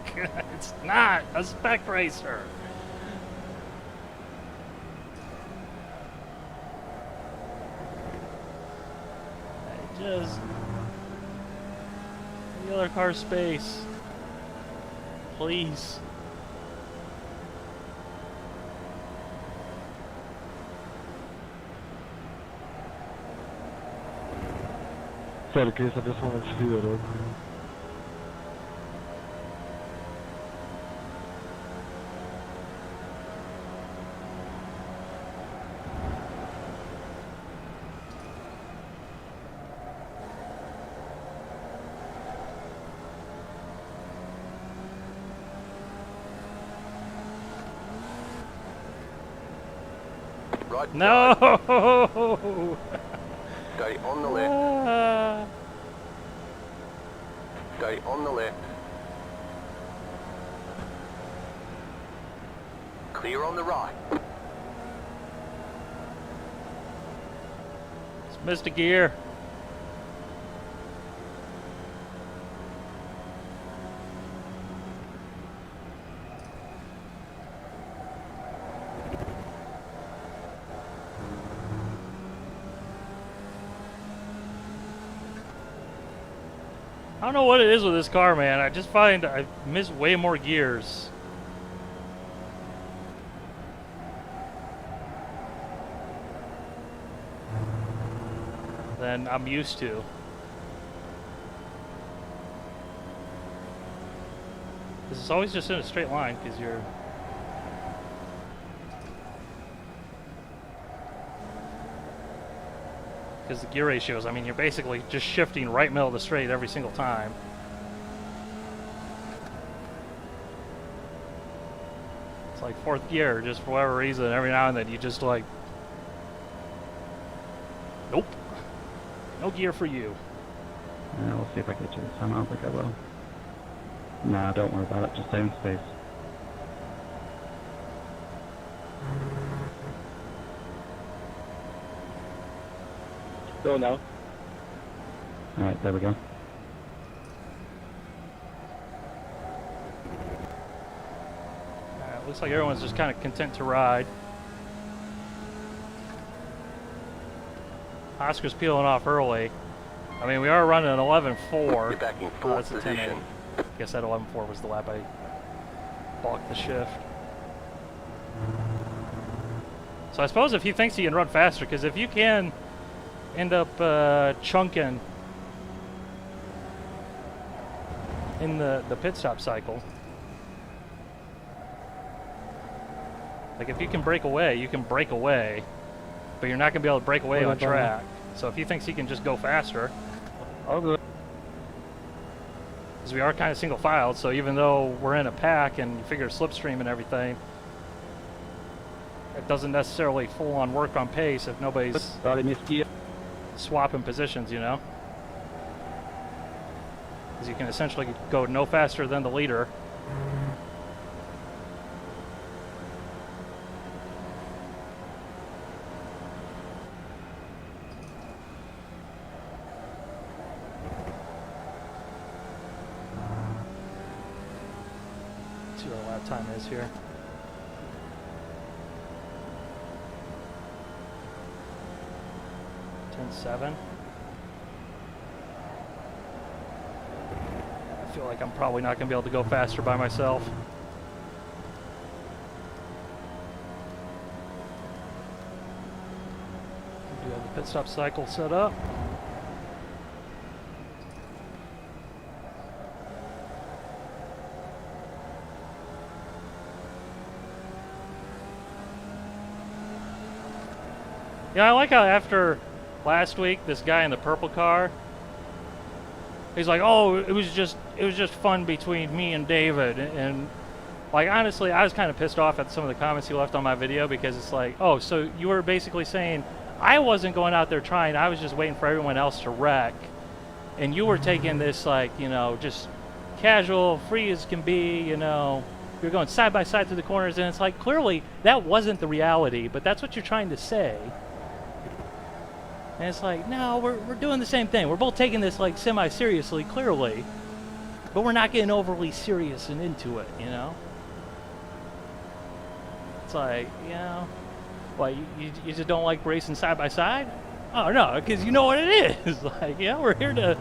It's not a spec racer. I just... the other car space. Please.
Sorry, Chris, I just wanted to do it.
Right side.
No!
Stay on the left.
Ah.
Stay on the left. Clear on the right.
Just missed a gear. I don't know what it is with this car, man. I just find I miss way more gears. Than I'm used to. This is always just in a straight line because you're... Because the gear ratios, I mean, you're basically just shifting right middle of the straight every single time. It's like fourth gear, just for whatever reason, every now and then you just like... Nope. No gear for you.
Yeah, we'll see if I get you this time. I don't think I will. Nah, don't worry about it. Just stay in space.
Go now.
Alright, there we go.
Looks like everyone's just kind of content to ride. Oscar's peeling off early. I mean, we are running an 11.4.
You're back in
Oh,
fourth
that's a 10.8.
position.
Guess that 11.4 was the lap I balked the shift. So I suppose if he thinks he can run faster, because if you can end up chunking in the pit stop cycle, like if you can break away, you can break away, but you're not going to be able to break away on track. So if he thinks he can just go faster, because we are kind of single filed, so even though we're in a pack and you figure slipstream and everything, it doesn't necessarily full on work on pace if nobody's swapping positions, you know? Because you can essentially go no faster than the leader. Let's see what our lap time is here. 10.7. I feel like I'm probably not going to be able to go faster by myself. I do have the pit stop cycle set up. Yeah, I like how after last week, this guy in the purple car, he's like, "Oh, it was just fun between me and David." And like honestly, I was kind of pissed off at some of the comments he left on my video, because it's like, "Oh, so you were basically saying I wasn't going out there trying, I was just waiting for everyone else to wreck, and you were taking this like, you know, just casual, free as can be, you know, you're going side by side through the corners." And it's like, clearly that wasn't the reality, but that's what you're trying to say. And it's like, no, we're doing the same thing. We're both taking this like semi-seriously, clearly, but we're not getting overly serious and into it, you know? It's like, you know, what, you just don't like racing side by side? Oh no, because you know what it is. Like, yeah, we're here to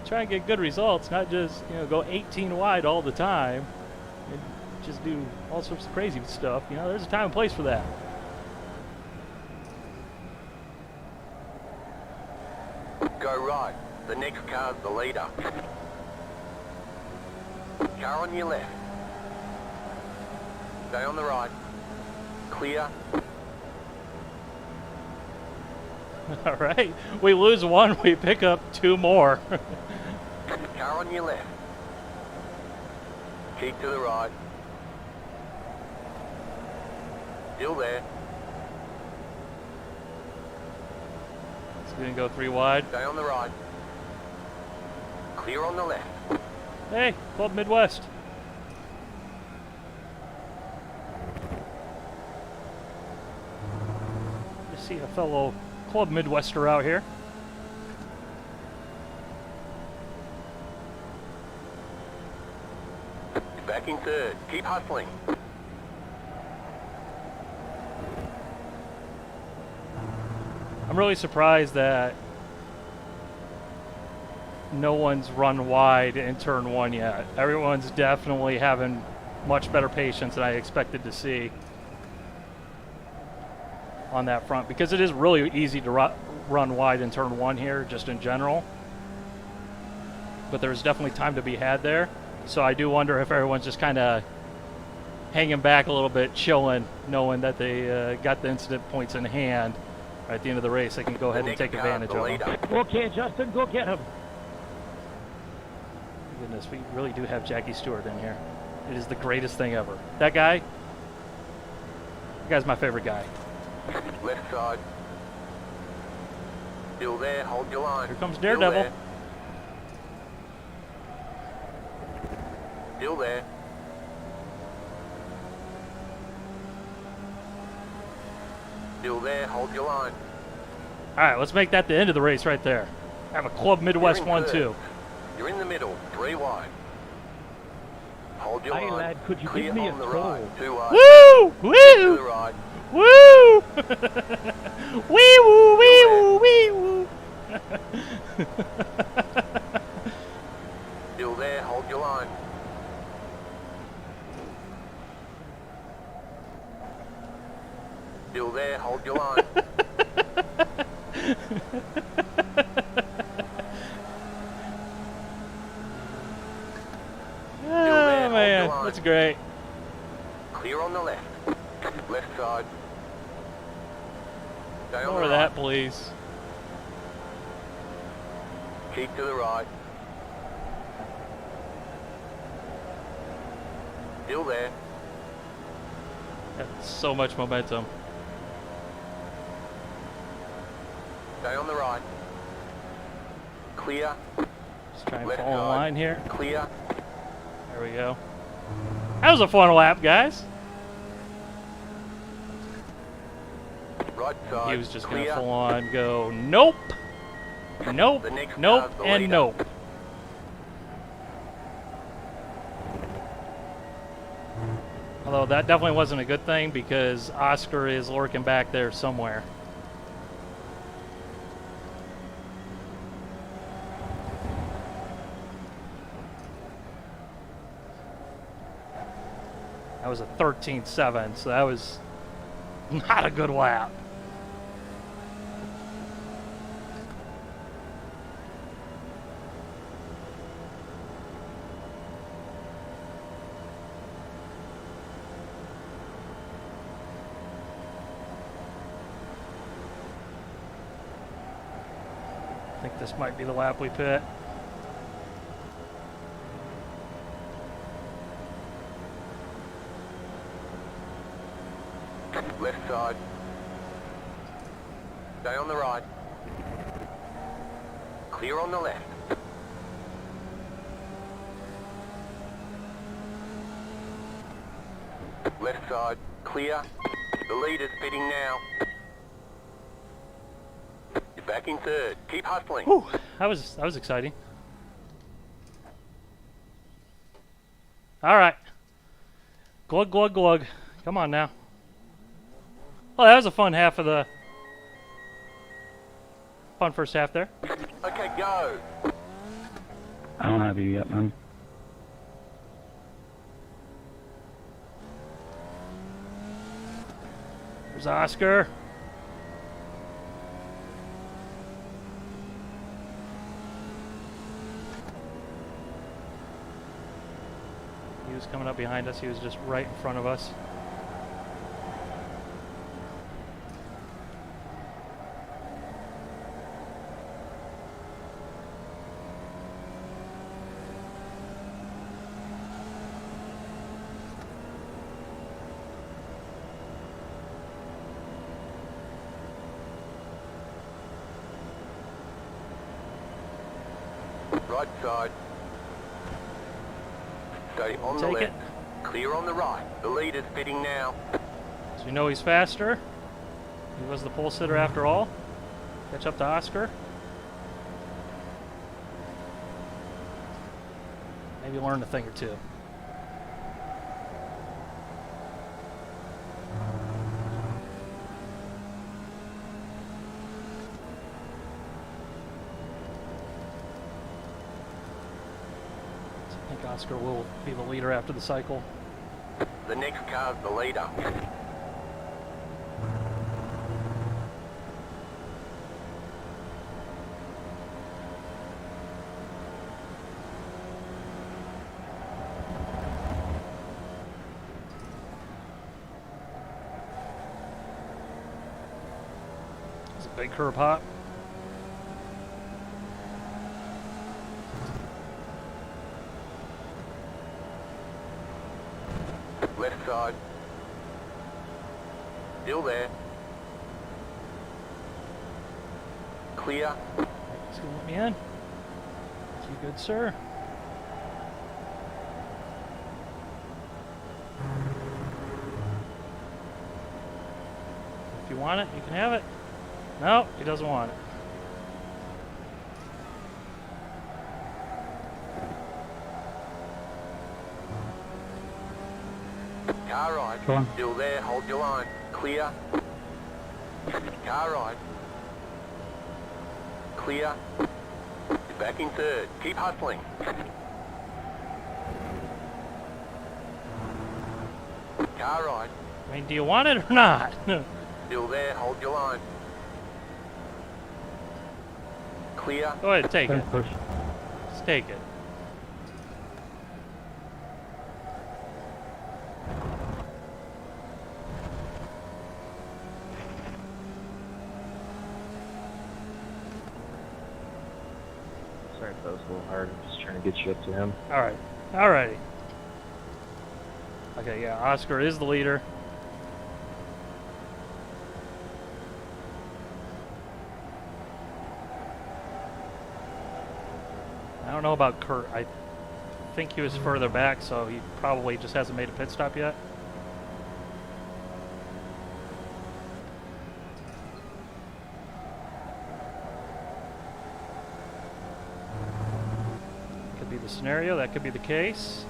try and get good results, not just, you know, go 18 wide all the time and just do all sorts of crazy stuff. You know, there's a time and place for that.
Go right. The next car's the leader. Car on your left. Stay on the right. Clear.
All right, we lose one, we pick up two more.
Car on your left. Keep to the right. Still there.
It's gonna go 3 wide.
Stay on the right. Clear on the left.
Hey, Club Midwest. You see a fellow Club Midwester out here.
Back in third. Keep hustling.
I'm really surprised that no one's run wide in turn 1 yet. Everyone's definitely having much better patience than I expected to see on that front, because it is really easy to run wide in turn 1 here, just in general. But there's definitely time to be had there. So I do wonder if everyone's just kind of hanging back a little bit, chilling, knowing that they got the incident points in hand. At the end of the race, they can go ahead and take advantage of them.
Okay, Justin, go get him.
Goodness, we really do have Jackie Stewart in here. It is the greatest thing ever. That guy's my favorite guy.
Left side. Still there. Hold your line.
Here comes
Still
Daredevil.
there. Still there. Still there. Hold your line.
All right, let's make that the end of the race right there. Have a Club Midwest
You're in
1-2.
You're in the middle. 3 wide. Hold your
Hey,
line.
lad, could you
Clear
give me a
on the
toll?
right. 2 wide.
Woo!
To the
Woo!
right.
Woo! Wee woo! Wee woo! Wee woo!
Still there. Hold your line. Still there. Hold your line.
Oh man, that's great.
Clear on the left. Left side. Stay on
More
the
of
right.
that, please.
Keep to the right. Still there.
That's so much momentum.
Stay on the right. Clear.
Just try and
Left
fall in
side.
line here.
Clear.
There we go. That was a fun lap, guys.
Right side.
He was just going to
clear.
full on go, nope, nope,
The next
nope,
car's the
and
leader.
nope. Although that definitely wasn't a good thing, because Oscar is lurking back there somewhere. That was a 13.7, so that was not a good lap. I think this might be the lap we pit.
Left side. Stay on the right. Clear on the left. Left side. Clear. The leader's pitting now. You're back in third. Keep hustling.
Whew, that was exciting. All right. Glug, glug, glug. Come on now. Well, that was a fun half of the... Fun first half there.
Okay, go.
I don't have you yet, man.
There's Oscar. He was coming up behind us. He was just right in front of us.
Right side. Stay on the
Take
left.
it.
Clear on the right. The leader's pitting now.
So we know he's faster. He was the pole sitter after all. Catch up to Oscar. Maybe learn a thing or two. I think Oscar will be the leader after the cycle.
The next car's the leader.
It's a big curb hop.
Left side. Still there. Clear.
He's gonna let me in. You good, sir? If you want it, you can have it. No, he doesn't want it.
Car right.
Go on.
Still there. Hold your line. Clear. Car right. Clear. You're back in third. Keep hustling. Car right.
I mean, do you want it or not?
Still there. Hold your line. Clear.
Go ahead, take it.
Don't push.
Just take it.
Sorry if that was a little hard. I'm just trying to get you up to him.
Alright. Alrighty. Okay, yeah, Oscar is the leader. I don't know about Kurt. I think he was further back, so he probably just hasn't made a pit stop yet. Could be the scenario, that could be the case.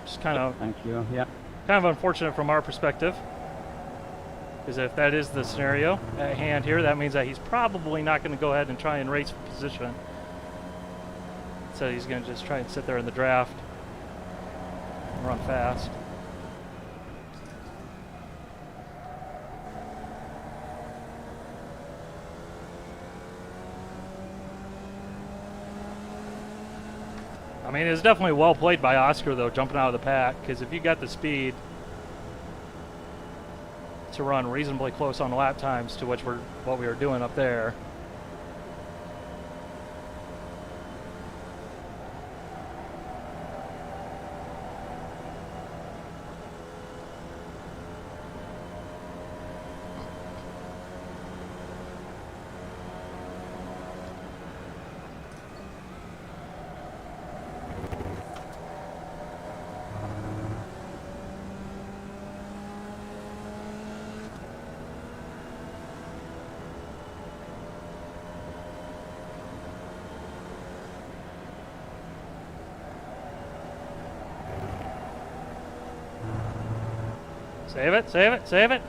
Just kind of
Thank you. Yeah.
unfortunate from our perspective. Because if that is the scenario at hand here, that means that he's probably not going to go ahead and try and race for position. So he's going to just try and sit there in the draft and run fast. I mean, it's definitely well played by Oscar, though, jumping out of the pack. Because if you got the speed to run reasonably close on lap times to what we were doing up there. Save it, save it, save it.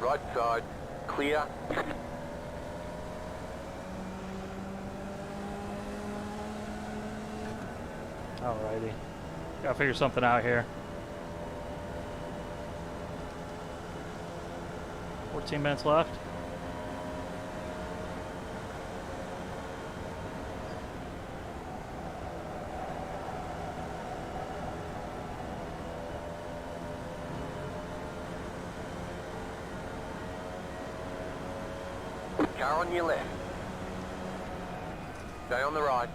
Right side. Clear.
Alrighty. Gotta figure something out here. 14 minutes left.
Car on your left. Stay on the right.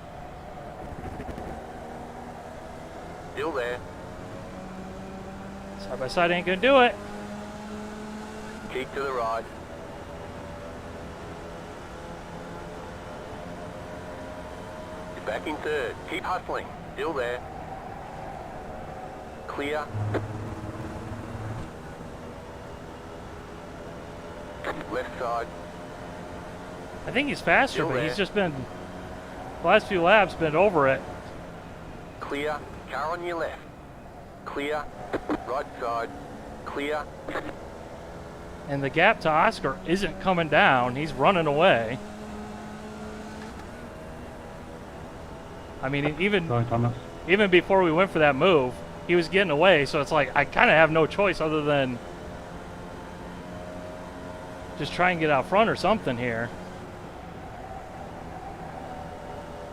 Still there.
Side by side ain't gonna do it.
Keep to the right. You're back in third. Keep hustling. Still there. Clear. Left side.
I think he's faster,
Still
but
there.
he's just been, the last few laps, been over it.
Clear. Car on your left. Clear. Right side. Clear.
And the gap to Oscar isn't coming down. He's running away. I mean,
Going, Thomas.
even before we went for that move, he was getting away. So it's like I kind of have no choice other than just try and get out front or something here.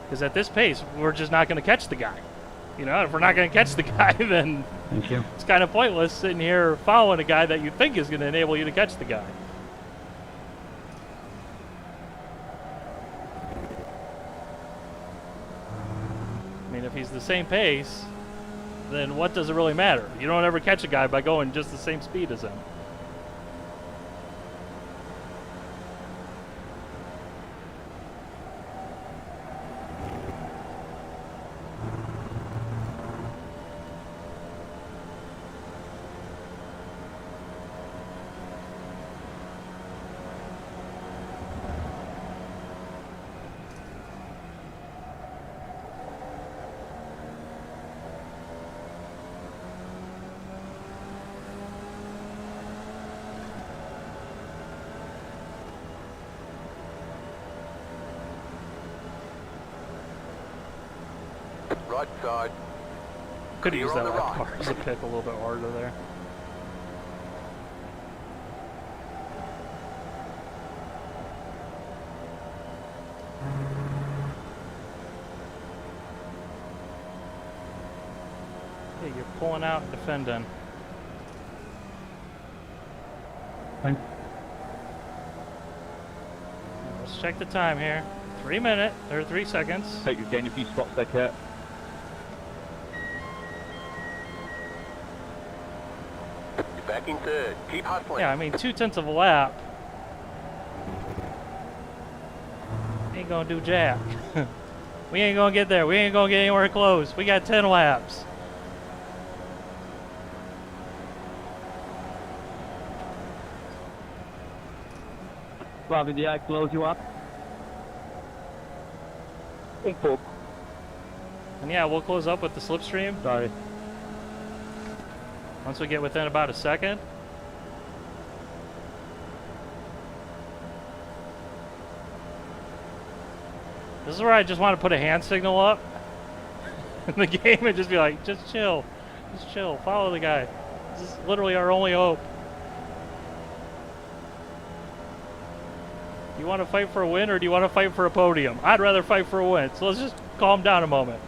Because at this pace, we're just not going to catch the guy. You know, if we're not going to catch the guy, then
Thank you.
it's kind of pointless sitting here following a guy that you think is going to enable you to catch the guy. I mean, if he's the same pace, then what does it really matter? You don't ever catch a guy by going just the same speed as him.
Right side.
Could have
Clear
used
on
that
the
left
right.
car as a pick a little bit harder there. Hey, you're pulling out and defending.
Thanks.
Let's check the time here. 3 minutes, or 3 seconds.
Take you gain a few spots there, Kurt.
You're back in third. Keep hustling.
Yeah, I mean, 2/10 of a lap. Ain't gonna do jack. We ain't gonna get there. We ain't gonna get anywhere close. We got 10 laps.
Bobby, did I close you up?
Un pouco.
And yeah, we'll close up with the slipstream
Sorry.
once we get within about a second. This is where I just want to put a hand signal up in the game and just be like, just chill. Just chill. Follow the guy. This is literally our only hope. Do you want to fight for a win or do you want to fight for a podium? I'd rather fight for a win. So let's just calm down a moment.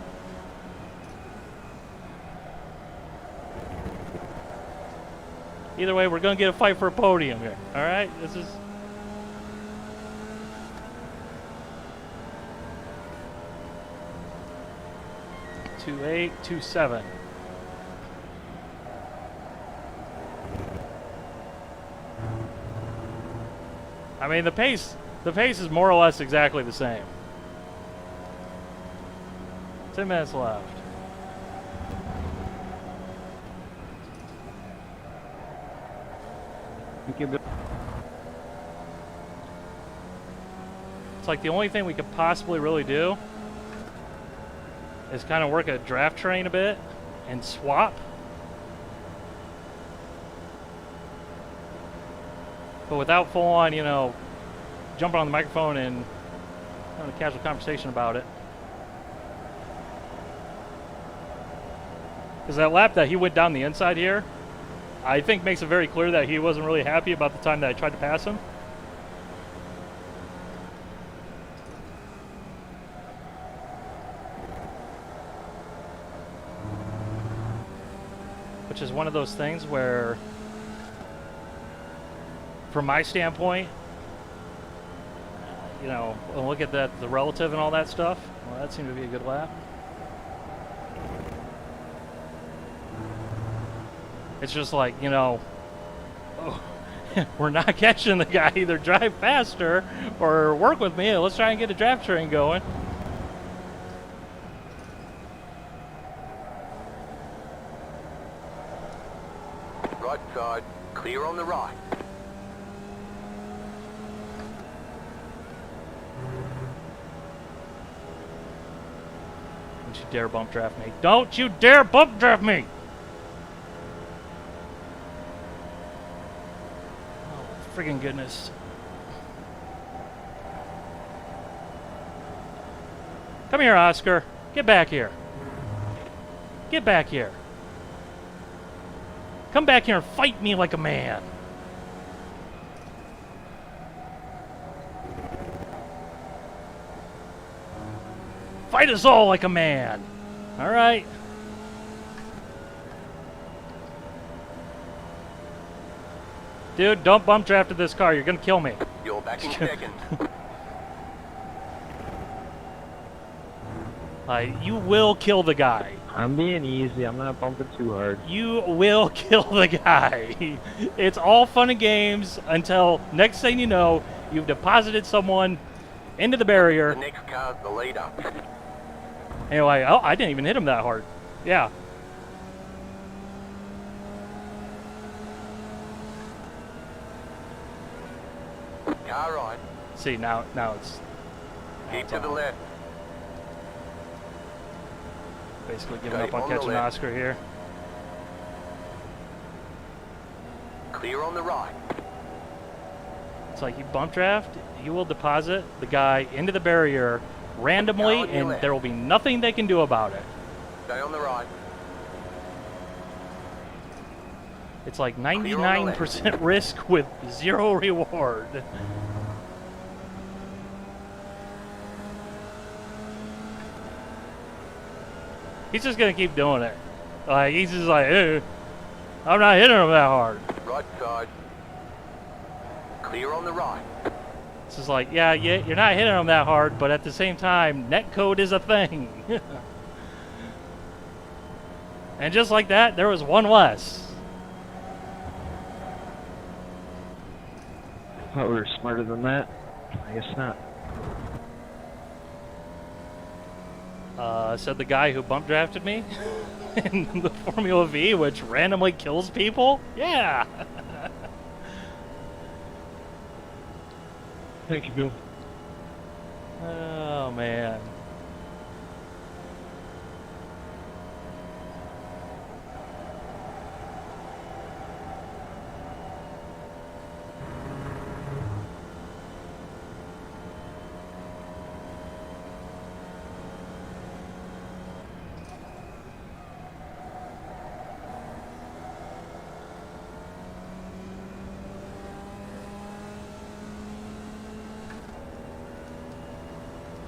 Either way, we're going to get a fight for a podium here. All right? This is... Two 8, 2 7. I mean, the pace is more or less exactly the same. 10 minutes left.
Thank you.
It's like the only thing we could possibly really do is kind of work a draft train a bit and swap. But without full on, you know, jumping on the microphone and having a casual conversation about it. Because that lap that he went down the inside here, I think makes it very clear that he wasn't really happy about the time that I tried to pass him. Which is one of those things where, from my standpoint, you know, look at that, the relative and all that stuff. Well, that seemed to be a good lap. It's just like, you know, oh, we're not catching the guy. Either drive faster or work with me. Let's try and get a draft train going.
Right side, clear on the right.
Don't you dare bump draft me. Don't you dare bump draft me! Oh, friggin' goodness. Come here, Oscar. Get back here. Get back here. Come back here and fight me like a man. Fight us all like a man. All right. Dude, don't bump draft to this car. You're going to kill me.
You're back in second.
You will kill the guy.
I'm being easy. I'm not bumping too hard.
You will kill the guy. It's all fun and games until next thing you know, you've deposited someone into the barrier.
The next car's the leader.
Anyway, oh, I didn't even hit him that hard. Yeah.
Car right.
See, now it's
Keep to the left.
basically giving
Okay,
up on
on the
catching
left.
Oscar here.
Clear on the right.
It's like you bump draft, you will deposit the guy into the barrier randomly,
Down your
and
left.
there will be nothing they can do about it.
Stay on the right.
It's like
Clear on the
99% risk with 0 reward. He's just gonna keep doing it. Like he's just like, I'm not hitting him that hard.
Right side. Clear on the right.
It's just like, yeah, you're not hitting him that hard, but at the same time, netcode is a thing. And just like that, there was one less.
Thought we were smarter than that. I guess not.
Said the guy who bump drafted me in the Formula V, which randomly kills people. Yeah.
Thank you, Bill.
Oh man.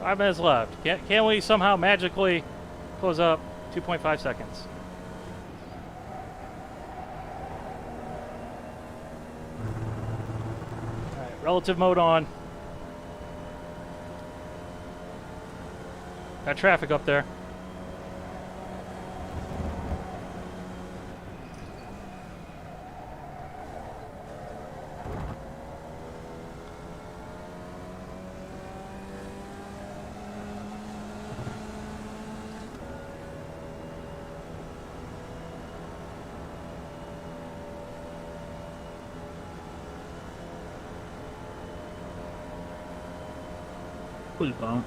Five minutes left. Can we somehow magically close up 2.5 seconds? Alright, relative mode on. Got traffic up there.
Cool bump.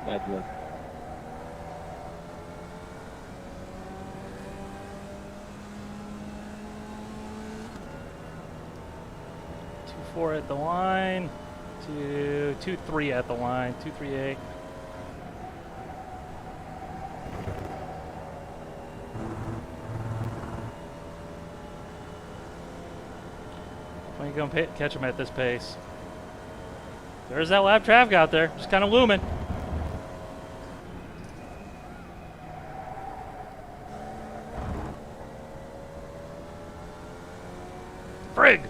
Bad luck.
Four at the line. 2-3 at the line. 238. When you gonna catch him at this pace? There's that lab traffic out there, just kind of looming. Frig!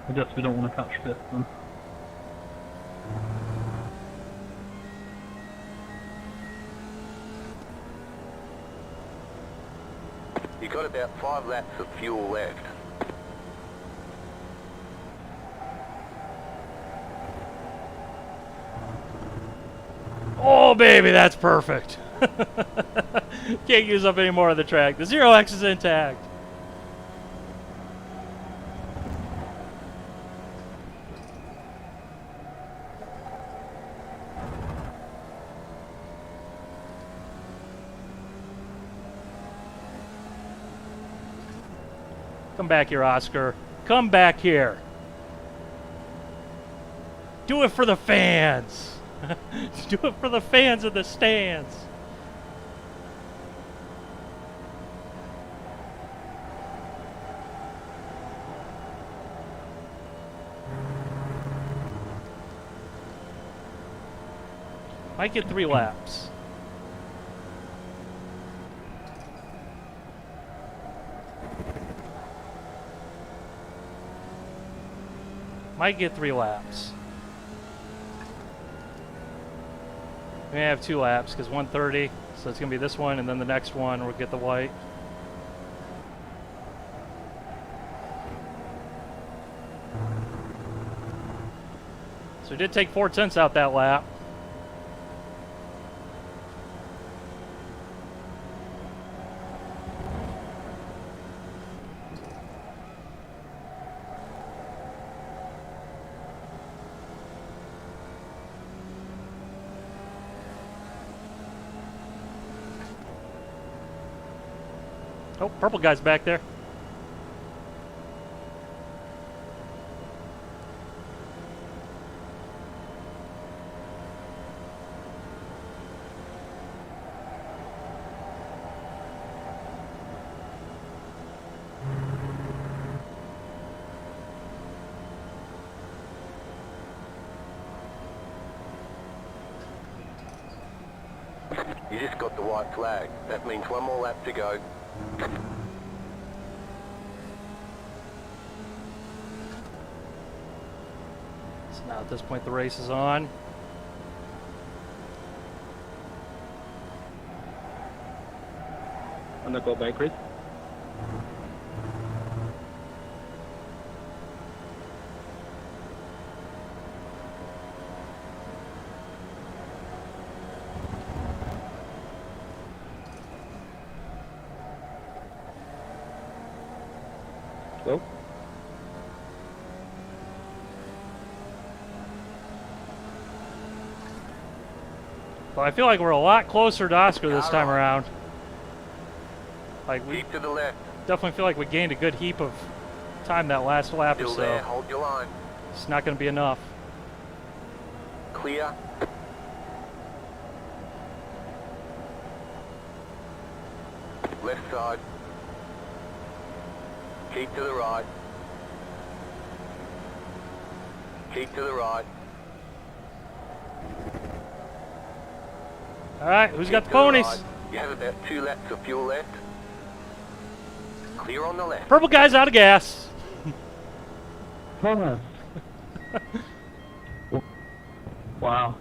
I guess we don't want to catch fifth then.
You got about 5 laps of fuel left.
Oh, baby, that's perfect. Can't use up any more of the track. The 0X is intact. Come back here, Oscar. Come back here. Do it for the fans. Do it for the fans in the stands. Might get 3 laps. Might get 3 laps. We may have 2 laps because 130, so it's going to be this one, and then the next one we'll get the white. So we did take 4/10 out that lap. Oh, purple guy's back there.
You just got the white flag. That means 1 more lap to go.
So now at this point the race is on.
I'm gonna go back, Chris. Go.
But I feel like we're a lot closer to Oscar this time around. Like we
Keep to the left.
definitely feel like we gained a good heap of time that last lap or
Still there.
so.
Hold your line.
It's not going to be enough.
Clear. Left side. Keep to the right. Keep to the right.
All right, who's got the
Keep to the
ponies?
right. You have about 2 laps of fuel left. Clear on the left.
Purple guy's out of gas.
Thomas. Wow.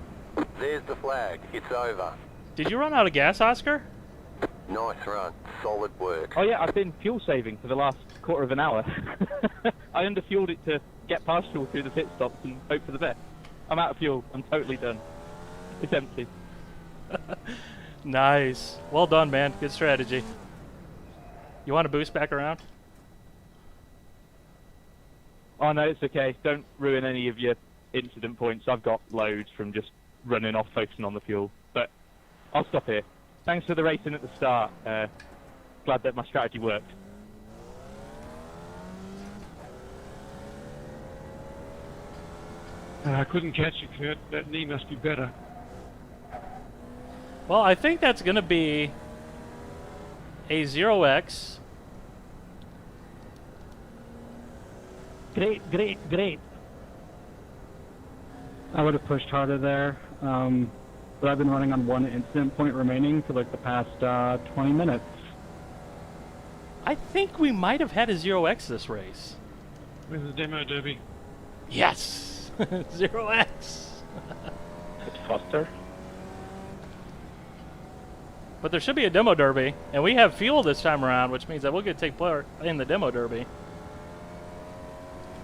There's the flag. It's over.
Did you run out of gas, Oscar?
Nice run. Solid work.
Oh yeah, I've been fuel saving for the last quarter of an hour. I underfueled it to get past fuel through the pit stops and hope for the best. I'm out of fuel. I'm totally done. It's empty.
Nice. Well done, man. Good strategy. You want to boost back around?
Oh no, it's okay. Don't ruin any of your incident points. I've got loads from just running off, focusing on the fuel. But I'll stop here. Thanks for the racing at the start. Glad that my strategy worked.
I couldn't catch you, Kurt. That knee must be better.
Well, I think that's going to be a 0x.
Great, great, great.
I would have pushed harder there, but I've been running on 1 incident point remaining for like the past 20 minutes.
I think we might have had a 0x this race.
With the demo derby.
Yes! 0x!
It's faster.
But there should be a demo derby, and we have fuel this time around, which means that we'll get to take part in the demo derby.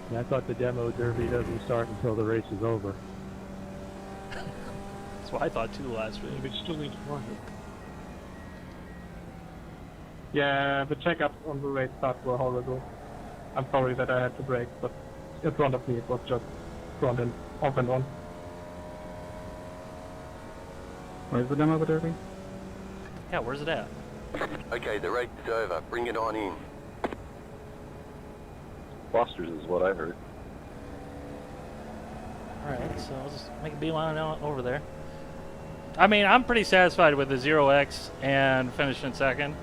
And I thought the demo derby doesn't start until the race is over.
That's what I thought too last week.
We still need to run it.
Yeah, the checkup on the race start were horrible. I'm sorry that I had to brake, but in front of me it was just front and off and on.
Where's the demo derby?
Yeah, where's it at?
Okay, the race is over. Bring it on in.
Foster's is what I heard.
Alright, so I'll just make a beeline over there. I mean, I'm pretty satisfied with the 0x and finishing second.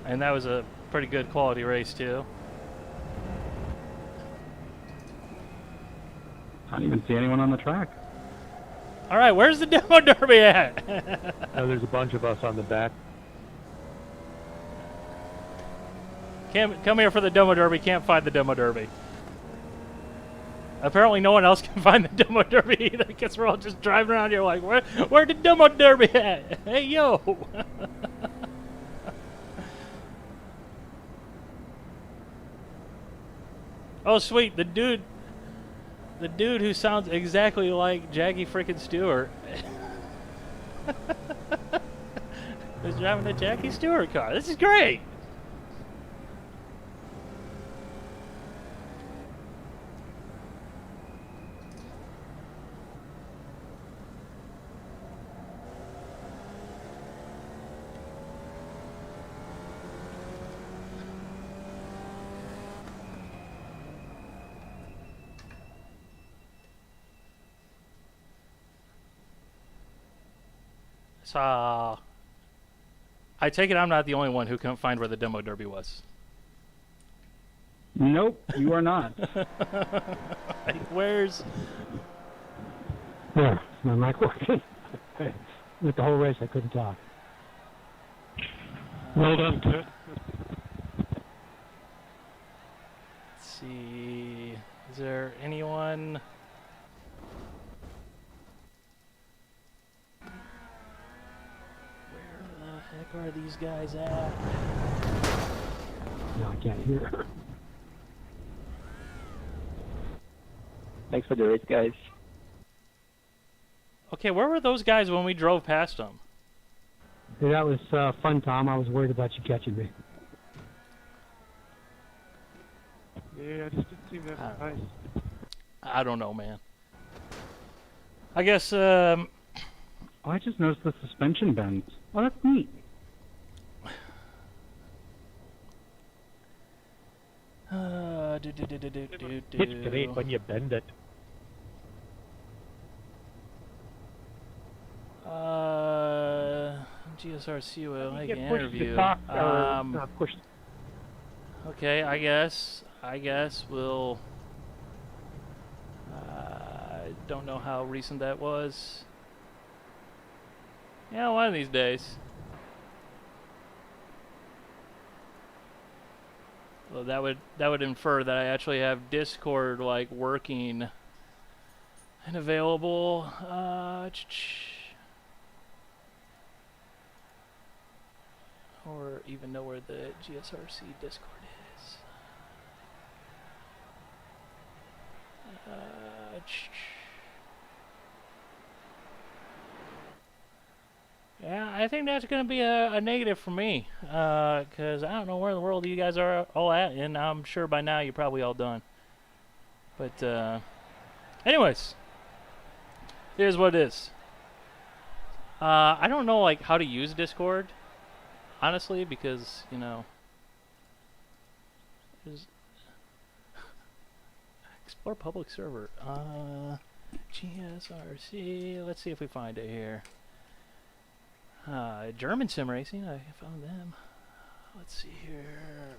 And that was a pretty good quality race, too.
I don't even see anyone on the track.
Alright, where's the demo derby at?
There's a bunch of us on the back.
Come here for the demo derby, can't find the demo derby. Apparently no one else can find the demo derby either, because we're all just driving around here like, where the demo derby at? Hey, yo! Oh, sweet, the dude who sounds exactly like Jackie frickin' Stewart is driving a Jackie Stewart car. This is great! So, I take it I'm not the only one who couldn't find where the demo derby was.
Nope, you are not.
Where's...
There, my mic working. With the whole race, I couldn't talk. Well done, Kurt.
Let's see... Is there anyone... Where are these guys at?
No, I can't hear.
Thanks for the race, guys.
Okay, where were those guys when we drove past them?
Hey, that was fun, Tom. I was worried about you catching me.
Yeah, I just didn't seem that nice.
I don't know, man. I guess,
Oh, I just noticed the suspension bends. Oh, that's neat.
It's great when you bend it.
GSRC will make
Get
an
pushed
interview.
to talk, push.
Okay, I guess we'll... I don't know how recent that was. Yeah, one of these days. Well, that would infer that I actually have Discord like working and available. Or even know where the GSRC Discord is. Yeah, I think that's going to be a negative for me, because I don't know where in the world you guys are all at, and I'm sure by now you're probably all done. But, anyways, here's what it is. I don't know, like, how to use Discord, honestly, because, you know, explore public server. GSRC, let's see if we find it here. German sim racing, I found them. Let's see here.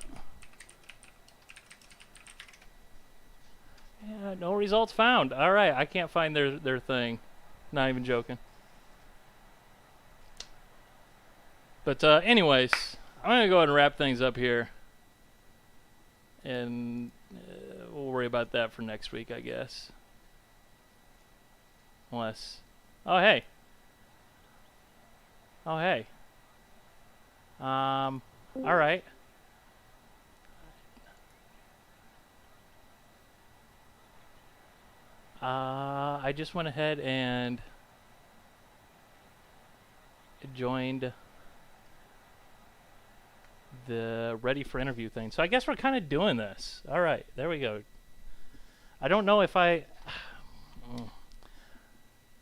Yeah, no results found. All right, I can't find their thing. Not even joking. But anyways, I'm gonna go ahead and wrap things up here, and we'll worry about that for next week, I guess. Unless, oh hey. All right. I just went ahead and joined the ready for interview thing. So I guess we're kind of doing this. All right, there we go. I don't know if I...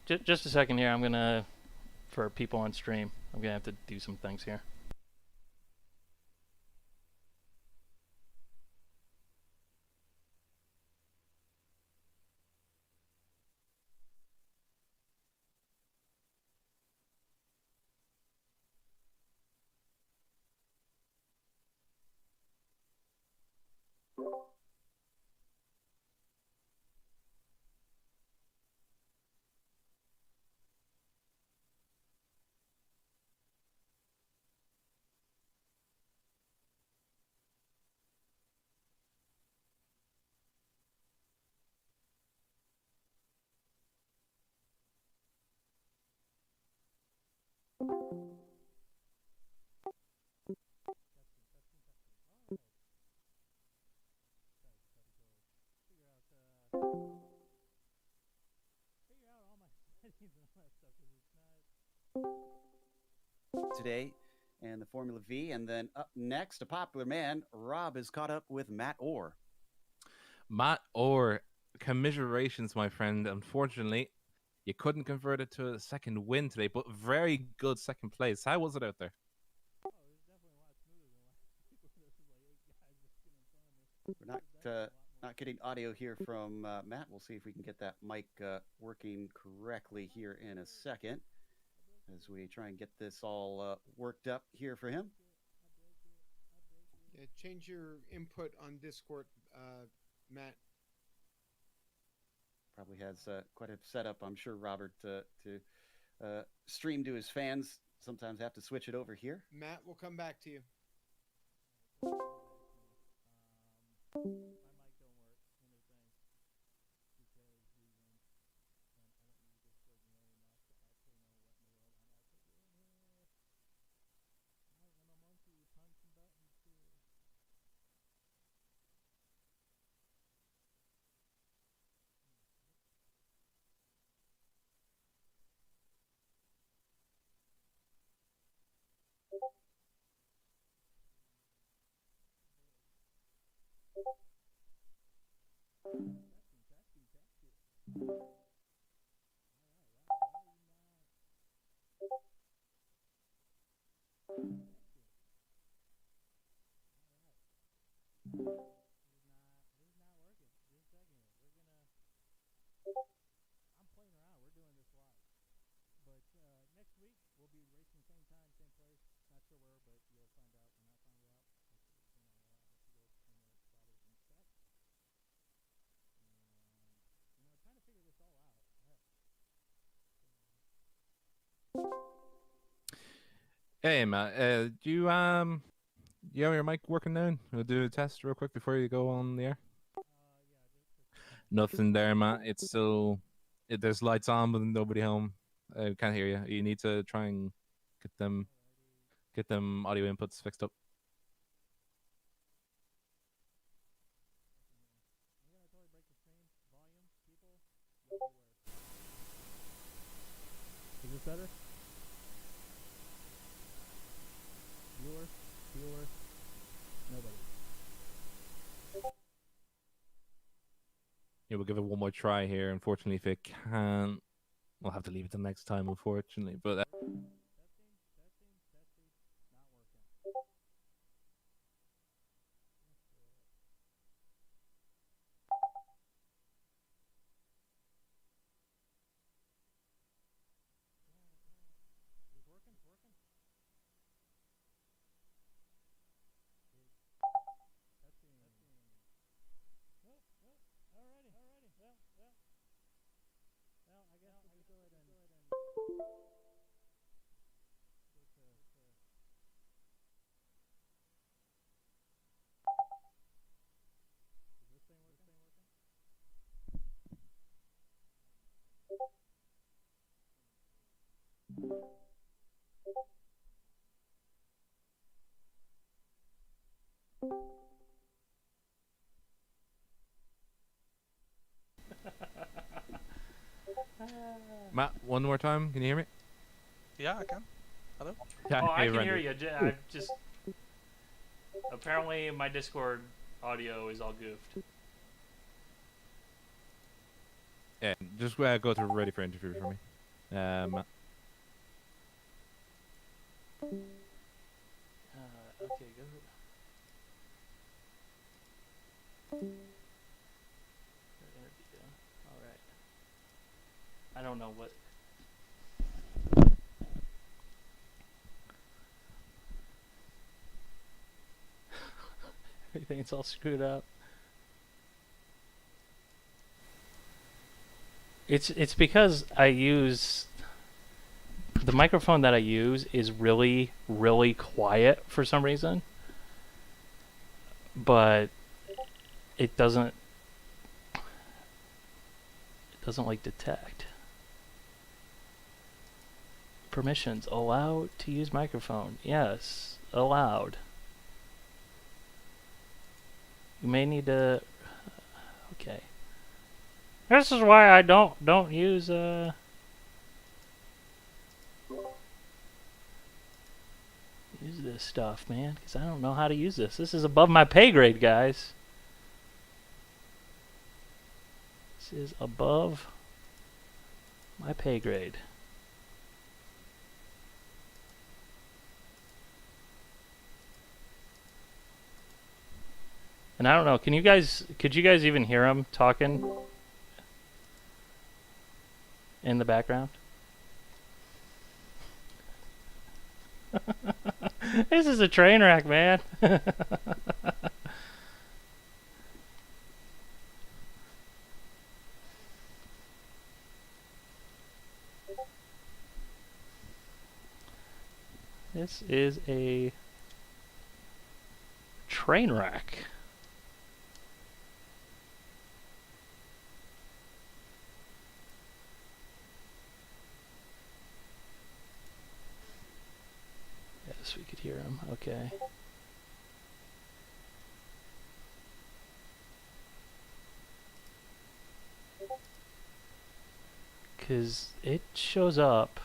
just a second here. I'm going to, for people on stream, I'm going to have to do some things here.
Today and the Formula V, and then up next, a popular man, Rob is caught up with Matt Orr.
Matt Orr, commiserations, my friend. Unfortunately, you couldn't convert it to a second win today, but very good second place. How was it out there?
We're not getting audio here from Matt. We'll see if we can get that mic working correctly here in a second as we try and get this all worked up here for him.
Yeah, change your input on Discord, Matt.
Probably has quite a setup, I'm sure, Robert, to stream to his fans. Sometimes have to switch it over here.
Matt, we'll come back to you.
Hey, Matt. Do you have your mic working now? We'll do a test real quick before you go on the air. Nothing there, Matt. It's still there's lights on, but nobody home. I can't hear you. You need to try and get them audio inputs fixed up.
Is this better?
Yeah, we'll give it one more try here. Unfortunately, if it can't, we'll have to leave it till next time, unfortunately. But Matt, one more time. Can you hear me?
Yeah, I can. Hello?
Yeah,
Oh, I
hey,
can
Randy.
hear you. I just apparently my Discord audio is all goofed.
Yeah, just go to ready for interview for me. Matt.
Okay, go. All right. I don't know what. Everything's all screwed up. It's because I use the microphone that I use is really quiet for some reason, but it doesn't like detect. Permissions allowed to use microphone. Yes, allowed. You may need to. Okay. This is why I don't use use this stuff, man, because I don't know how to use this. This is above my pay grade, guys. This is above my pay grade. And I don't know, could you guys even hear him talking in the background? This is a train wreck, man. This is a train wreck. Yes, we could hear him. Okay. Because it shows up.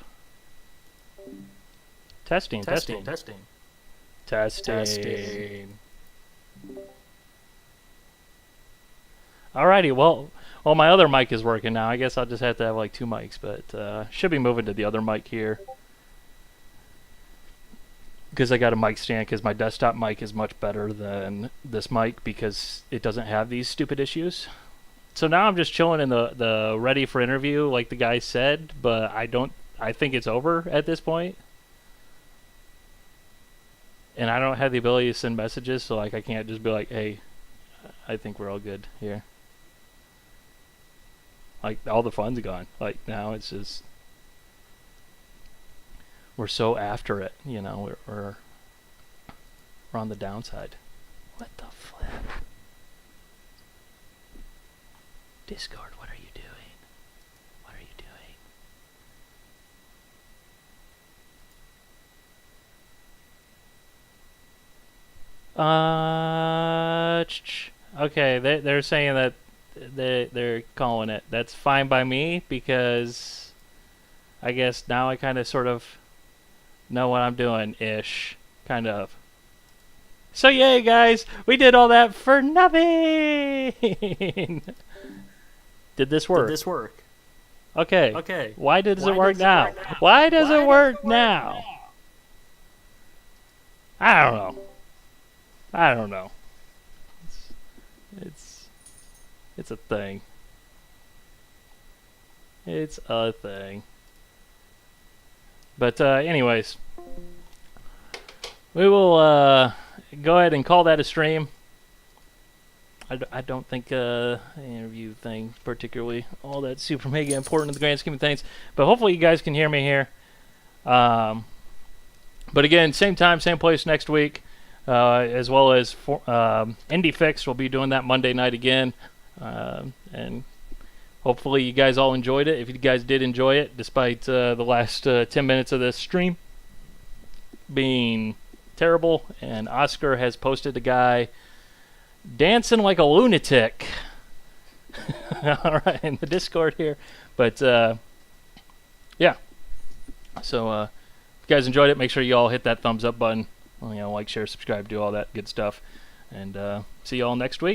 Testing. Alrighty, well, my other mic is working now. I guess I'll just have to have like two mics, but should be moving to the other mic here. Because I got a mic stand, because my desktop mic is much better than this mic because it doesn't have these stupid issues. So now I'm just chilling in the ready for interview like the guy said, but I think it's over at this point. And I don't have the ability to send messages, so like I can't just be like, hey, I think we're all good here. Like all the fun's gone. Like now it's just we're so after it, you know, we're on the downside. What the flip? Discord, what are you doing? What are you doing? Okay, they're saying that they're calling it. That's fine by me because I guess now I kind of sort of know what I'm doing ish. kind of. So yay, guys, we did all that for nothing. Did this work?
Did this work?
Okay.
Okay.
Why does it work now? Why does it work now? I don't know. I don't know. It's a thing. It's a thing. But anyways, we will go ahead and call that a stream. I don't think the interview thing particularly all that super mega important in the grand scheme of things. But hopefully you guys can hear me here. But again, same time, same place next week. As well as Indie Fix. We'll be doing that Monday night again. And hopefully you guys all enjoyed it. If you guys did enjoy it, despite the last 10 minutes of this stream being terrible. And Oscar has posted a guy dancing like a lunatic all right, in the Discord here. But yeah, so if you guys enjoyed it, make sure you all hit that thumbs up button, like, share, subscribe, do all that good stuff, and see you all next week.